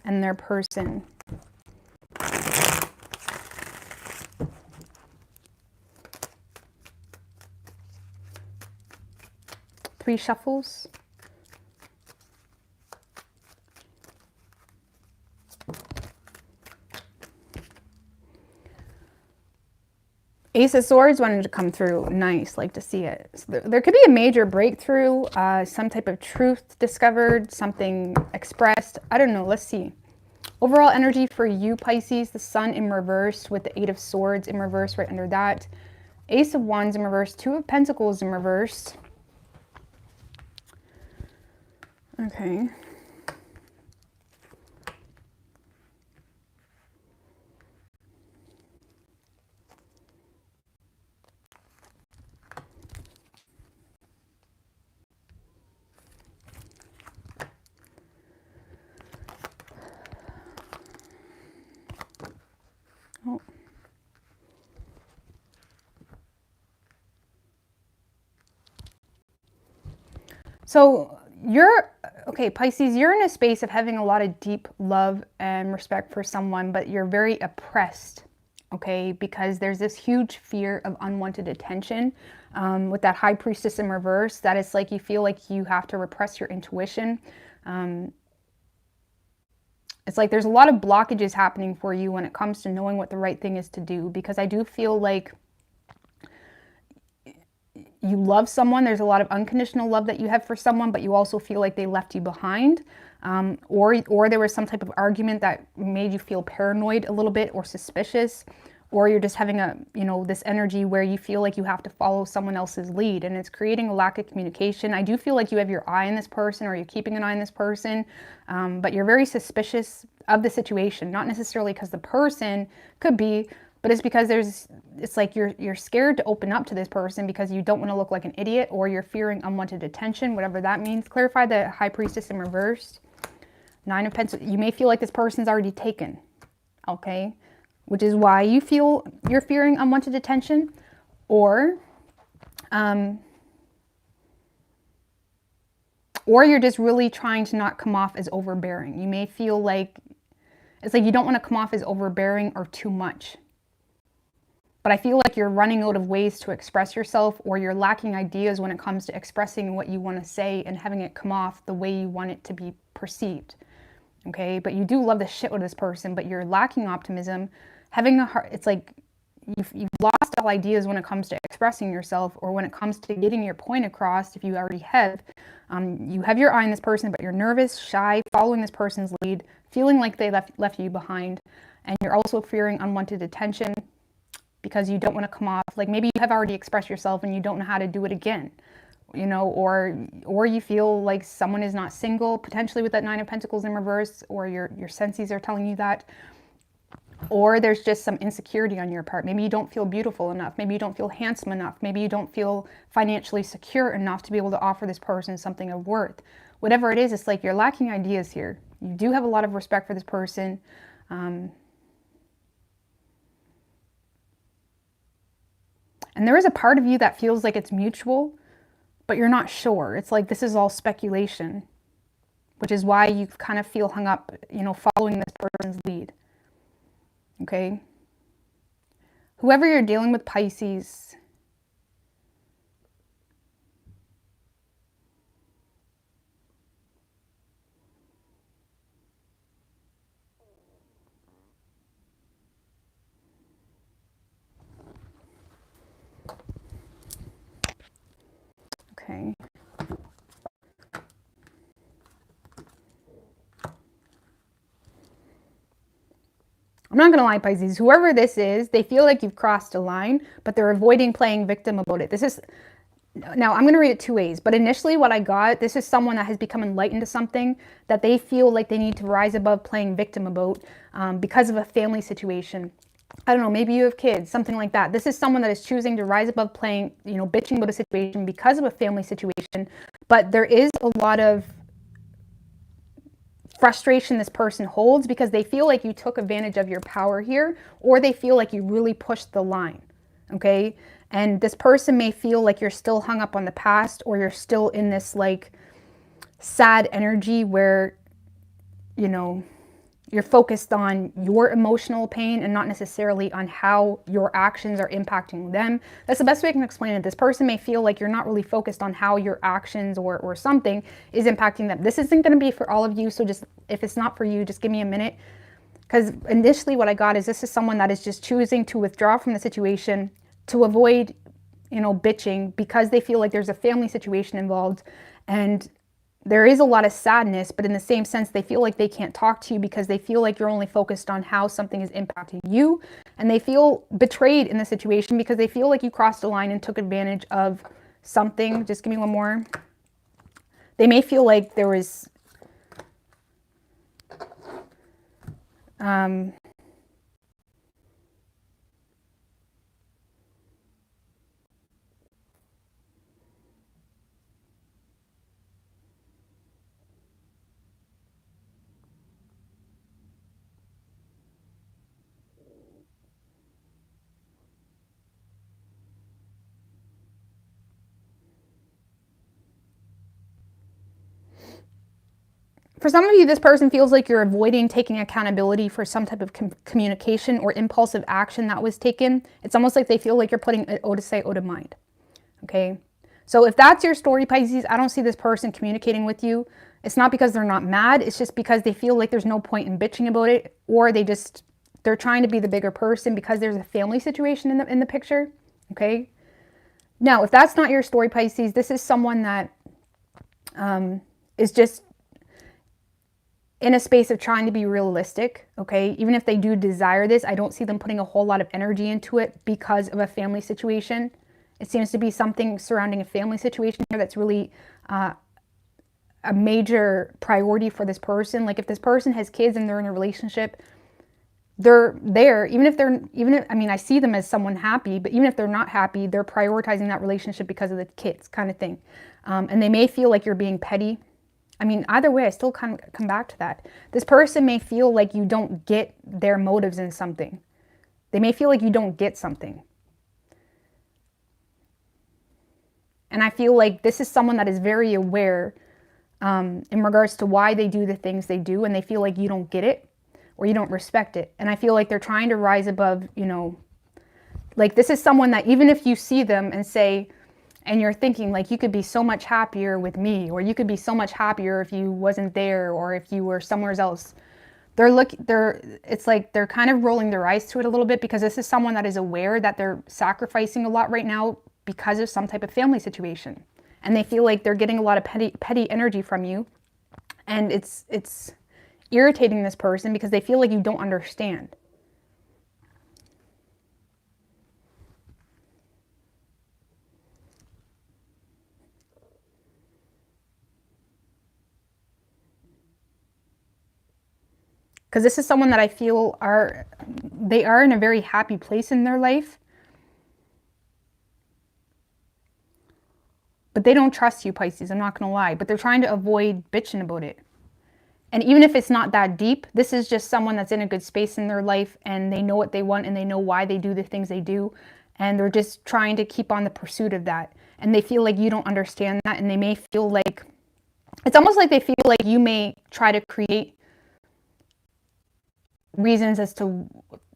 and their person? Three shuffles. Ace of Swords wanted to come through. Nice, like to see it. So there could be a major breakthrough, some type of truth discovered, something expressed. I don't know, let's see. Overall energy for you, Pisces, the Sun in reverse with the 8 of Swords in reverse right under that. Ace of Wands in reverse, 2 of Pentacles in reverse. Okay. Oh. So okay, Pisces, you're in a space of having a lot of deep love and respect for someone, but you're very oppressed, okay? Because there's this huge fear of unwanted attention with that High Priestess in reverse, that it's like you feel like you have to repress your intuition. It's like there's a lot of blockages happening for you when it comes to knowing what the right thing is to do, because I do feel like you love someone. There's a lot of unconditional love that you have for someone, but you also feel like they left you behind. Or there was some type of argument that made you feel paranoid a little bit or suspicious, or you're just having this energy where you feel like you have to follow someone else's lead, and it's creating a lack of communication. I do feel like you have your eye on this person, or you're keeping an eye on this person, but you're very suspicious of the situation, not necessarily because the person could be, but it's because it's like you're scared to open up to this person because you don't want to look like an idiot, or you're fearing unwanted attention, whatever that means. Clarify the High Priestess in reverse. 9 of Pentacles. You may feel like this person's already taken, okay? Which is why you feel you're fearing unwanted attention, or you're just really trying to not come off as overbearing. You may feel like it's like you don't want to come off as overbearing or too much. But I feel like you're running out of ways to express yourself, or you're lacking ideas when it comes to expressing what you want to say and having it come off the way you want it to be perceived. Okay, but you do love the shit with this person, but you're lacking optimism. Having a heart, it's like you've lost all ideas when it comes to expressing yourself, or when it comes to getting your point across. If you already have, you have your eye on this person, but you're nervous, shy, following this person's lead, feeling like they left you behind, and you're also fearing unwanted attention because you don't want to come off like maybe you have already expressed yourself and you don't know how to do it again, or you feel like someone is not single, potentially with that 9 of Pentacles in reverse, or your senses are telling you that. Or there's just some insecurity on your part. Maybe you don't feel beautiful enough. Maybe you don't feel handsome enough. Maybe you don't feel financially secure enough to be able to offer this person something of worth. Whatever it is, it's like you're lacking ideas here. You do have a lot of respect for this person. And there is a part of you that feels like it's mutual, but you're not sure. It's like this is all speculation, which is why you kind of feel hung up, you know, following this person's lead. Okay? Whoever you're dealing with, Pisces, okay. I'm not going to lie, Pisces, whoever this is, they feel like you've crossed a line, but they're avoiding playing victim about it. This is, now I'm going to read it two ways, but initially what I got, this is someone that has become enlightened to something that they feel like they need to rise above playing victim about because of a family situation. I don't know, maybe you have kids, something like that. This is someone that is choosing to rise above playing, you know, bitching about a situation because of a family situation, but there is a lot of frustration this person holds because they feel like you took advantage of your power here, or they feel like you really pushed the line, okay? And this person may feel like you're still hung up on the past, or you're still in this like sad energy where, you know, you're focused on your emotional pain and not necessarily on how your actions are impacting them. That's the best way I can explain it. This person may feel like you're not really focused on how your actions or something is impacting them. This isn't going to be for all of you, so just, if it's not for you, just give me a minute. Because initially what I got is this is someone that is just choosing to withdraw from the situation to avoid, you know, bitching because they feel like there's a family situation involved. And there is a lot of sadness, but in the same sense, they feel like they can't talk to you because they feel like you're only focused on how something is impacting you. And they feel betrayed in the situation because they feel like you crossed a line and took advantage of something. Just give me one more. They may feel like there was for some of you, this person feels like you're avoiding taking accountability for some type of communication or impulsive action that was taken. It's almost like they feel like you're putting it out of sight, out of mind. Okay? So if that's your story, Pisces, I don't see this person communicating with you. It's not because they're not mad. It's just because they feel like there's no point in bitching about it, or they're trying to be the bigger person because there's a family situation in the picture. Okay? Now, if that's not your story, Pisces, this is someone that is just in a space of trying to be realistic, okay? Even if they do desire this, I don't see them putting a whole lot of energy into it because of a family situation. It seems to be something surrounding a family situation here that's really a major priority for this person. Like if this person has kids and they're in a relationship, they're there, I mean, I see them as someone happy, but even if they're not happy, they're prioritizing that relationship because of the kids kind of thing. And they may feel like you're being petty. I mean, either way, I still come back to that. This person may feel like you don't get their motives in something. They may feel like you don't get something. And I feel like this is someone that is very aware in regards to why they do the things they do, and they feel like you don't get it or you don't respect it. And I feel like they're trying to rise above, you know, like this is someone that even if you see them and say, and you're thinking like you could be so much happier with me, or you could be so much happier if you wasn't there, or if you were somewhere else. It's like they're kind of rolling their eyes to it a little bit because this is someone that is aware that they're sacrificing a lot right now because of some type of family situation. And they feel like they're getting a lot of petty energy from you. And it's irritating this person because they feel like you don't understand. Because this is someone that I feel they are in a very happy place in their life. But they don't trust you, Pisces, I'm not going to lie. But they're trying to avoid bitching about it. And even if it's not that deep, this is just someone that's in a good space in their life and they know what they want and they know why they do the things they do. and they're just trying to keep on the pursuit of that. And they feel like you don't understand that, and they may feel like, it's almost like they feel like you may try to create reasons as to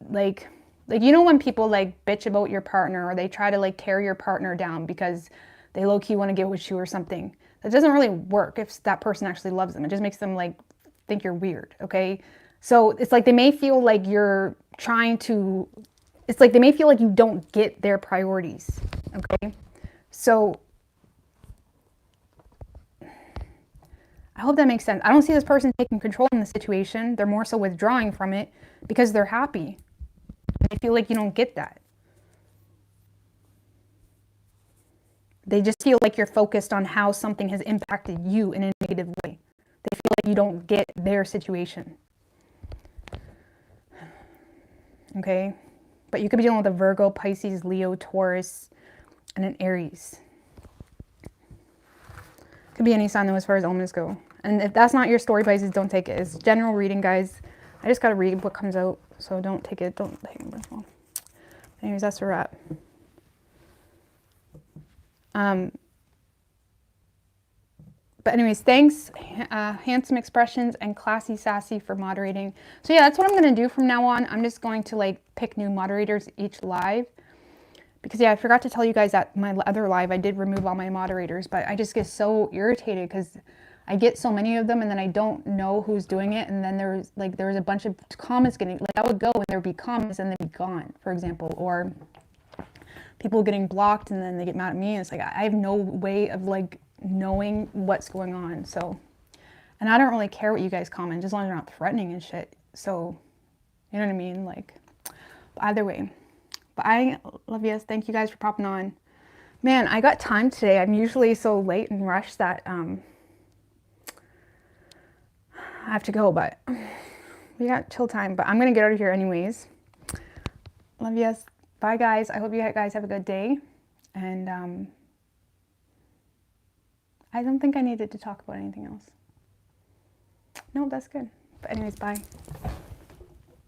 like you know when people like bitch about your partner, or they try to like tear your partner down because they low-key want to get with you or something. That doesn't really work if that person actually loves them. It just makes them like think you're weird, okay? So it's like they may feel like you're trying to, it's like they may feel like you don't get their priorities, okay? So I hope that makes sense. I don't see this person taking control in the situation. They're more so withdrawing from it because they're happy. They feel like you don't get that. They just feel like you're focused on how something has impacted you in a negative way. They feel like you don't get their situation. Okay? But you could be dealing with a Virgo, Pisces, Leo, Taurus, and an Aries. Could be any sign though as far as omens go. And if that's not your story, Pisces, don't take it. It's general reading, guys. I just gotta read what comes out, so don't take it. Don't take it personal. Anyways, that's a wrap. But anyways, thanks, Handsome Expressions and Classy Sassy, for moderating. So yeah, that's what I'm going to do from now on. I'm just going to like pick new moderators each live. Because yeah, I forgot to tell you guys that my other live, I did remove all my moderators. But I just get so irritated because I get so many of them and then I don't know who's doing it. And then there was a bunch of comments getting, like I would go and there would be comments and they'd be gone, for example. Or people getting blocked and then they get mad at me. And it's like, I have no way of like knowing what's going on. So, and I don't really care what you guys comment, just as long as you're not threatening and shit. So, you know what I mean? Like, either way. But I love you guys. Thank you guys for popping on. Man, I got time today. I'm usually so late and rushed that I have to go, but we got chill time. But I'm gonna get out of here anyways. Love you guys. Bye guys. I hope you guys have a good day. And I don't think I needed to talk about anything else. No, that's good. But anyways, bye.